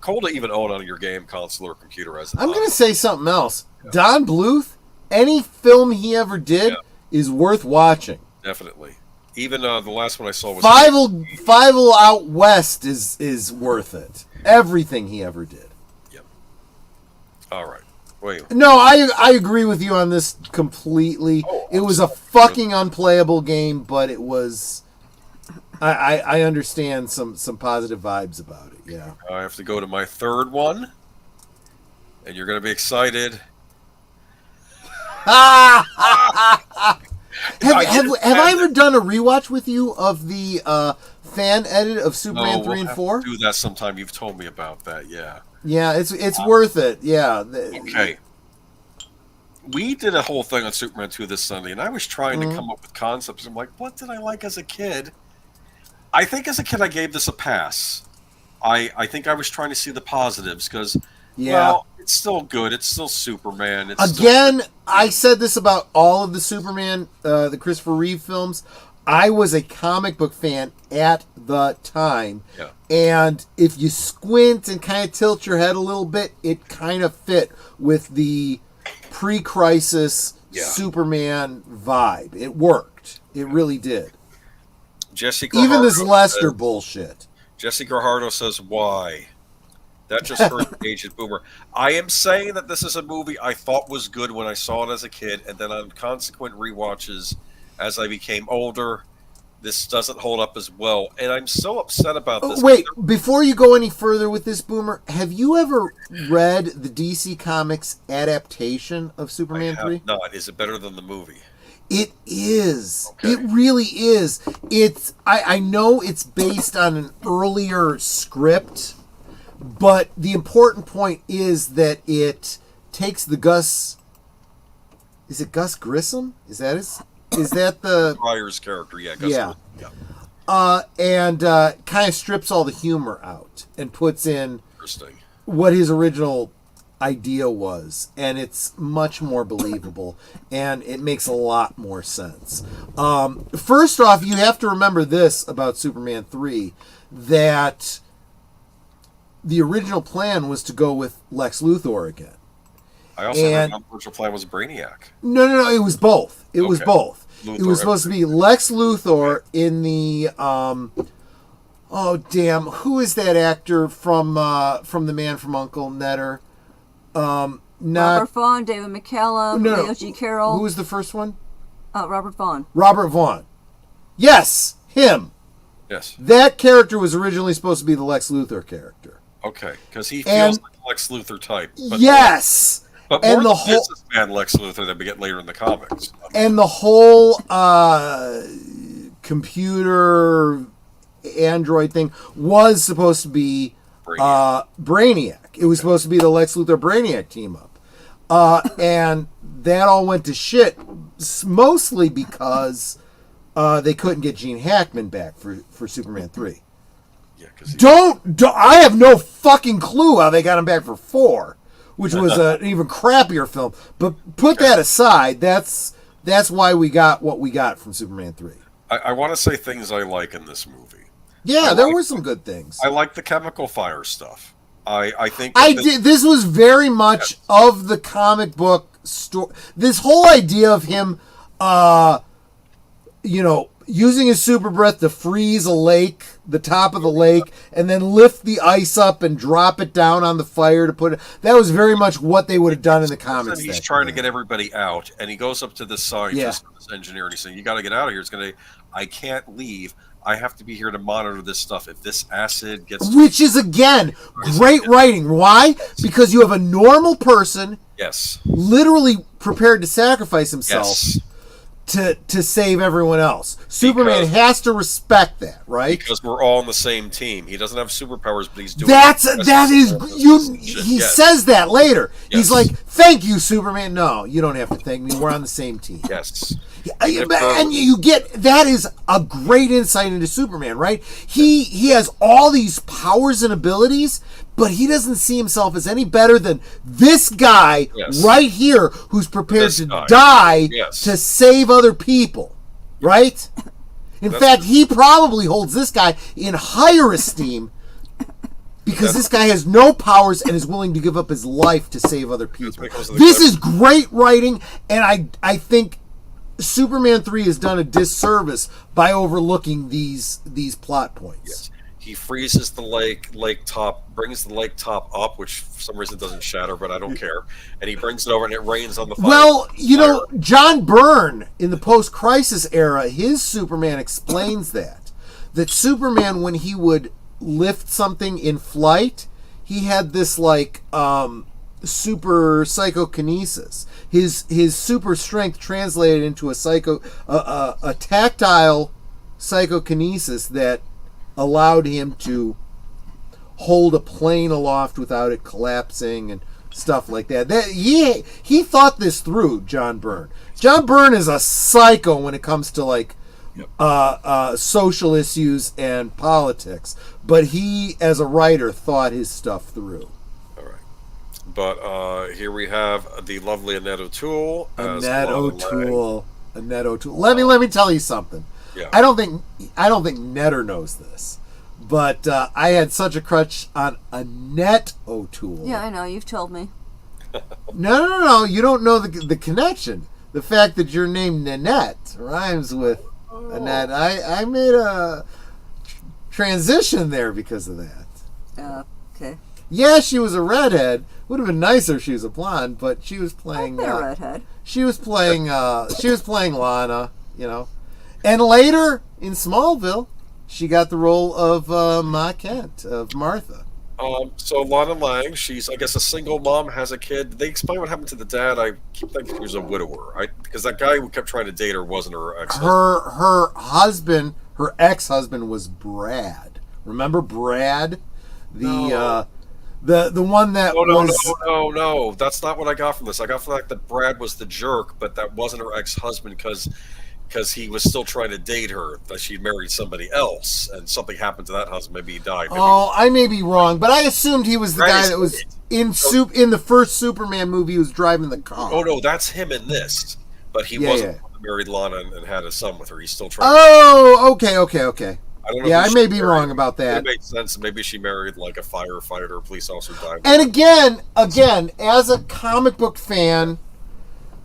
cool to even own on your game console or computer. I'm going to say something else. Yeah. Don Bluth. Any film he ever did is worth watching. Definitely. Even the last one I saw was Fievel Out West is worth it. Everything he ever did. Yep. All right. Wait. No, I agree with you on this completely. It was a fucking unplayable game, but it was. I understand some positive vibes about it. Yeah. I have to go to my third one, and you're going to be excited. Have I ever done a rewatch with you of the fan edit of Superman 3 and 4? Do that sometime. You've told me about that. Yeah. Yeah, it's worth it. Yeah. Okay. we did a whole thing on Superman 2 this Sunday, and I was trying to come up with concepts. I'm like, what did I like as a kid? I think as a kid I gave this a pass. I think I was trying to see the positives because, well, it's still good. It's still Superman. I said this about all of the Superman, the Christopher Reeve films. I was a comic book fan at the time. Yeah. And if you squint and kind of tilt your head a little bit, it kind of fit with the pre-crisis Superman vibe. It worked. It really did. Jesse Even this Grajardo Lester says, bullshit. Jesse Grajardo says, why? That just hurt the aged boomer. I am saying that this is a movie I thought was good when I saw it as a kid, and then on consequent rewatches as I became older, this doesn't hold up as well. And I'm so upset about this. Wait, before you go any further with this, Boomer, have you ever read the DC Comics adaptation of Superman 3? No, is it better than the movie? It is. Okay. It really is. It's. I know it's based on an earlier script, but the important point is that it takes the Gus. Is it Gus Grissom? Is that his? Is that the Ryer's character? Yeah. and kind of strips all the humor out and puts in Interesting. what his original idea was, and it's much more believable and it makes a lot more sense. First off, you have to remember this about Superman 3, that the original plan was to go with Lex Luthor again. I also heard the original plan was Brainiac. No, it was both. It was both. Luthor, it was supposed to be Lex Luthor in the oh damn, who is that actor from The Man from Uncle Netter? Robert Vaughn, David McCallum, Leo G. Carroll. Who was the first one? Robert Vaughn. Robert Vaughn. Yes, him. Yes. That character was originally supposed to be the Lex Luthor character. Okay, because he feels like Lex Luthor type. But yes. But more the whole businessman Lex Luthor that we get later in the comics. And the whole computer android thing was supposed to be Brainiac. It was supposed to be the Lex Luthor Brainiac team up. And that all went to shit, mostly because they couldn't get Gene Hackman back for Superman 3. Yeah, because don't I have no fucking clue how they got him back for 4, which was an even crappier film. But put that aside, that's why we got what we got from Superman 3. I want to say things I like in this movie. Yeah, there were some good things. I like the chemical fire stuff. I think this was very much of the comic book story. This whole idea of him, using his super breath to freeze a lake, the top of the lake, and then lift the ice up and drop it down on the fire to put it. That was very much what they would have done in the comics. He's trying to get everybody out, and he goes up to this scientist, this engineer, and he's saying, "You got to get out of here. I can't leave. I have to be here to monitor this stuff. If this acid gets..." Which is, again, great writing. Why? Because you have a normal person literally prepared to sacrifice himself to save everyone else. Superman has to respect that, right? Because we're all on the same team. He doesn't have superpowers, but he's doing he says that later. He's like, "Thank you, Superman." No, you don't have to thank me. We're on the same team. Yes. And you get, that is a great insight into Superman, right? He has all these powers and abilities, but he doesn't see himself as any better than this guy right here who's prepared to die to save other people, right? In fact, he probably holds this guy in higher esteem because this guy has no powers and is willing to give up his life to save other people. This is great writing, and I think Superman 3 has done a disservice by overlooking these plot points. Yes. He freezes the lake top, brings the lake top up, which for some reason doesn't shatter, but I don't care. And he brings it over, and it rains on the fire. Well, John Byrne, in the post-crisis era, his Superman explains that Superman, when he would lift something in flight, he had this super psychokinesis. His super strength translated into a tactile psychokinesis that allowed him to hold a plane aloft without it collapsing and stuff like that. He thought this through, John Byrne. John Byrne is a psycho when it comes to like social issues and politics, but he, as a writer, thought his stuff through. All right. But here we have the lovely Annette O'Toole. Annette O'Toole. Let me tell you something. Yeah. I don't think Netter knows this, but I had such a crush on Annette O'Toole. Yeah, I know. You've told me. No. You don't know the connection. The fact that your name Nanette rhymes with Annette. I made a transition there because of that. Okay. Yeah, she was a redhead. Would have been nicer if she was a blonde, but she was playing. I've been a redhead. She was playing. She was playing Lana. You know, and later in Smallville, she got the role of Ma Kent, of Martha. So Lana Lang, she's, I guess, a single mom, has a kid. Did they explain what happened to the dad? I keep thinking he was a widower. Because that guy who kept trying to date her wasn't her ex-husband. Her ex-husband was Brad. Remember Brad? The one that No. That's not what I got from this. I got from the fact that Brad was the jerk, but that wasn't her ex-husband because he was still trying to date her, that she'd married somebody else, and something happened to that husband. Maybe he died. I may be wrong, but I assumed he was the guy that was in the first Superman movie. He was driving the car. Oh no, that's him in this. But he wasn't married Lana and had a son with her. He's still trying. Okay. I don't know. Yeah, I may be wrong about that. It makes sense. Maybe she married like a firefighter or a police officer died. And again, as a comic book fan,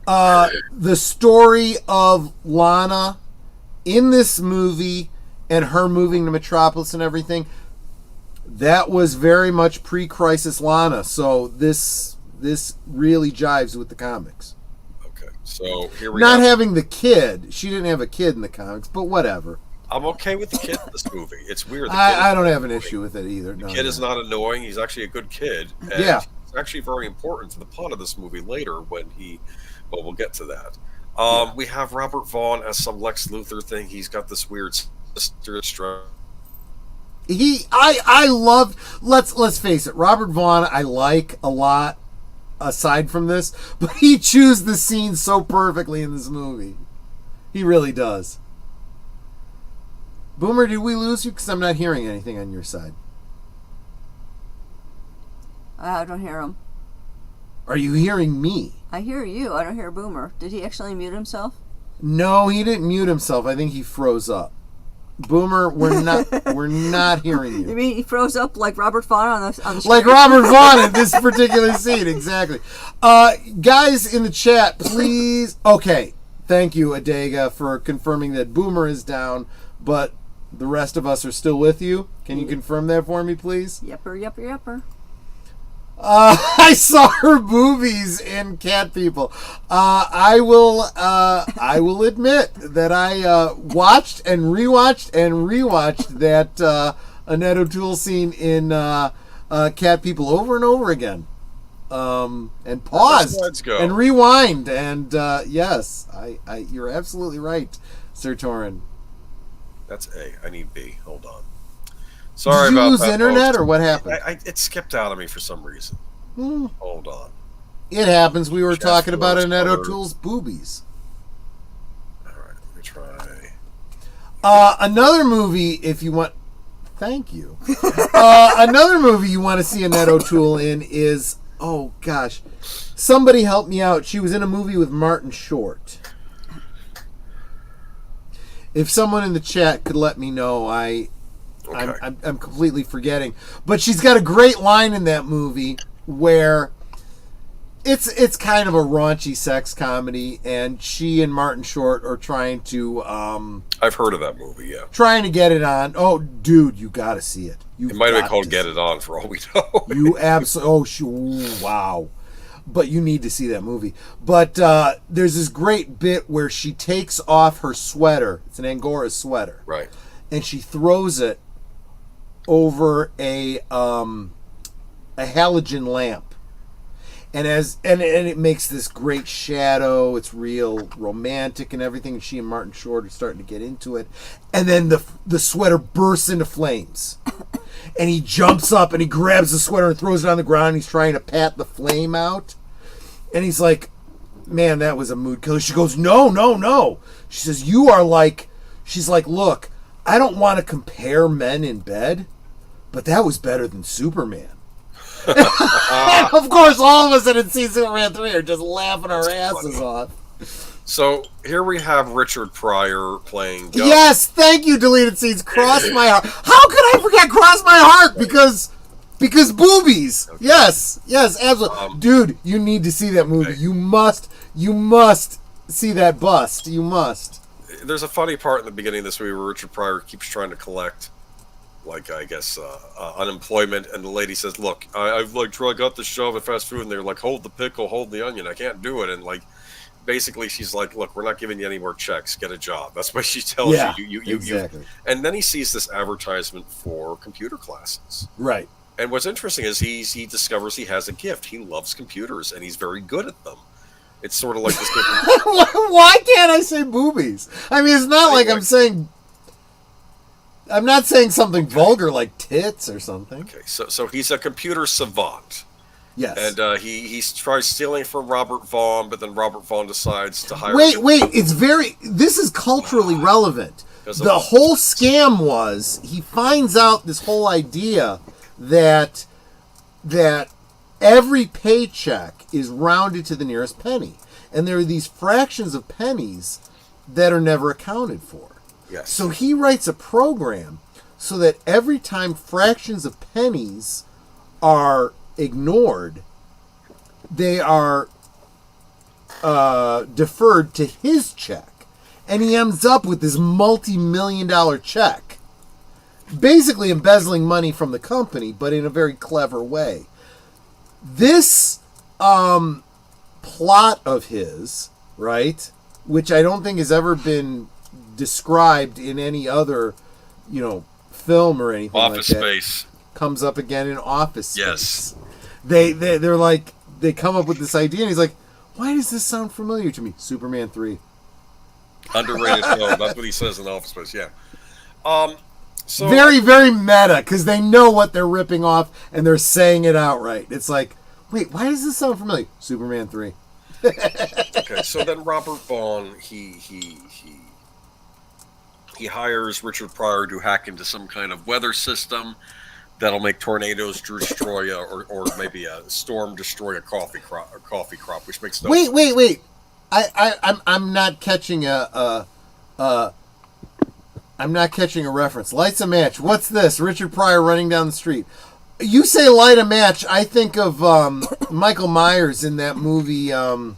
the story of Lana in this movie and her moving to Metropolis and everything, that was very much pre-crisis Lana. So this really jives with the comics. Okay, so here we Not having the kid. She didn't have a kid in the comics, but whatever. I'm okay with the kid in this movie. It's weird. I don't have an issue with it either. The kid is not annoying. He's actually a good kid. And yeah. It's actually very important to the plot of this movie later when well, we'll get to that. We have Robert Vaughn as some Lex Luthor thing. He's got this weird sister strap. I love, let's face it, Robert Vaughn I like a lot aside from this, but he chews the scene so perfectly in this movie. He really does. Boomer, did we lose you? Because I'm not hearing anything on your side. I don't hear him. Are you hearing me? I hear you. I don't hear Boomer. Did he actually mute himself? No, he didn't mute himself. I think he froze up. Boomer, we're not hearing you. You mean he froze up like Robert Vaughn on the screen? Like Robert Vaughn in this particular scene, exactly. Guys in the chat, please. Okay, thank you, Adega, for confirming that Boomer is down, but the rest of us are still with you. Can you confirm that for me, please? Yepper. I saw her movies in Cat People. I will admit that I watched and rewatched that Annette O'Toole scene in Cat People over and over again, and paused and rewind. And yes, I you're absolutely right, Sir Torin. That's A. I need B. Hold on. Sorry Did you about lose that, internet folks. or what happened? It skipped out of me for some reason. Hold on. It happens. We were Chest talking about was Annette covered. O'Toole's boobies. All right, let me try. Another movie, if you want. Thank you. Another movie you want to see Annette O'Toole in is, oh gosh, somebody help me out. She was in a movie with Martin Short. If someone in the chat could let me know, I'm completely forgetting. But she's got a great line in that movie where it's kind of a raunchy sex comedy, and she and Martin Short are trying to I've heard of that movie, yeah. Trying to get it on. Oh, dude, you got to see it. It might have been called Get It On for all we know. You absolutely. Oh, wow. But you need to see that movie. But there's this great bit where she takes off her sweater. It's an Angora sweater. Right. And she throws it over a halogen lamp. And it makes this great shadow. It's real romantic and everything. And she and Martin Short are starting to get into it. And then the sweater bursts into flames. and he jumps up and he grabs the sweater and throws it on the ground. And he's trying to pat the flame out, and he's like, "Man, that was a mood killer." She goes, "No, no, no." She says, "You are like," she's like, "Look, I don't want to compare men in bed, but that was better than Superman." Of course, all of us that had seen Superman 3 are just laughing our asses off. So here we have Richard Pryor playing Gus. Yes, thank you, deleted scenes. Cross my heart. How could I forget Cross My Heart? Because boobies. Okay. Yes, absolutely. Dude, you need to see that movie. Okay. You must see that bust. You must. There's a funny part in the beginning of this movie where Richard Pryor keeps trying to collect, like, I guess, unemployment, and the lady says, "Look, I've got the job at fast food," and they're like, "Hold the pickle, hold the onion, I can't do it," and like, basically she's like, "Look, we're not giving you any more checks, get a job." That's what she tells you. Exactly. And then he sees this advertisement for computer classes. Right. And what's interesting is he discovers he has a gift. He loves computers, and he's very good at them. It's sort of like this different... Why can't I say boobies? I mean, it's not like I'm saying... I'm not saying something vulgar like tits or something. Okay, so he's a computer savant. Yes. And he tries stealing from Robert Vaughn, but then Robert Vaughn decides to hire... Wait, this is culturally relevant. The whole scam was, he finds out this whole idea that every paycheck is rounded to the nearest penny. And there are these fractions of pennies that are never accounted for. Yes. So he writes a program so that every time fractions of pennies are ignored, they are deferred to his check. And he ends up with this multi-million-dollar check. Basically embezzling money from the company, but in a very clever way. This plot of his, right, which I don't think has ever been described in any other, film or anything Office like that. Space. Comes up again in Office Space. Yes. They're like, they come up with this idea, and he's like, why does this sound familiar to me? Superman 3. Underrated film. That's what he says in Office Space, yeah. So very, very meta, because they know what they're ripping off, and they're saying it outright. It's like, wait, why does this sound familiar? Superman 3. Okay, so then Robert Vaughn, he hires Richard Pryor to hack into some kind of weather system that'll make tornadoes destroy or maybe a storm destroy a coffee crop, which makes no sense. Wait. I'm not catching I'm not catching a reference. Lights a match. What's this? Richard Pryor running down the street. You say light a match, I think of Michael Myers in that movie, So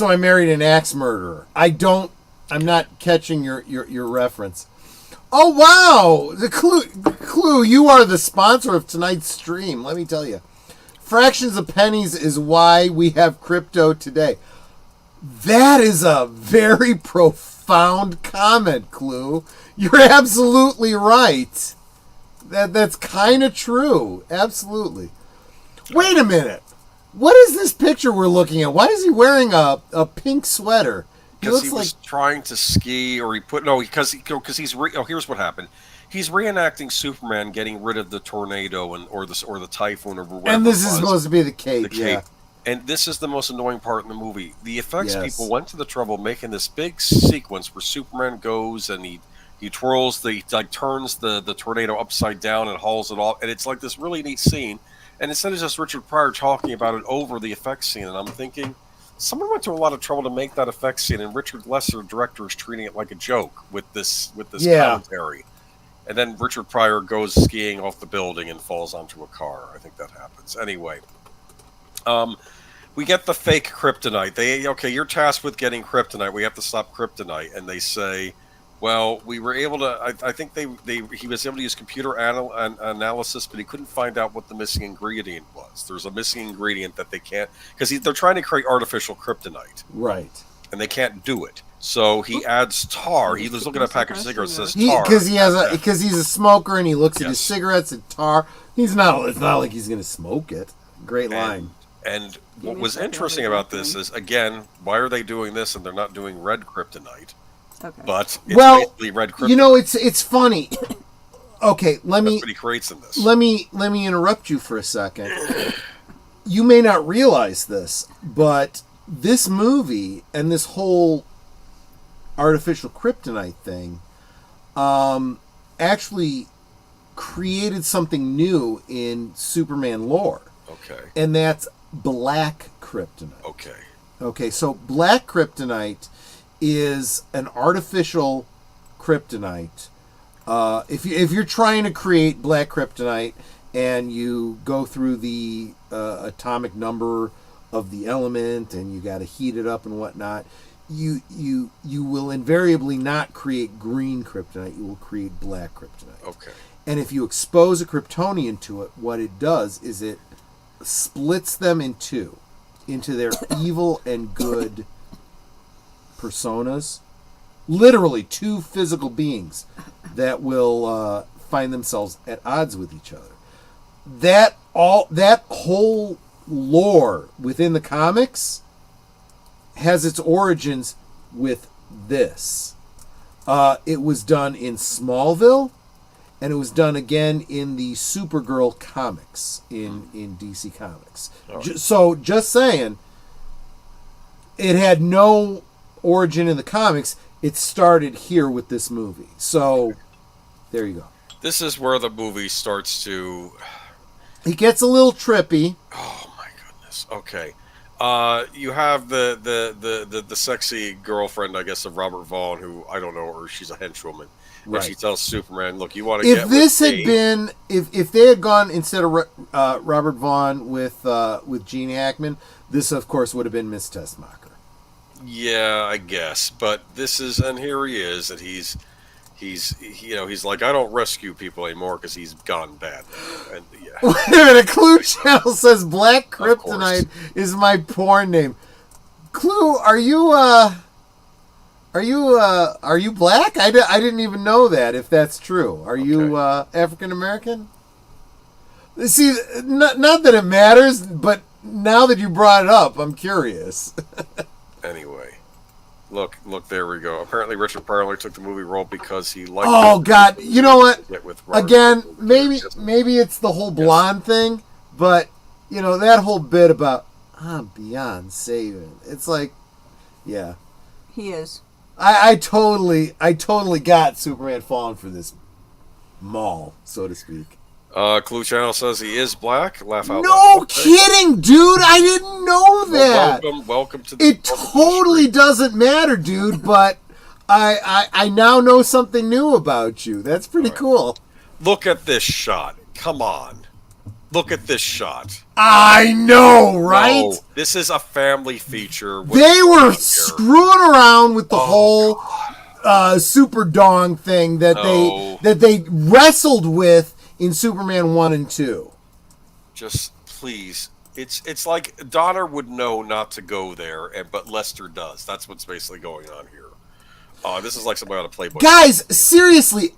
I Married an Axe Murderer. I'm not catching your reference. Oh, wow! The clue, you are the sponsor of tonight's stream, let me tell you. Fractions of pennies is why we have crypto today. That is a very profound comment, Clue. You're absolutely right. That's kind of true. Absolutely. Wait a minute. What is this picture we're looking at? Why is he wearing a pink sweater? Because he was trying to ski, or because he's here's what happened. He's reenacting Superman getting rid of the tornado or the typhoon or whatever. And this is supposed to be the cape. Yeah. And this is the most annoying part in the movie. The effects people went to the trouble of making this big sequence where Superman goes and he twirls turns the tornado upside down and hauls it off, and it's like this really neat scene. And instead of just Richard Pryor talking about it over the effects scene, and I'm thinking, someone went to a lot of trouble to make that effects scene, and Richard Lesser, director, is treating it like a joke with this commentary. And then Richard Pryor goes skiing off the building and falls onto a car. I think that happens. Anyway, we get the fake kryptonite. You're tasked with getting kryptonite. We have to stop kryptonite. And they say, well, we were able to. I think he was able to use computer analysis, but he couldn't find out what the missing ingredient was. There's a missing ingredient that they can't, because they're trying to create artificial kryptonite, right? And they can't do it. So he adds tar. He was looking at a package of cigarettes that says tar. Because he's a smoker and he looks at his cigarettes and tar. It's not like he's going to smoke it. Great line. And what was interesting about this is, again, why are they doing this and they're not doing red kryptonite? Okay. But it's basically red kryptonite. It's funny. Okay, That's what he creates in this. let me interrupt you for a second. You may not realize this, but this movie and this whole artificial kryptonite thing actually created something new in Superman lore. Okay. And that's black kryptonite. Okay. Okay, so black kryptonite is an artificial kryptonite. If you're trying to create black kryptonite and you go through the atomic number of the element and you got to heat it up and whatnot, you will invariably not create green kryptonite. You will create black kryptonite. Okay. And if you expose a Kryptonian to it, what it does is it splits them in two, into their evil and good personas. Literally two physical beings that will find themselves at odds with each other. That whole lore within the comics has its origins with this. It was done in Smallville, and it was done again in the Supergirl comics in DC Comics. Right. So just saying, it had no origin in the comics. It started here with this movie. So there you go. This is where the movie starts to... He gets a little trippy. Oh my goodness. Okay. You have the sexy girlfriend, I guess, of Robert Vaughn, who I don't know, or she's a henchwoman. Right. And she tells Superman, "Look, you want to If get this with had me?" been, if they had gone instead of Robert Vaughn with Gene Hackman, this of course would have been Miss Tessmacher. Yeah, I guess. But this is, and here he is, and he's like, I don't rescue people anymore because he's gone bad. And yeah. Wait a minute, Clue Channel says Black Of course. Kryptonite is my porn name. Clue, are you black? I didn't even know that, if that's true. Are you African American? See, not that it matters, but now that you brought it up, I'm curious. Anyway, look, there we go. Apparently, Richard Pryor took the movie role because he liked. Oh God, you know what? Get with Robert Again, Vaughn. maybe it's the whole blonde thing, but that whole bit about I'm beyond saving. It's like, yeah, He is. I totally got Superman falling for this mall, so to speak. Clue Channel says he is black. Laugh out No loud. kidding, dude! I didn't know that. Welcome to the. It totally doesn't matter, dude. But I now know something new about you. That's pretty cool. Look at this shot. Come on. Look at this shot. I know, right? No, this is a family feature. with They were blonde hair. screwing around with the whole super dong thing that No. they wrestled with in Superman 1 and 2. Just please. It's like Donner would know not to go there, but Lester does. That's what's basically going on here. This is like somebody on a Playboy. Guys, seriously,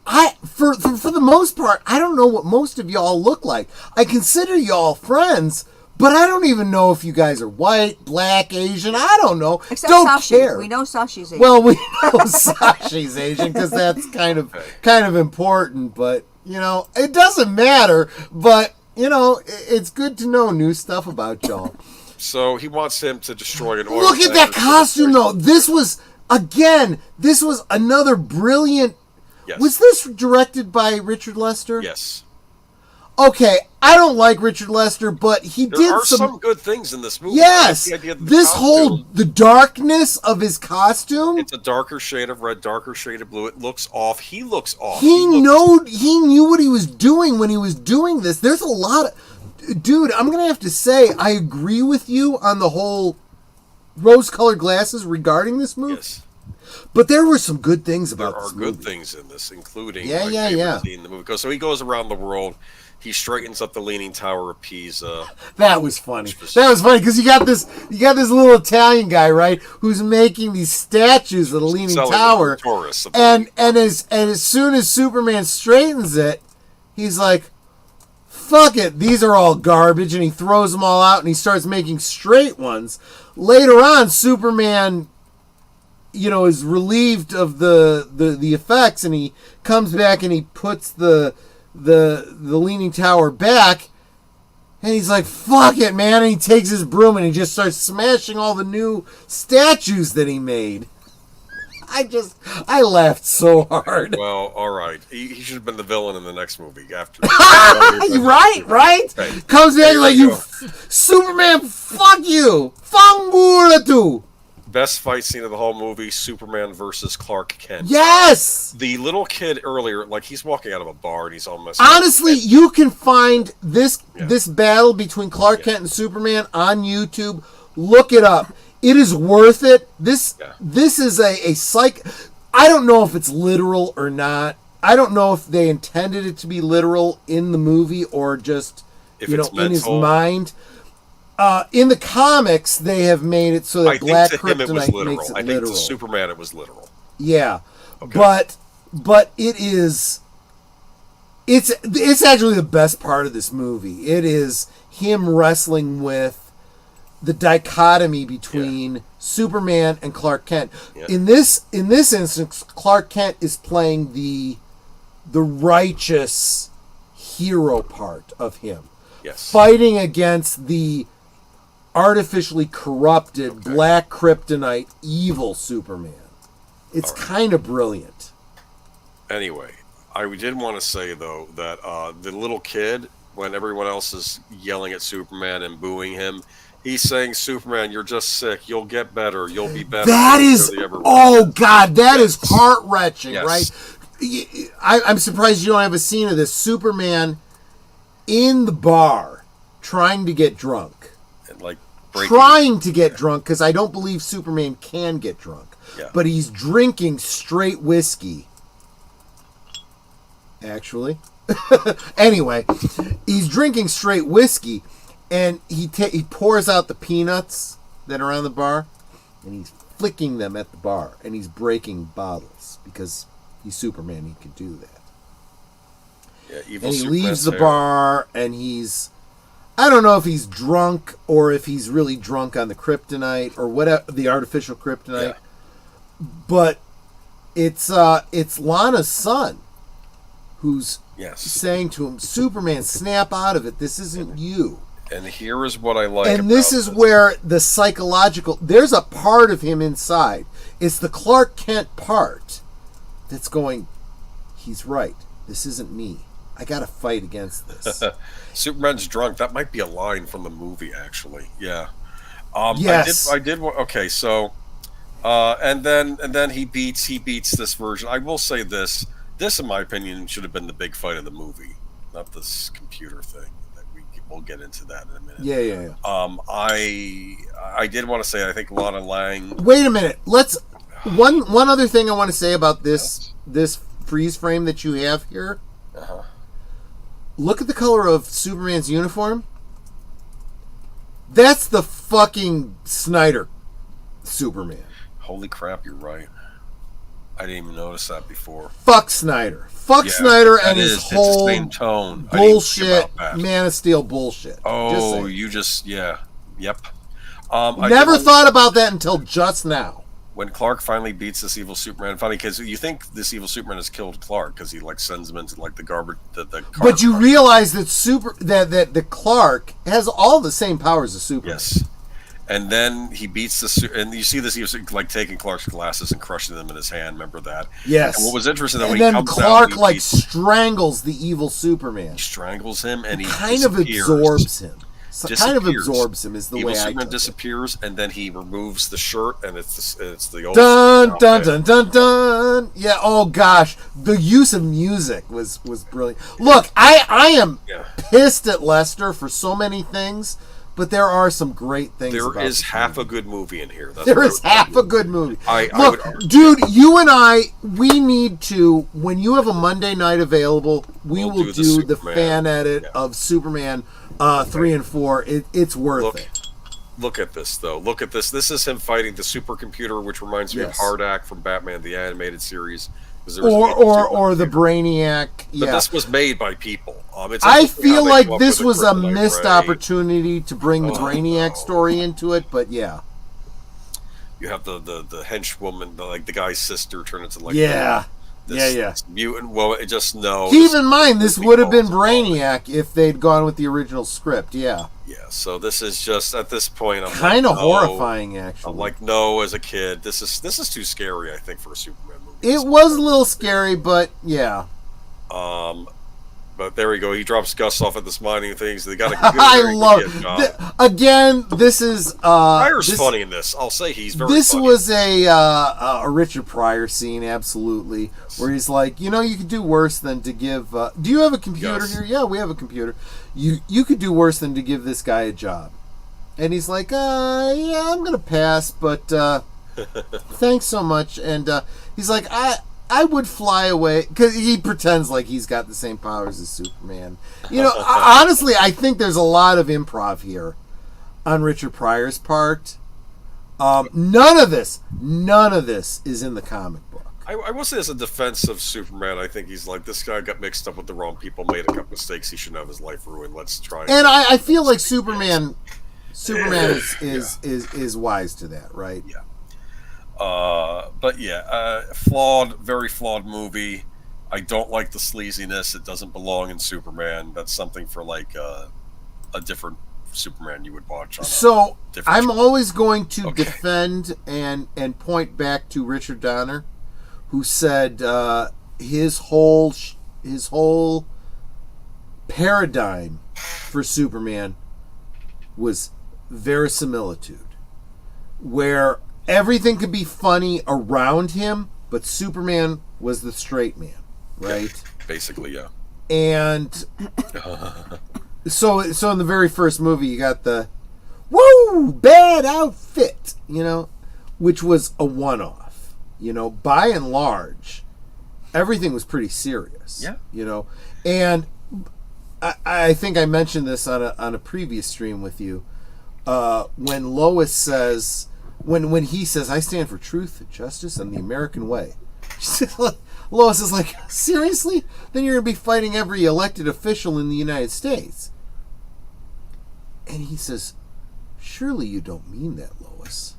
for the most part, I don't know what most of y'all look like. I consider y'all friends, but I don't even know if you guys are white, black, Asian. I don't know. Except don't Sashi. care. We know Sashi's Asian. Well, we know Sashi's Asian because that's kind of important, but it doesn't matter. But it's good to know new stuff about y'all. So he wants him to destroy an oil. Look at that tanker. costume, though. This was another brilliant. Yes. Was this directed by Richard Lester? Yes. Okay, I don't like Richard Lester, but he There did are some good things in this movie. Yes, I like the idea that the this costume- the darkness of his costume. It's a darker shade of red, darker shade of blue. It looks off. He looks off. He knew what he was doing when he was doing this. There's a lot of, dude. I'm gonna have to say I agree with you on the whole rose-colored glasses regarding this movie. Yes. But there were some good things There about are this good movie. things in this, including Yeah, my yeah, favorite yeah. scene in the movie. So he goes around the world. He straightens up the Leaning Tower of Pisa. That was funny. That was funny because you got this little Italian guy, right, who's making these statues of the Leaning Selling Tower, them to tourists. and as soon as Superman straightens it, he's like, "Fuck it, these are all garbage," and he throws them all out and he starts making straight ones. Later on, Superman, is relieved of the effects, and he comes back and he puts the the Leaning Tower back, and he's like, fuck it, man, and he takes his broom and he just starts smashing all the new statues that he made. I laughed so hard. Well, all right. He should have been the villain in the next movie after. Right? Okay. Comes back There like, we you go. Superman, fuck you. Fangulatu. Best fight scene of the whole movie: Superman versus Clark Kent. Yes. The little kid earlier, like he's walking out of a bar and he's all messed up. Honestly, you can find this Yeah. this battle between Clark Kent and Superman on YouTube. Look it up. It is worth it. This is a psych. I don't know if it's literal or not. I don't know if they intended it to be literal in the movie or just If in it's his mental. mind. In the comics, they have made it so that I think Black to him it was Kryptonite literal. makes it I think literal. to Superman it was literal. Yeah, Okay. but it is. It's actually the best part of this movie. It is him wrestling with the dichotomy between Superman and Clark Kent. Yeah. In this instance, Clark Kent is playing the righteous hero part of him, Yes. fighting against the artificially corrupted Black Kryptonite evil Superman. It's kind of brilliant. Anyway, I did want to say though that the little kid, when everyone else is yelling at Superman and booing him, he's saying, "Superman, you're just sick. You'll get better. You'll be better." That is, oh God, that is Yes. heart-wrenching, Yes. right? I'm surprised you don't have a scene of this. Superman in the bar trying to get drunk. And like breaking. Trying to get drunk, because I don't believe Superman can get drunk. Yeah. But he's drinking straight whiskey. Actually. Anyway, he's drinking straight whiskey, and he pours out the peanuts that are on the bar, and he's flicking them at the bar, and he's breaking bottles because he's Superman. He can do that. Yeah, evil And he Superman's leaves the hair. bar, and I don't know if he's drunk or if he's really drunk on the kryptonite or whatever, the artificial kryptonite. But it's Lana's son who's Yes. saying to him, "Superman, snap out of it. This isn't you." And here is what I like. And this about is where the psychological, there's a part of him inside. It's the Clark Kent part that's going, he's right. This isn't me. I got to fight against this. Superman's drunk. That might be a line from the movie, actually. Yeah. Yes. I did. Okay, so, and then he beats this version. I will say this. This, in my opinion, should have been the big fight of the movie, not this computer thing. We'll get into that in a minute. Yeah. I did want to say I think Lana Lang. Wait a minute. One other thing I want to say about this freeze frame that you have here. Uh-huh. Look at the color of Superman's uniform. That's the fucking Snyder Superman. Holy crap! You're right. I didn't even notice that before. Fuck Snyder. Fuck Yeah, Snyder that and his is. It's the whole same tone. I didn't think bullshit about that. Man of Steel bullshit. Oh, yep. I Never did- thought about that until just now. when Clark finally beats this evil Superman. Funny because you think this evil Superman has killed Clark because he like sends him into like the garbage. The But you realize that that the Clark has all the same powers as Superman. Yes. And then he beats and you see this, he was like taking Clark's glasses and crushing them in his hand. Remember that? Yes. And what was interesting that And when he then comes Clark out, like he strangles the evil Superman. strangles him and he Kind of disappears. absorbs him. Kind of Disappears. absorbs him is the Evil way I Superman took it. disappears and then he removes the shirt and it's the old Dun dun dun dun dun. Yeah. Oh gosh, the use of music was brilliant. Look, I am pissed at Lester for so many things, but there are some great things. There is half a good movie in here. That's There what I is would half argue. a good movie. I Look, would argue. dude, you and we need to, when you have a Monday night available, we We'll will do do the the Superman. fan edit Yeah. of Superman 3 and 4. It's worth it. Look at this, though. Look at this. This is him fighting the supercomputer, which reminds me of Yes. Hardak from Batman the Animated Series. 'Cause there was Or the Brainiac. But Yeah. this was made by people. It's I interesting how feel they like come up this with was a Kryptonite missed Ray. opportunity to bring the Brainiac story into it, but yeah. You have the henchwoman, like the guy's sister, turn into like Yeah. this mutant woman. Just no. Keep in mind, this would have been calls. Brainiac if they'd gone with the original script. Yeah. Yeah. So this is just at this point, I'm Kind of like, no. horrifying, actually. I'm like, no, as a kid, this is too scary. I think for a Superman movie. It was a little scary, but yeah. But there we go. He drops Gus off at this mining thing. So they got a good, I love it. again. This is Pryor's funny in this. I'll say he's very. This funny. was a Richard Pryor scene, absolutely, where he's like, you could do worse than to give. Do you have a computer Yes. here? Yeah, we have a computer. You could do worse than to give this guy a job, and he's like, yeah, I'm gonna pass, but thanks so much. And he's like, I would fly away, because he pretends like he's got the same powers as Superman. Honestly, I think there's a lot of improv here on Richard Pryor's part. None of this is in the comic book. I will say, as a defense of Superman, I think he's like, this guy got mixed up with the wrong people, made a couple mistakes. He shouldn't have his life ruined. Let's try. And I feel like Superman is wise to that, right? Yeah. But yeah, very flawed movie. I don't like the sleaziness. It doesn't belong in Superman. That's something for like a different Superman you would watch. So I'm channel. always going to Okay. defend and point back to Richard Donner, who said his whole paradigm for Superman was verisimilitude, where everything could be funny around him, but Superman was the straight man, right? Basically, yeah. And so in the very first movie, you got the woo bad outfit, which was a one-off. By and large, everything was pretty serious. Yeah. And I think I mentioned this on a previous stream with you. When Lois says, when he says, "I stand for truth, justice, and the American way," Lois is like, "Seriously? Then you're going to be fighting every elected official in the United States." And he says, "Surely you don't mean that, Lois."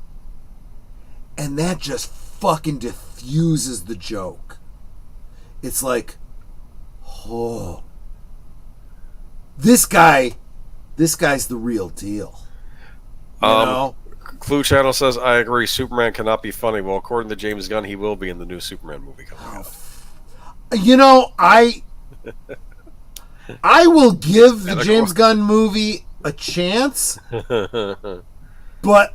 And that just fucking diffuses the joke. It's like, oh, this guy's the real deal. You know? Clue Channel says, I agree, Superman cannot be funny. Well, according to James Gunn, he will be in the new Superman movie coming out. I will give the James Gunn movie a chance, but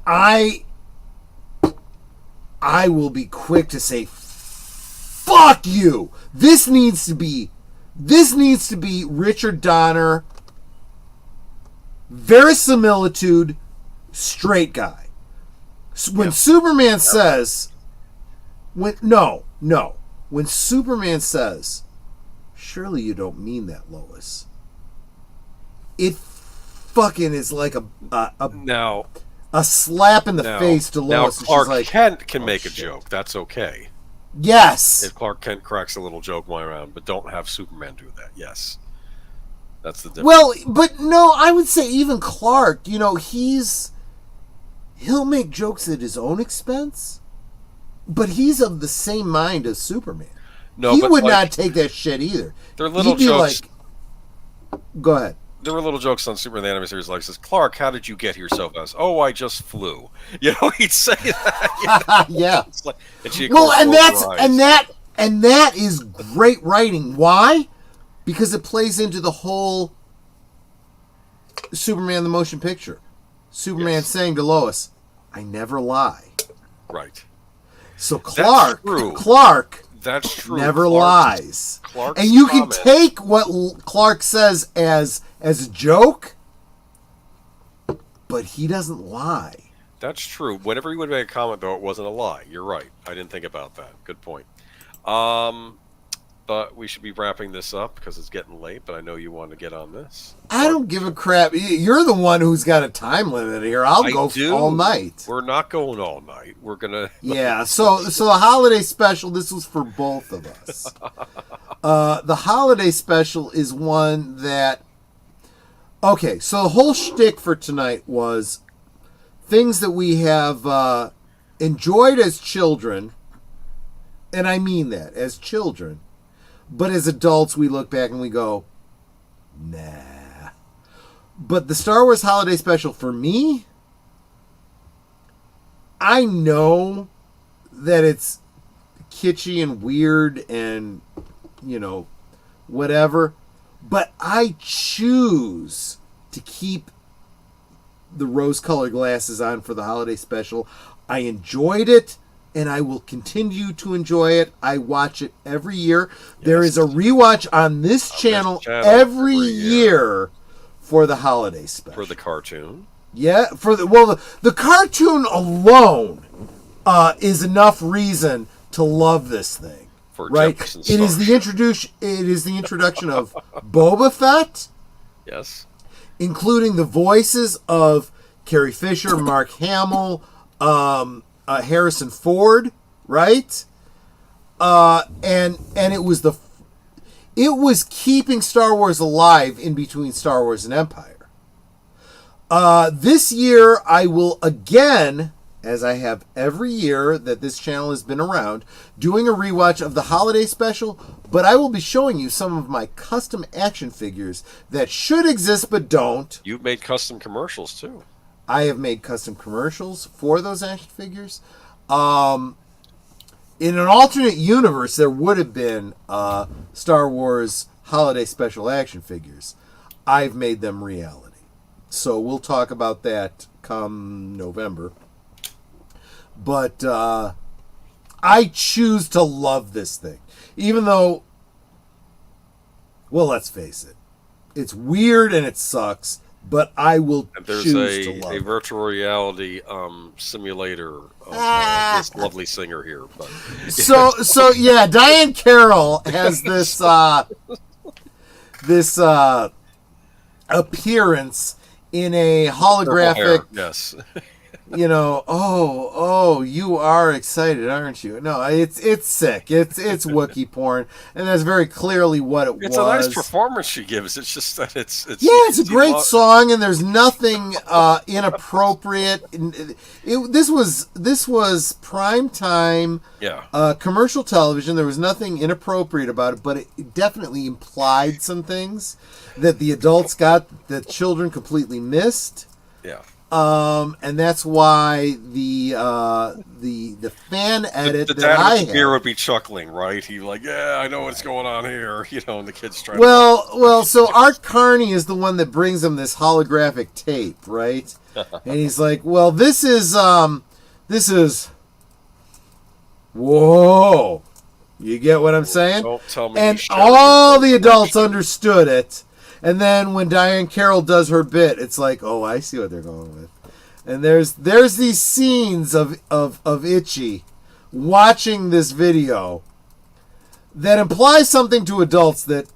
I will be quick to say, fuck you. This needs to be Richard Donner, verisimilitude, straight guy. When Superman says, when Superman says, "Surely you don't mean that, Lois," it fucking is like a slap in the face to Lois. Now, Clark she's like, Kent can "Oh, make a shit." joke. That's okay. Yes. If Clark Kent cracks a little joke going around, but don't have Superman do that. Yes. That's the difference. Well, but no, I would say even Clark, he'll make jokes at his own expense, but he's of the same mind as Superman. No, he but would like, not take that shit either. They're little He'd be jokes. Go ahead. There were little jokes on Superman the Animated Series, like says, "Clark, how did you get here so fast?" "Oh, I just flew." He'd say that. Yeah. It's like, and she, of Well, course, and rolls her eyes. that is great writing. Why? Because it plays into the whole Superman the motion picture. Superman saying to Lois, "I never lie." Right. So Clark That's true. never Clark's- lies. Clark's And you can comment- take what Clark says as a joke, but he doesn't lie. That's true. Whenever he would make a comment, though, it wasn't a lie. You're right. I didn't think about that. Good point. But we should be wrapping this up because it's getting late, but I know you want to get on this. I don't give a crap. You're the one who's got a time limit here. I'll go all night. We're not going all night. We're going to... Yeah, so the holiday special, this was for both of us. The holiday special is one that... Okay, so the whole shtick for tonight was things that we have enjoyed as children and I mean that, as children. But as adults, we look back and we go, nah. But the Star Wars Holiday Special, for me, I know that it's kitschy and weird and, whatever. But I choose to keep the rose-colored glasses on for the holiday special. I enjoyed it, and I will continue to enjoy it. I watch it every year. Yes. There is a rewatch on this channel every year for the holiday special. For the cartoon? Yeah, the cartoon alone is enough reason to love this thing. For right? Jefferson It is the introduction of Boba Fett. Yes. Including the voices of Carrie Fisher, Mark Hamill, Harrison Ford, right? And it was keeping Star Wars alive in between Star Wars and Empire. This year I will again, as I have every year that this channel has been around, doing a rewatch of the holiday special, but I will be showing you some of my custom action figures that should exist but don't. You've made custom commercials too. I have made custom commercials for those action figures. In an alternate universe, there would have been Star Wars holiday special action figures. I've made them reality. So we'll talk about that come November. But I choose to love this thing. Even though, well, let's face it. It's weird and it sucks, but I will choose to love it. There's a virtual reality simulator of this lovely singer here. But So yeah, Diane Carroll has this appearance in a holographic. Yes. You are excited, aren't you? No, it's sick. It's Wookiee porn, and that's very clearly what it was. It's a nice performance she gives. It's just that it's a great song, and there's nothing inappropriate. This was prime time commercial television. There was nothing inappropriate about it, but it definitely implied some things that the adults got that children completely missed. Yeah. And that's why the fan edit the that I had here would be chuckling, right? He like, yeah, I know what's going on here, and the kids trying. Well, so Art Carney is the one that brings him this holographic tape, right? And he's like, well, this is, whoa, you get what I'm saying? Don't tell me. And all the adults understood it. And then when Diane Carroll does her bit, it's like, oh, I see what they're going with. And there's these scenes of Itchy watching this video that implies something to adults that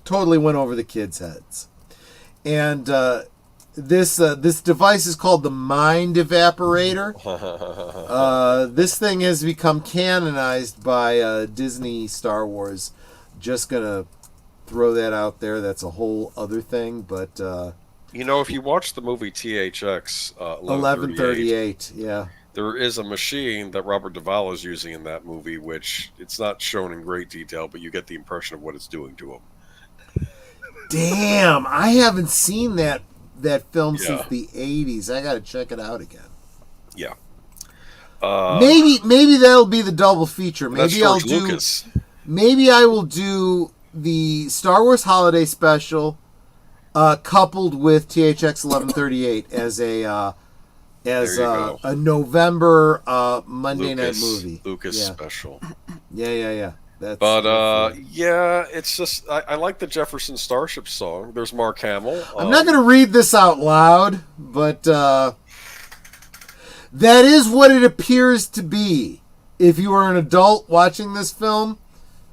totally went over the kids' heads. And this device is called the Mind Evaporator. This thing has become canonized by Disney Star Wars. Just gonna throw that out there. That's a whole other thing, but if you watch the movie THX 1138, yeah, there is a machine that Robert Duvall is using in that movie, which it's not shown in great detail, but you get the impression of what it's doing to him. Damn, I haven't seen that film since the 80s. I gotta check it out again. Yeah. Maybe that'll be the double feature. Maybe George Lucas. Maybe I will do the Star Wars Holiday Special, coupled with THX 1138 as a November Monday night movie. Lucas special. Yeah. It's just I like the Jefferson Starship song. There's Mark Hamill. I'm not going to read this out loud, but that is what it appears to be. If you are an adult watching this film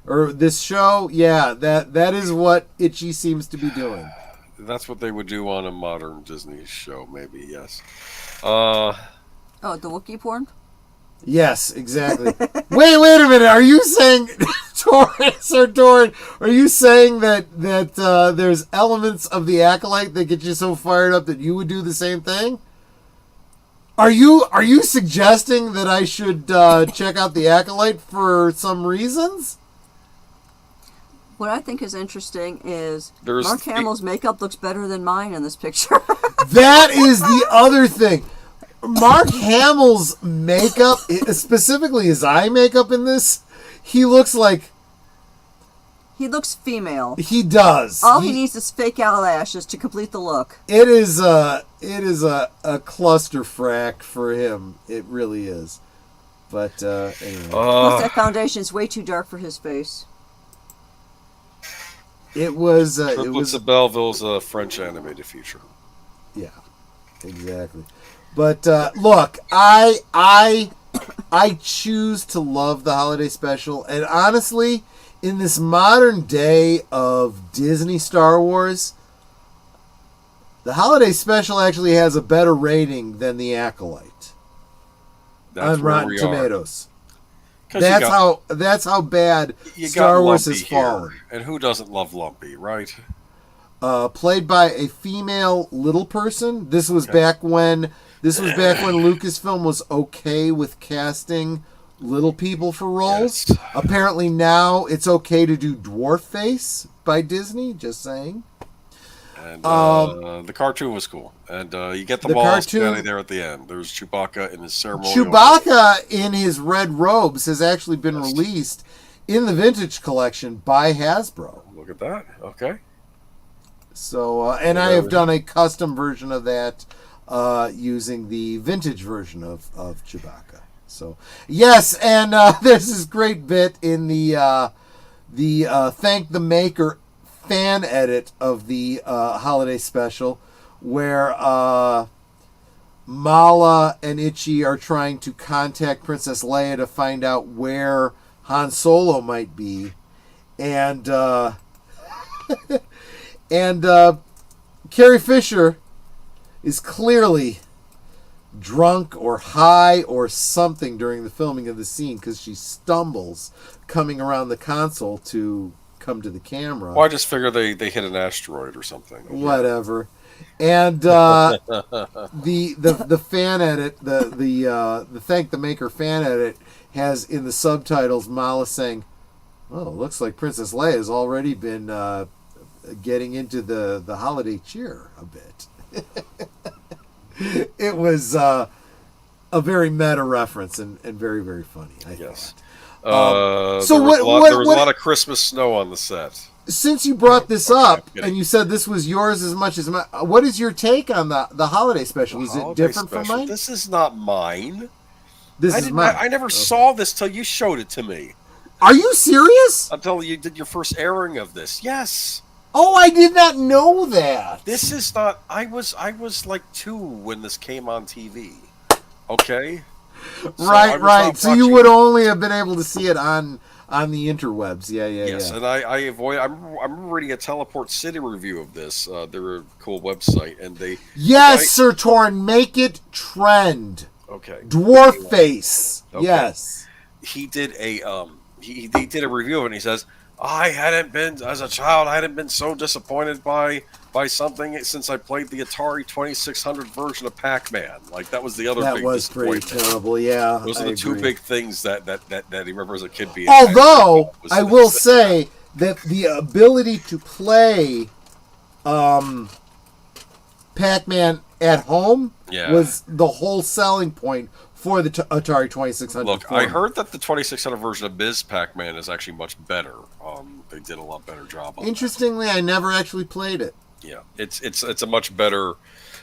or this show, that is what Itchy seems to be doing. That's what they would do on a modern Disney show, maybe, yes. The Wookiee porn? Yes, exactly. Wait a minute. Are you saying, Taurus or Doran, are you saying that there's elements of the Acolyte that get you so fired up that you would do the same thing? Are you suggesting that I should check out The Acolyte for some reasons? What I think is interesting is There's Mark the- Hamill's makeup looks better than mine in this picture. That is the other thing. Mark Hamill's makeup, specifically his eye makeup in this, he looks like... He looks female. He does. All he needs is fake eyelashes to complete the look. It is a cluster frack for him. It really is. But anyway. Plus, that foundation is way too dark for his face. It was Triplets of Belleville's a French animated feature. yeah, exactly. But look, I choose to love the holiday special, and honestly, in this modern day of Disney Star Wars, the holiday special actually has a better rating than The Acolyte on where Rotten we are. Tomatoes. 'Cause That's how bad you got Star Wars Lumpy has here. fallen. And who doesn't love Lumpy, right? Played by a female little person. This was back when Lucasfilm was okay with casting little people for roles. Yes. Apparently now it's okay to do dwarf face by Disney. Just saying. And the cartoon was cool. And you get them The all cartoon- standing there at the end. There's Chewbacca in his ceremonial. Chewbacca in his red robes has actually been released in the vintage collection by Hasbro. Look at that. Okay. So, and I have done a custom version of that using the vintage version of Chewbacca. So, yes, and there's this great bit in the Thank the Maker fan edit of the holiday special where Mala and Itchy are trying to contact Princess Leia to find out where Han Solo might be. And Carrie Fisher is clearly drunk or high or something during the filming of the scene because she stumbles coming around the console to come to the camera. Well, I just figure they hit an asteroid or something. Whatever. And the fan edit, the Thank the Maker fan edit has in the subtitles Mala saying, "Oh, it looks like Princess Leia has already been getting into the holiday cheer a bit." It was a very meta reference and very, very funny, I Yes. thought. So So there what- was a lot of Christmas snow on the set. Since you brought this up Okay. and you said this was yours as much as mine, what is your take on the holiday special? Is it Holiday different special. from mine? This is not mine. This I is didn't- mine. I never saw this till you showed it to me. Are you serious? Until you did your first airing of this. Yes. Oh, I did not know that. This is not. I was like 2 when this came on TV. Okay. So I was Right. not So you watching would it. only have been able to see it on the interwebs. Yeah. Yes, and I avoid. I'm reading a Teleport City review of this. They're a cool website, and they. Yes, I- Sir Torn, make it trend. Okay. Dwarf face. Okay. Yes. He did a he did a review of it, and he says, I hadn't been so disappointed by something since I played the Atari 2600 version of Pac-Man. Like that was the other That big was pretty disappointment. terrible. Yeah. Those are I the two agree. big things that he remembers as a kid being. Although was I this. will say that the ability to play Pac-Man at home Yeah. was the whole selling point for the Atari 2600. Look, I format. heard that the 2600 version of Ms. Pac-Man is actually much better. They did a lot better job on that. Interestingly, I never actually played it. Yeah, it's a much better.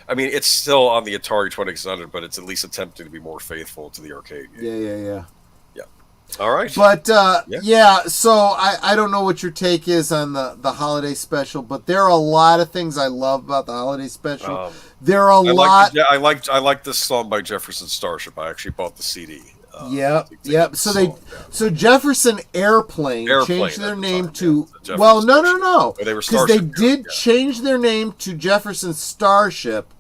I mean, it's still on the Atari 2600, but it's at least attempting to be more faithful to the arcade game. Yeah. All right. But Yeah. so I don't know what your take is on the holiday special, but there are a lot of things I love about the holiday special. There are a lot. I like this song by Jefferson Starship. I actually bought the CD. Yep. So song, so Jefferson Airplane changed at their the name time, to yeah. The well, Jefferson no, Starship. They were because they Starship, did yeah. change their name to Jefferson Starship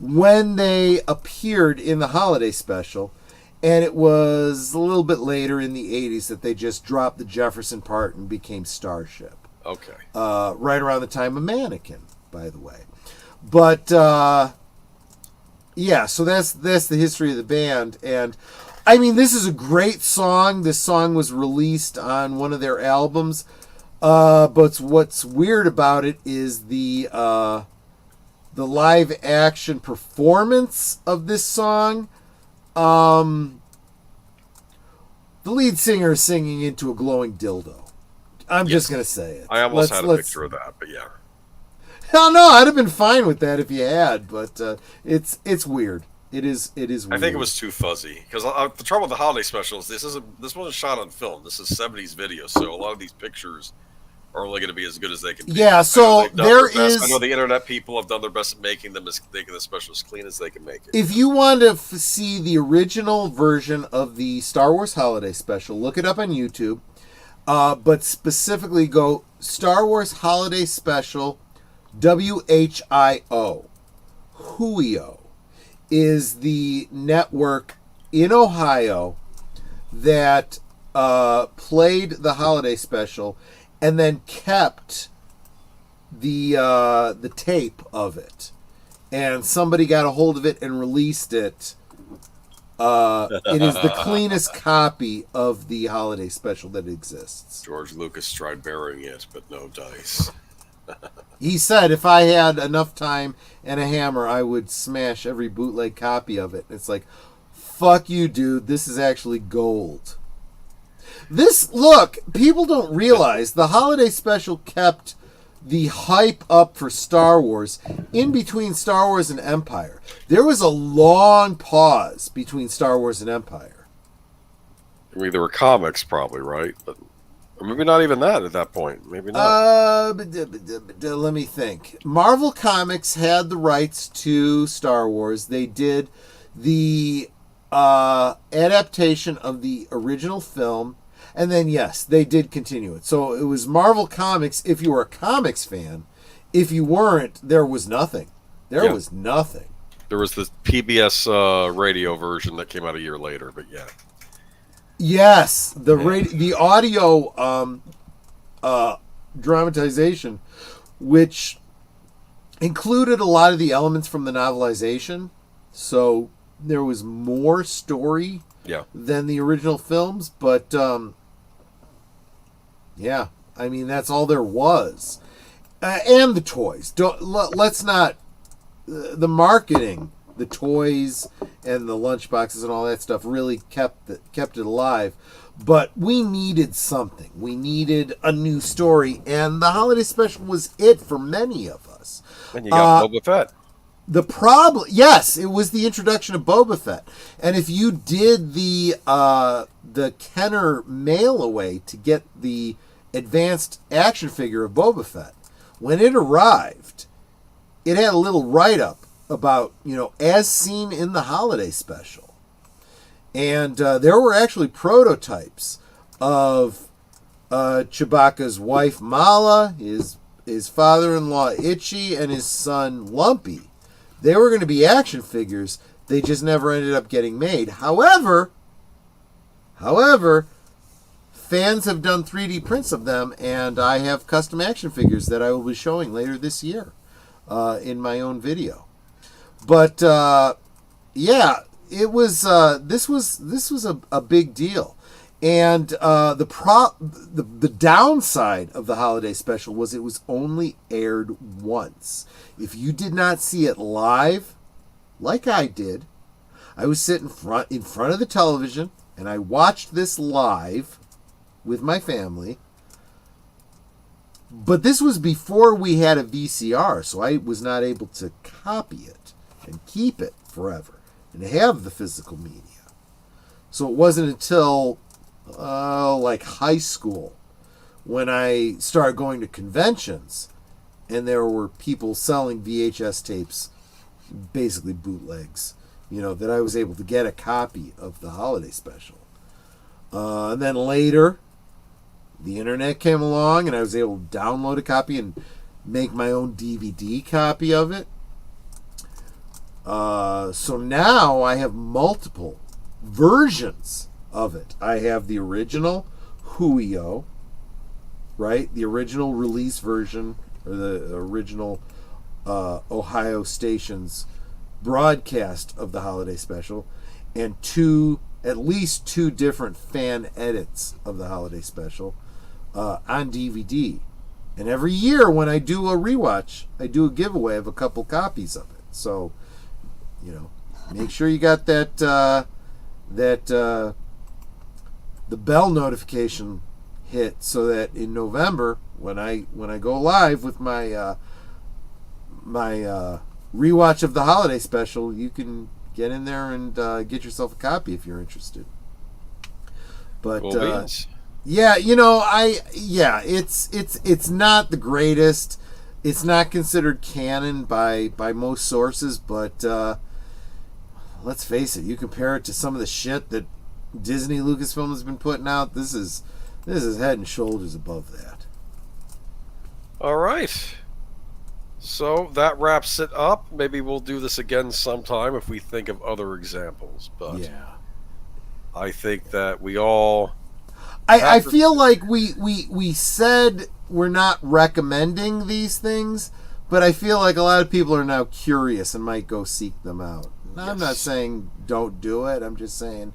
when they appeared in the holiday special, and it was a little bit later in the '80s that they just dropped the Jefferson part and became Starship. Okay. Right around the time of Mannequin, by the way. But yeah, so that's the history of the band. And I mean, this is a great song. This song was released on one of their albums. But what's weird about it is the live action performance of this song. The lead singer is singing into a glowing dildo. I'm just gonna say it. I almost had a picture of that, but yeah. Hell no, I'd have been fine with that if you had, but it's weird. It is weird. I think it was too fuzzy because the trouble with the holiday specials, this wasn't shot on film. This is 70s video, so a lot of these pictures are only going to be as good as they can be. Yeah, so there is. I know the internet people have done their best at making the special as clean as they can make it. If you want to see the original version of the Star Wars Holiday Special, look it up on YouTube. But specifically, go Star Wars Holiday Special, WHIO. WHIO is the network in Ohio that played the holiday special and then kept the tape of it. And somebody got a hold of it and released it. It is the cleanest copy of the holiday special that exists. George Lucas tried burying it, but no dice. He said if I had enough time and a hammer, I would smash every bootleg copy of it. It's like, fuck you, dude. This is actually gold. Look, people don't realize the holiday special kept the hype up for Star Wars in between Star Wars and Empire. There was a long pause between Star Wars and Empire. I mean, there were comics, probably, right? But or maybe not even that at that point. Maybe not. Let me think. Marvel Comics had the rights to Star Wars. They did the adaptation of the original film. And then, yes, they did continue it. So it was Marvel Comics if you were a comics fan. If you weren't, there was nothing. There was nothing. There was the PBS radio version that came out a year later, but yeah. Yes, the audio dramatization, which included a lot of the elements from the novelization. So there was more story than the original films, but yeah, I mean that's all there was, and the toys. Let's not the marketing, the toys and the lunchboxes and all that stuff really kept it alive. But we needed something. We needed a new story, and the holiday special was it for many of us. And you got Boba Fett. The problem, yes, it was the introduction of Boba Fett, and if you did the Kenner mail away to get the advanced action figure of Boba Fett, when it arrived, it had a little write-up about, as seen in the holiday special, and there were actually prototypes of Chewbacca's wife Mala, his father-in-law Itchy, and his son Lumpy. They were going to be action figures. They just never ended up getting made. However, fans have done 3D prints of them, and I have custom action figures that I will be showing later this year in my own video. But yeah, it was. This was a big deal, and the downside of the holiday special was it was only aired once. If you did not see it live, like I did, I was sitting in front of the television and I watched this live with my family. But this was before we had a VCR, so I was not able to copy it and keep it forever and have the physical media. So it wasn't until like high school when I started going to conventions and there were people selling VHS tapes, basically bootlegs, that I was able to get a copy of the holiday special. And then later, the internet came along and I was able to download a copy and make my own DVD copy of it. So now I have multiple versions of it. I have the original Huio, right? The original release version, or the original Ohio station's broadcast of the holiday special, and at least two different fan edits of the holiday special on DVD. And every year when I do a rewatch, I do a giveaway of a couple copies of it. So, make sure you got the bell notification hit, so that in November when I go live with my my rewatch of the holiday special, you can get in there and get yourself a copy if you're interested. But it's not the greatest. It's not considered canon by most sources, but let's face it, you compare it to some of the shit that Disney Lucasfilm has been putting out, this is head and shoulders above that. All right. So that wraps it up. Maybe we'll do this again sometime if we think of other examples. But yeah, I think that we all... I feel like we said we're not recommending these things, but I feel like a lot of people are now curious and might go seek them out. Now, I'm not saying don't do it. I'm just saying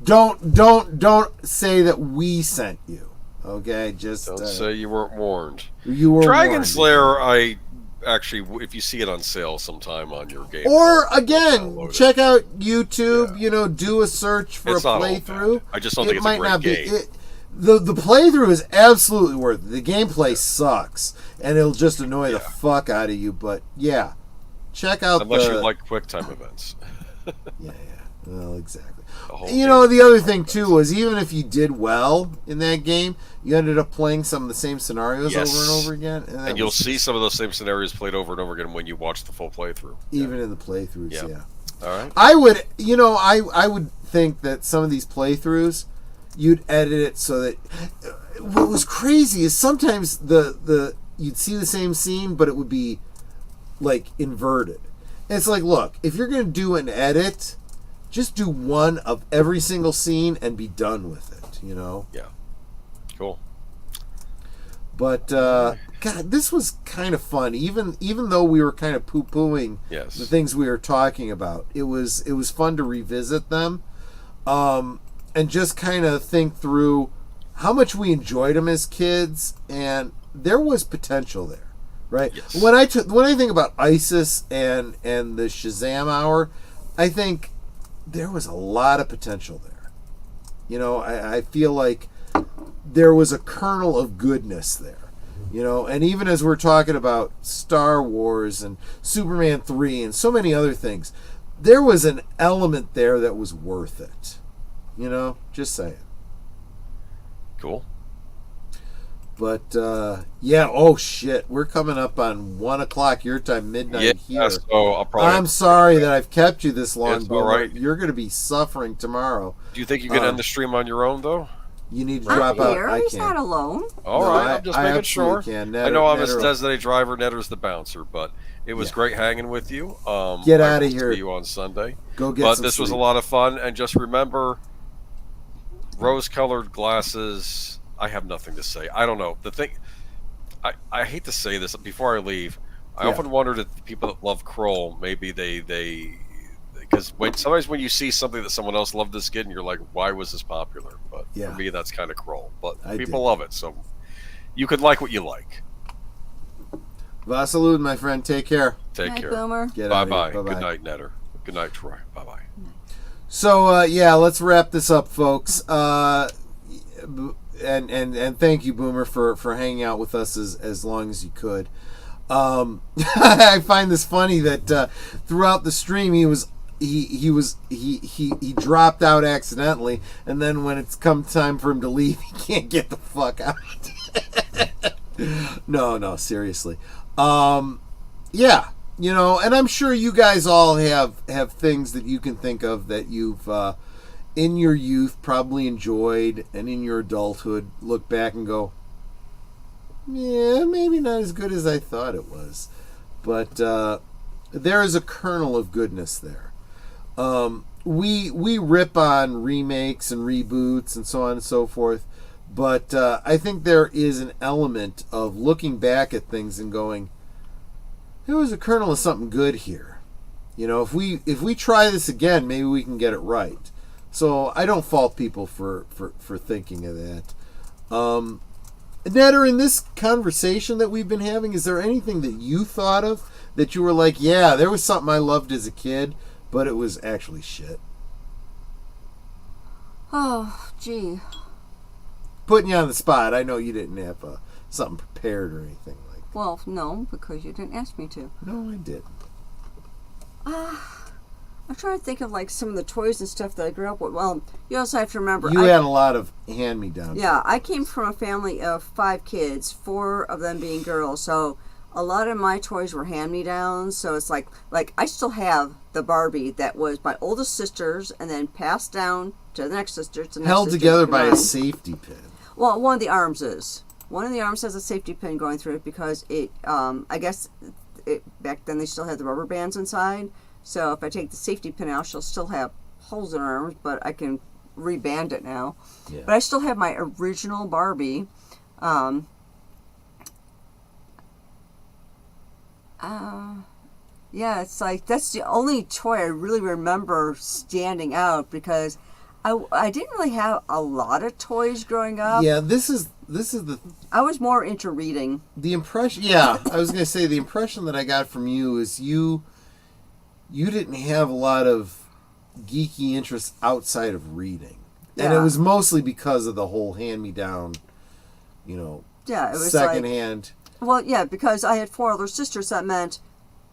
don't say that we sent you. Okay, just don't say you weren't warned. You were Dragon warned. Slayer. I actually, if you see it on sale sometime on your game, or again, check out YouTube. Yeah. Do a search for it's a not all playthrough. bad. I just don't think it's a great game. The playthrough is absolutely worth it. The gameplay sucks, and it'll just annoy the fuck out of you. But yeah, check out unless you like QuickTime events. yeah. Well, exactly. The other thing too was, even if you did well in that game, you ended up playing some of the same scenarios over and over again, and you'll see some of those same scenarios played over and over again when you watch the full playthrough. Even in the playthroughs, yeah. All right. I would, I would think that some of these playthroughs, you'd edit it so that what was crazy is sometimes the you'd see the same scene, but it would be like inverted. And it's like, look, if you're gonna do an edit, just do one of every single scene and be done with it, Yeah. Cool. But God, this was kind of fun. Even though we were kind of poo-pooing the things we were talking about, it was fun to revisit them, and just kind of think through how much we enjoyed them as kids, and there was potential there, right? Yes. When I think about ISIS and the Shazam Hour, I think there was a lot of potential there. I feel like there was a kernel of goodness there. And even as we're talking about Star Wars and Superman 3 and so many other things, there was an element there that was worth it. Just saying. Cool. But oh shit, we're coming up on 1 o'clock your time, midnight here. So I'll probably. I'm sorry that I've kept you this long. It's all right. You're going to be suffering tomorrow. Do you think you can end the stream on your own though? You need to drop out. I He's can. not alone. All right, I'm just making sure. Can. I know I'm his designated driver. Netter's the bouncer, but it was great hanging with you. Get out of here. See you on Sunday. Go get But some this was a sleep. lot of fun, and just remember, rose-colored glasses. I have nothing to say. I don't know. The thing, I hate to say this before I leave. I often wondered if the people that love Kroll, maybe they because sometimes when you see something that someone else loved this kid, and you're like, why was this popular? But for me, that's kind of Kroll. But people love it, so you could like what you like. Vasalud, my friend. Take care. Take care. Boomer. Bye-bye. Good night, Netter. Good night, Troy. Bye-bye. So, let's wrap this up, folks. And thank you, Boomer, for hanging out with us as long as you could. I find this funny that throughout the stream he dropped out accidentally, and then when it's come time for him to leave, he can't get the fuck out. No, seriously. And I'm sure you guys all have things that you can think of that you've in your youth probably enjoyed, and in your adulthood look back and go, yeah, maybe not as good as I thought it was. But there is a kernel of goodness there. We rip on remakes and reboots and so on and so forth, but I think there is an element of looking back at things and going, there was a kernel of something good here. You know, if we try this again, maybe we can get it right. So I don't fault people for thinking of that. Netter, in this conversation that we've been having, is there anything that you thought of that you were like, yeah, there was something I loved as a kid, but it was actually shit? Oh, gee. Putting you on the spot. I know you didn't have something prepared or anything like that. Well, no, because you didn't ask me to. No, I didn't. I'm trying to think of like some of the toys and stuff that I grew up with. Well, you also have to remember You had a lot of hand-me-downs. Yeah, I came from a family of 5 kids, 4 of them being girls. So a lot of my toys were hand-me-downs. So it's like I still have the Barbie that was my oldest sister's and then passed down to the next sister. To the Held next sister, together to by a mine. safety pin. Well, one of the arms is. One of the arms has a safety pin going through it because it, I guess, back then they still had the rubber bands inside. So if I take the safety pin out, she'll still have holes in her arms, but I can reband it now. Yeah. But I still have my original Barbie. Yeah, it's like that's the only toy I really remember standing out because I didn't really have a lot of toys growing up. Yeah, this is the I was more into reading. impression. Yeah, I was gonna say the impression that I got from you is you didn't have a lot of geeky interests outside of reading, and it Yeah. was mostly because of the whole hand-me-down, you know, Yeah, it was secondhand. Well, yeah, because I had 4 older sisters, that meant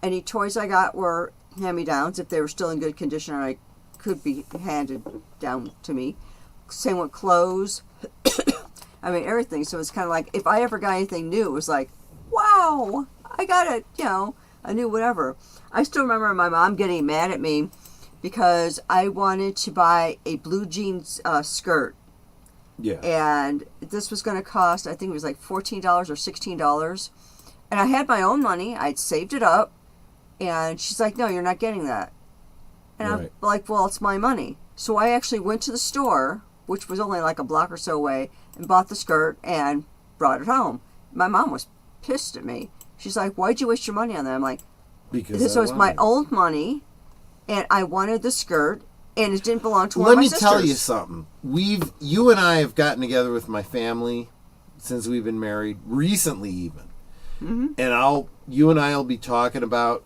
any toys I got were hand-me-downs if they were still in good condition or I could be handed down to me. Same with clothes. I mean, everything. So it's kind of like, if I ever got anything new, it was like, wow, I got it, a new whatever. I still remember my mom getting mad at me because I wanted to buy a blue jeans skirt. Yeah. And this was going to cost, I think it was like $14 or $16. And I had my own money. I'd saved it up. And she's like, no, you're not getting that. And Right. I'm like, well, it's my money. So I actually went to the store, which was only like a block or so away, and bought the skirt and brought it home. My mom was pissed at me. She's like, why'd you waste your money on that? I'm like, Because this was my own money, and I wanted the skirt, and it didn't belong to one Let of my me sisters. tell you something. You and I have gotten together with my family since we've been married, recently even. Mm-hmm. And you and I will be talking about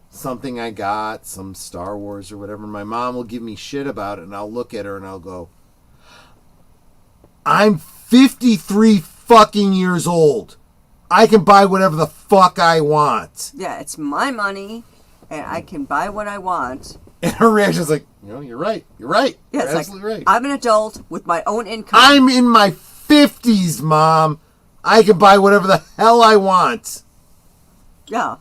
something I got, some Star Wars or whatever. My mom will give me shit about it, and I'll look at her and I'll go, I'm 53 fucking years old. I can buy whatever the fuck I want. Yeah, it's my money, and I can buy what I want. And her reaction is like, you're right. You're right. Yeah, You're it's absolutely like, right. I'm an adult with my own income. I'm in my 50s, Mom. I can buy whatever the hell I want. Yeah.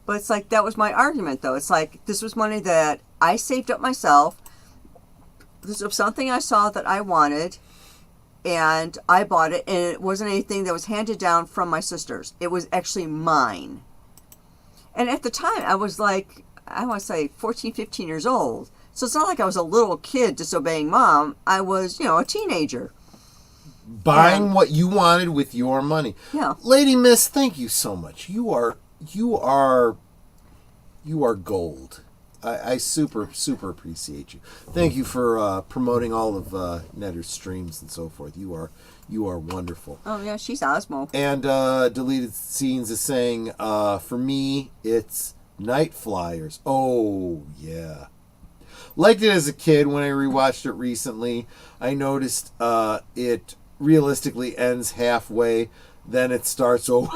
But it's like, that was my argument, though. It's like, this was money that I saved up myself. This was something I saw that I wanted, and I bought it, and it wasn't anything that was handed down from my sisters. It was actually mine. And at the time, I was like, I want to say 14, 15 years old. So it's not like I was a little kid disobeying Mom. I was, a teenager. Buying what you wanted with your money. Yeah. Lady Miss, thank you so much. You are gold. I super appreciate you. Thank you for promoting all of Netter's streams and so forth. You are wonderful. Oh, yeah, she's Osmo. And Deleted Scenes is saying, for me, it's Night Flyers. Oh, yeah. Liked it as a kid. When I rewatched it recently, I noticed it realistically ends halfway, then it starts over.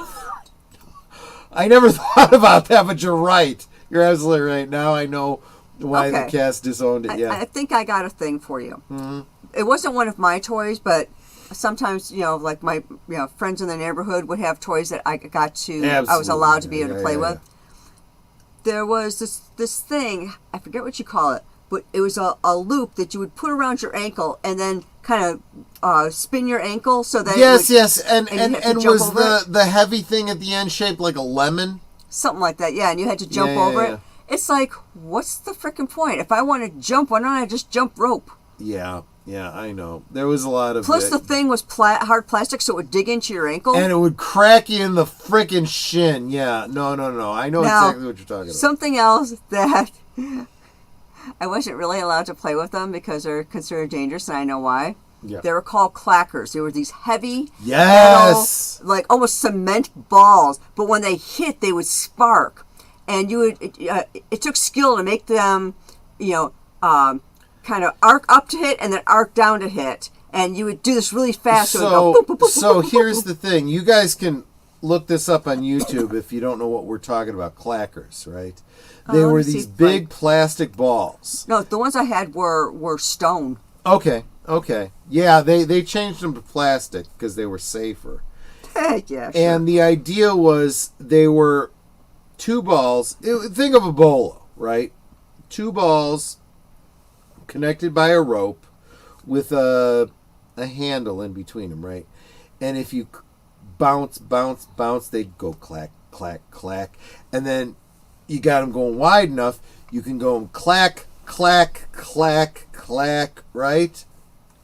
I never thought about that, but you're right. You're absolutely right. Now I know why the cast disowned it. Yeah. I think I got a thing for you. Mm-hmm. It wasn't one of my toys, but sometimes, like my friends in the neighborhood would have toys that I got to, I was allowed to be able to play with. There was this thing, I forget what you call it, but it was a loop that you would put around your ankle and then kind of spin your ankle so that Yes, and jump was over the heavy thing at the end shaped like a lemon? something like that, yeah, and you had to jump over it. It's like, what's the freaking point? If I want to jump, why don't I just jump rope? Yeah. Yeah, I know. There was a lot of Plus, it. the thing was hard plastic, so it would dig into your ankle. And it would crack you in the frickin' shin. Yeah, no. I know Now, exactly what you're talking about. Something else that I wasn't really allowed to play with them because they're considered dangerous, and I know why. Yeah. They were called clackers. They were these heavy, Yes! metal, like almost cement balls, but when they hit, they would spark. And it took skill to make them, kind of arc up to hit and then arc down to hit. And you would do this really fast. So, it would go boop, boop, boop, so boop, boop, here's boop. the thing. You guys can look this up on YouTube if you don't know what we're talking about. Clackers, right? They let were me see, these big plastic balls. No, the ones I had were stone. Okay. Yeah, they changed them to plastic because they were safer. Yeah, sure. And the idea was they were two balls. Think of a bolo, right? Two balls connected by a rope with a handle in between them, right? And if you bounce, they'd go clack, clack, clack. And then you got them going wide enough, you can go clack, clack, clack, clack, right?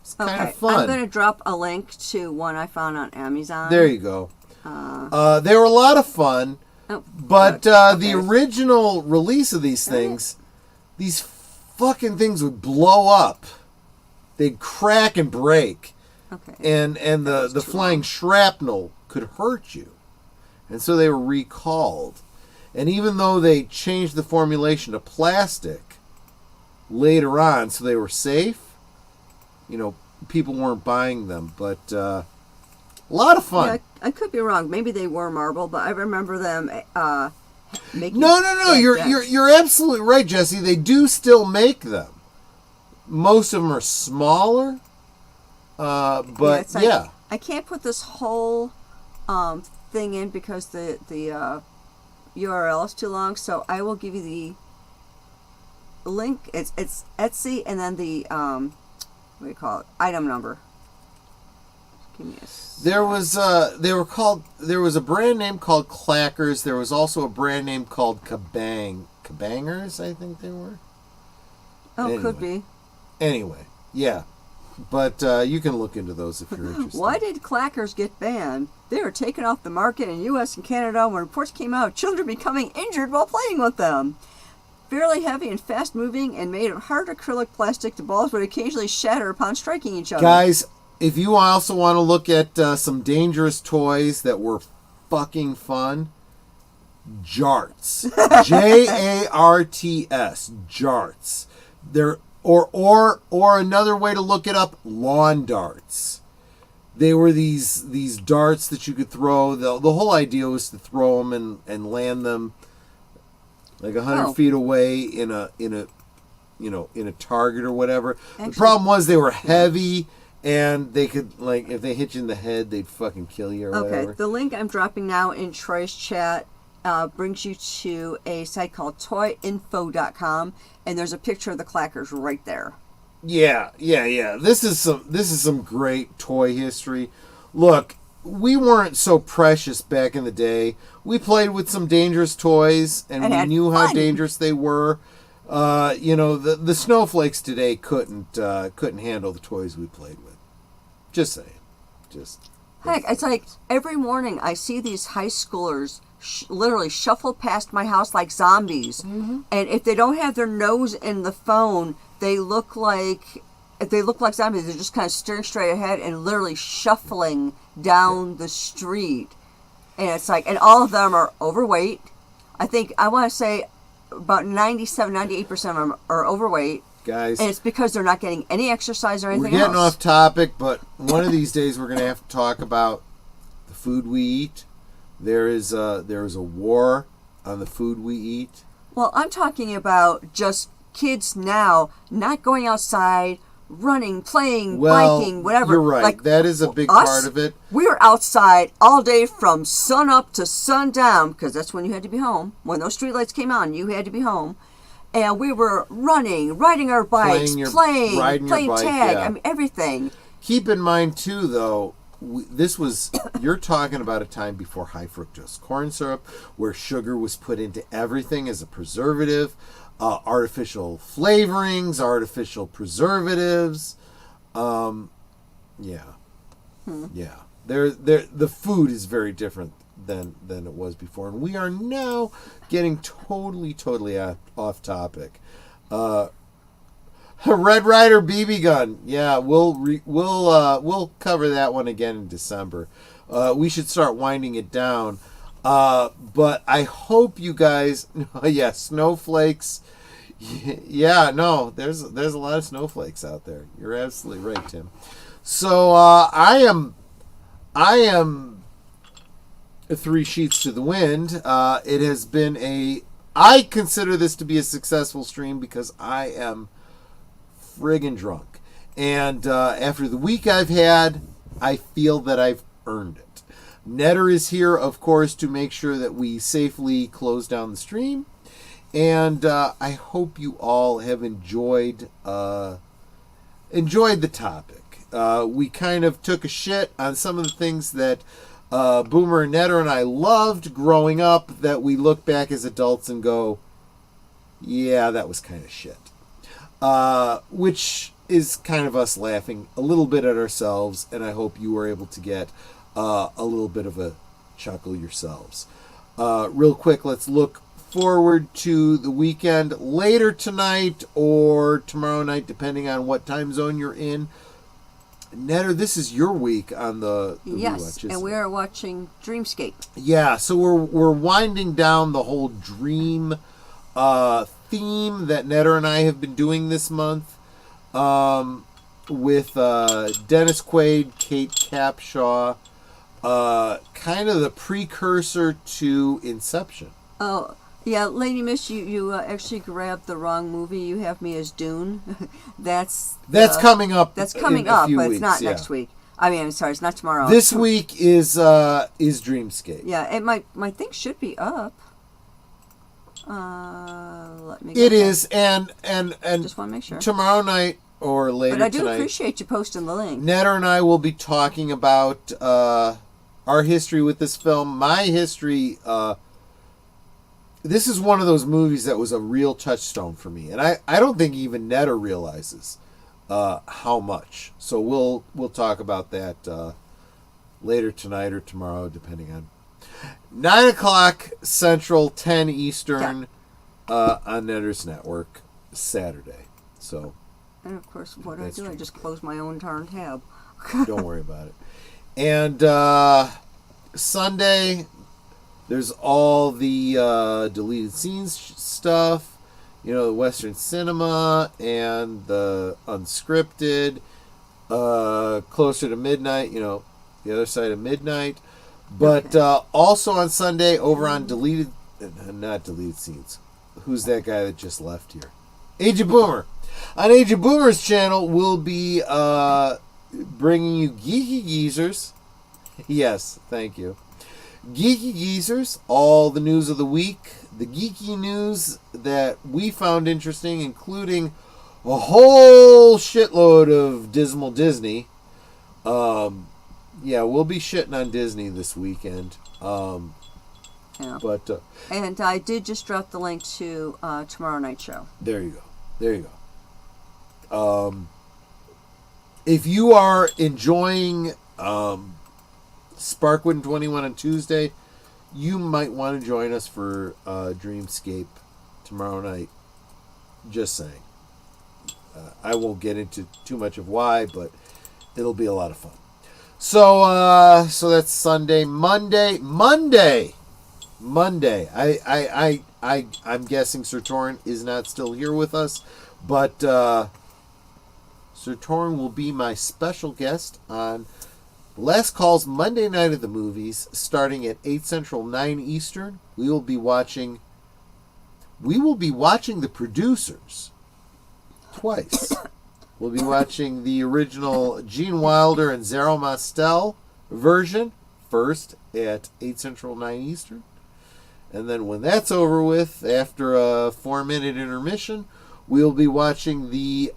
It's kind of fun. I'm going to drop a link to one I found on Amazon. There you go. They were a lot of fun, but the original release of these things, these fucking things would blow up. They'd crack and break. Okay. And the flying shrapnel could hurt you. And so they were recalled. And even though they changed the formulation to plastic later on so they were safe, people weren't buying them. But a lot of fun. Yeah, I could be wrong. Maybe they were marble, but I remember them making. No. You're absolutely right, Jesse. They do still make them. Most of them are smaller, but it's like, I can't put this whole thing in because the URL is too long. So I will give you the link. It's Etsy, and then the what do you call it? Item number. Give me a There was a brand name called Clackers. There was also a brand name called Kabangers, I think they were. Oh, Anyway. could be. Anyway, yeah. But you can look into those if you're interested. Why did clackers get banned? They were taken off the market in U.S. and Canada when reports came out of children becoming injured while playing with them. Fairly heavy and fast-moving and made of hard acrylic plastic, the balls would occasionally shatter upon striking each other. Guys, if you also want to look at some dangerous toys that were fucking fun, Jarts. Jarts. Jarts. They're or another way to look it up, lawn darts. They were these darts that you could throw. The whole idea was to throw them and land them like 100 feet away in a target or whatever. Actually, the problem was they were heavy and they could, like, if they hit you in the head, they'd fucking kill you or whatever. The link I'm dropping now in Troy's chat brings you to a site called toyinfo.com, and there's a picture of the clackers right there. Yeah. This is some great toy history. Look, we weren't so precious back in the day. We played with some dangerous toys, and we knew how dangerous they were. The snowflakes today couldn't handle the toys we played with. Just saying. Heck, it's like every morning I see these high schoolers literally shuffle past my house like zombies. Mm-hmm. And if they don't have their nose in the phone, they look like zombies. They're just kind of staring straight ahead and literally shuffling down the street. And it's like, and all of them are overweight. I want to say about 98% of them are overweight. Guys, and it's because they're not getting any exercise or anything else. We're getting else. off topic, but one of these days we're going to have to talk about the food we eat. There is a war on the food we eat. Well, I'm talking about just kids now not going outside, running, playing, biking, whatever. You're right. Like, that is a big part of it. We were outside all day from sun up to sundown because that's when you had to be home. When those streetlights came on, you had to be home. And we were running, riding our bikes, playing tag, I mean, everything. Keep in mind, too, though, you're talking about a time before high fructose corn syrup, where sugar was put into everything as a preservative, artificial flavorings, artificial preservatives. Yeah. Yeah. The food is very different than it was before, and we are now getting totally off topic. Red Ryder BB gun. Yeah, we'll cover that one again in December. We should start winding it down. But I hope you guys. Yeah, snowflakes. Yeah, no, there's a lot of snowflakes out there. You're absolutely right, Tim. So I am 3 sheets to the wind. It has been I consider this to be a successful stream because I am friggin' drunk. And after the week I've had, I feel that I've earned it. Netter is here, of course, to make sure that we safely close down the stream. And I hope you all have enjoyed the topic. We kind of took a shit on some of the things that Boomer and Netter and I loved growing up that we look back as adults and go, yeah, that was kind of shit. Which is kind of us laughing a little bit at ourselves, and I hope you were able to get a little bit of a chuckle yourselves. Real quick, let's look forward to the weekend later tonight or tomorrow night, depending on what time zone you're in. Netter, this is your week on the Yes, rewatch, and we are watching Dreamscape. Yeah, so we're winding down the whole dream theme that Netter and I have been doing this month with Dennis Quaid, Kate Capshaw, kind of the precursor to Inception. Oh, yeah, Lady Miss, you actually grabbed the wrong movie. You have me as Dune. That's coming up. That's coming in a up, few but weeks, it's not yeah. next week. I mean, I'm sorry, it's not tomorrow. This week is Dreamscape. Yeah, my thing should be up. Let me. It is, and Just want to make sure. Tomorrow night or later But I do tonight, appreciate you posting the link. Netter and I will be talking about our history with this film. My history. This is one of those movies that was a real touchstone for me, and I don't think even Netter realizes how much. So we'll talk about that later tonight or tomorrow, depending on 9 o'clock Central, 10 Eastern on Netter's Network Saturday. So And of course, what That's I do, I true. just close my own darn tab. don't worry about it. And Sunday, there's all the deleted scenes stuff, the Western cinema and the unscripted, closer to midnight, the other side of midnight. But also on Sunday, over on not deleted scenes. Who's that guy that just left here? Age of Boomer. On Age of Boomer's channel, we'll be bringing you Geeky Geezers. Yes, thank you. Geeky Geezers, all the news of the week, the geeky news that we found interesting, including a whole shitload of dismal Disney. Yeah, we'll be shitting on Disney this weekend. Yeah. But And I did just drop the link to tomorrow night show. there you go. If you are enjoying Sparkwood 21 on Tuesday, you might want to join us for Dreamscape tomorrow night. Just saying. I won't get into too much of why, but it'll be a lot of fun. So that's Sunday. Monday. I'm guessing Sir Torrin is not still here with us, but Sir Torrin will be my special guest on Last Call's Monday Night of the Movies, starting at 8 Central, 9 Eastern. We will be watching The Producers twice. We'll be watching the original Gene Wilder and Zero Mostel version first at 8 Central, 9 Eastern. And then when that's over with, after a 4-minute intermission, we'll be watching the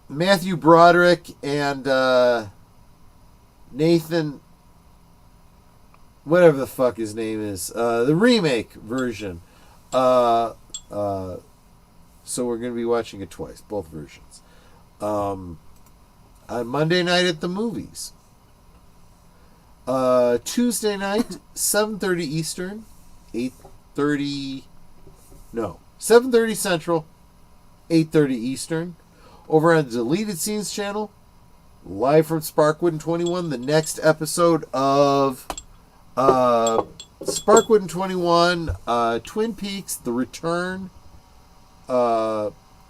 Matthew Broderick and Nathan, whatever the fuck his name is, the remake version, So we're going to be watching it twice, both versions. On Monday night at the movies. Tuesday night, 7:30 Eastern, 7:30 Central, 8:30 Eastern. Over on the Deleted Scenes channel, live from Sparkwood and 21, the next episode of Sparkwood and 21, Twin Peaks, The Return.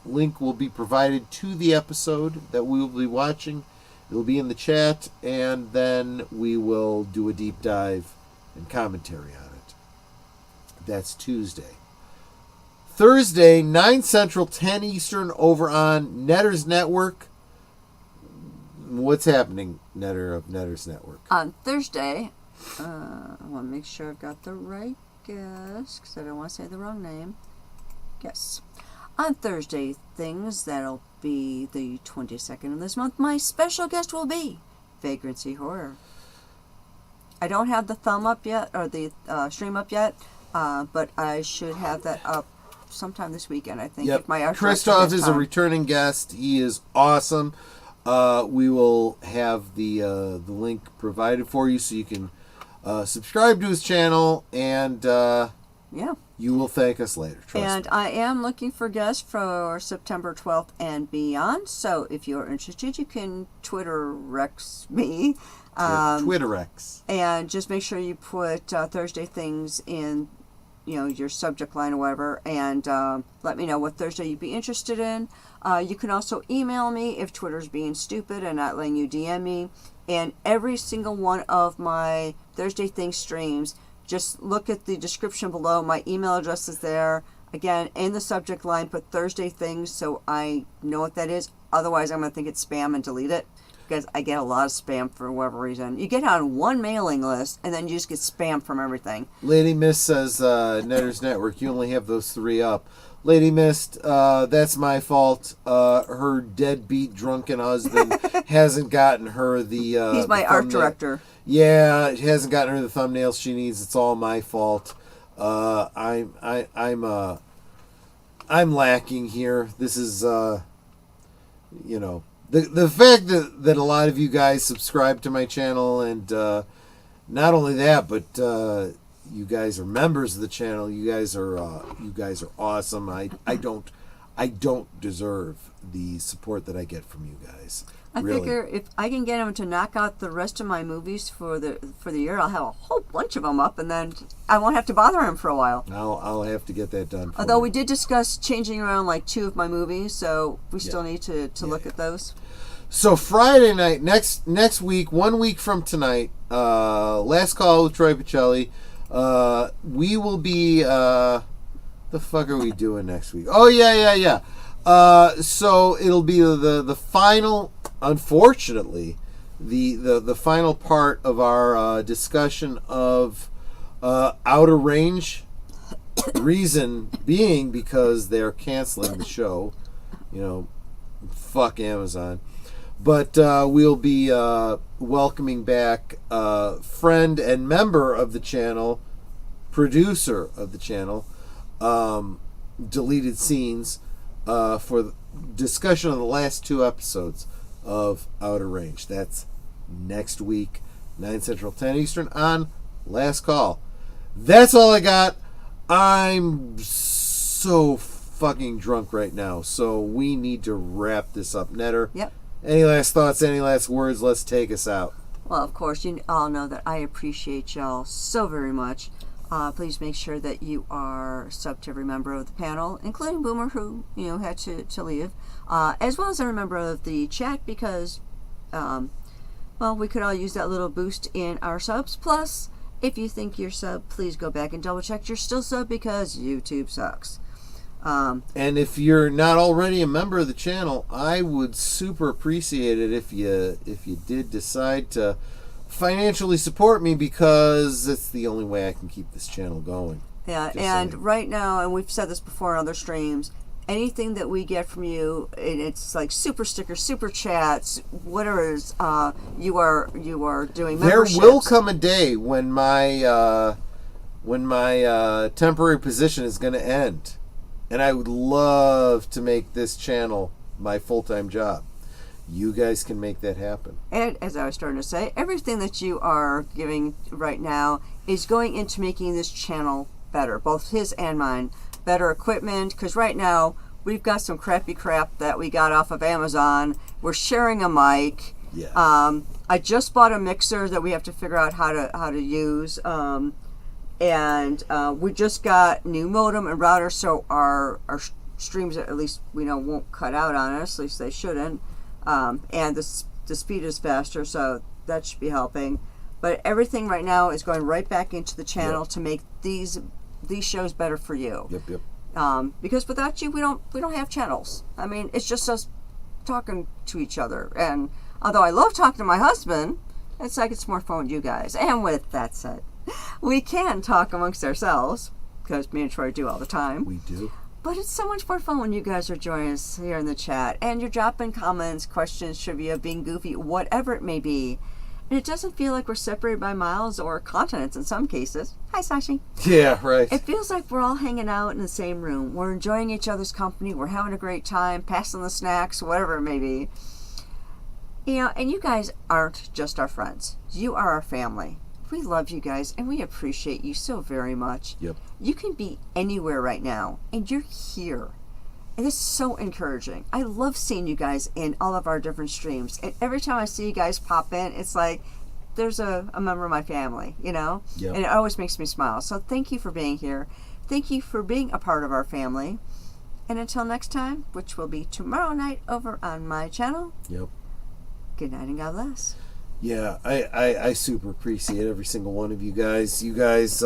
Link will be provided to the episode that we will be watching. It'll be in the chat, and then we will do a deep dive and commentary on it. That's Tuesday. Thursday, 9 Central, 10 Eastern, over on Netter's Network. What's happening, Netter of Netter's Network? On Thursday, I want to make sure I've got the right guess, because I don't want to say the wrong name. Yes. On Thursday, things, that'll be the 22nd of this month, my special guest will be Vagrancy Horror. I don't have the thumb up yet, or the stream up yet, but I should have that up sometime this weekend, I think. Yep. If my art Christoph director has is a time. returning guest. He is awesome. We will have the link provided for you so you can subscribe to his channel, and Yeah. you will thank us later. Trust And me. I am looking for guests for September 12th and beyond. So if you're interested, you can Twitter Rex me. TwitterX. And just make sure you put Thursday things in, your subject line or whatever, and let me know what Thursday you'd be interested in. You can also email me if Twitter's being stupid and not letting you DM me. And every single one of my Thursday Things streams, just look at the description below. My email address is there. Again, in the subject line, put Thursday Things so I know what that is. Otherwise, I'm going to think it's spam and delete it, because I get a lot of spam for whatever reason. You get on one mailing list, and then you just get spam from everything. Lady Mist says, Netter's Network, you only have those 3 up. Lady Mist, that's my fault. Her deadbeat drunken husband hasn't gotten her the He's my the art thumbnail. director. Yeah, he hasn't gotten her the thumbnails she needs. It's all my fault. I'm lacking here. This is the fact that a lot of you guys subscribe to my channel, and not only that, but you guys are members of the channel. You guys are awesome. I don't deserve the support that I get from you guys. I figure if I can get him to knock out the rest of my movies for the year, I'll have a whole bunch of them up, and then I won't have to bother him for a while. I'll have to get that done. Although we did discuss changing around like 2 of my movies, so we still need to look at those. So Friday night, next week, 1 week from tonight, Last Call with Troy Pacelli. We will be. The fuck are we doing next week? Oh yeah. So it'll be the final. Unfortunately, the final part of our discussion of Outer Range. Reason being because they're canceling the show. Fuck Amazon. But we'll be welcoming back friend and member of the channel, producer of the channel, Deleted Scenes, for discussion of the last 2 episodes of Outer Range. That's next week, 9 Central, 10 Eastern on Last Call. That's all I got. I'm so fucking drunk right now, so we need to wrap this up. Netter, Yep. any last thoughts, any last words? Let's take us out. Well, of course, you all know that I appreciate y'all so very much. Please make sure that you are subbed to every member of the panel, including Boomer, who had to leave, as well as every member of the chat, because, we could all use that little boost in our subs. Plus, if you think you're sub, please go back and double check you're still sub, because YouTube sucks. And if you're not already a member of the channel, I would super appreciate it if you did decide to financially support me, because it's the only way I can keep this channel going. Yeah, Just and saying. right now, and we've said this before in other streams, anything that we get from you, and it's like super stickers, super chats, whatever it is, you are doing memberships. There will come a day when my temporary position is going to end. And I would love to make this channel my full-time job. You guys can make that happen. And as I was starting to say, everything that you are giving right now is going into making this channel better, both his and mine. Better equipment, because right now we've got some crappy crap that we got off of Amazon. We're sharing a mic. Yeah. I just bought a mixer that we have to figure out how to use. And we just got new modem and router, so our streams, at least we know, won't cut out on us. At least they shouldn't. And the speed is faster, so that should be helping. But everything right now is going right back into the channel to make these shows better for you. Yep. Because without you, we don't have channels. I mean, it's just us talking to each other. And although I love talking to my husband, it's like it's more fun with you guys. And with that said, we can talk amongst ourselves, because me and Troy do all the time. We do. But it's so much more fun when you guys are joining us here in the chat. And you're dropping comments, questions, trivia, being goofy, whatever it may be. And it doesn't feel like we're separated by miles or continents in some cases. Hi, Sashi. Yeah, right. It feels like we're all hanging out in the same room. We're enjoying each other's company. We're having a great time, passing the snacks, whatever it may be. You know, and you guys aren't just our friends. You are our family. We love you guys, and we appreciate you so very much. Yep. You can be anywhere right now, and you're here. And it's so encouraging. I love seeing you guys in all of our different streams. And every time I see you guys pop in, it's like there's a member of my family, you know? Yep. And it always makes me smile. So thank you for being here. Thank you for being a part of our family. And until next time, which will be tomorrow night over on my channel. Yep. Good night and God bless. Yeah, I super appreciate every single one of you guys. You guys,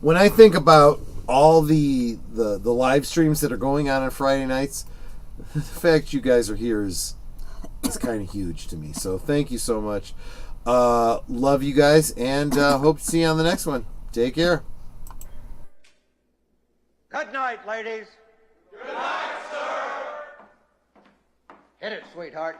when I think about all the live streams that are going on Friday nights, the fact you guys are here is kind of huge to me. So thank you so much. Love you guys, and hope to see you on the next one. Take care. Good night, ladies. Good night, sir. Hit it, sweetheart.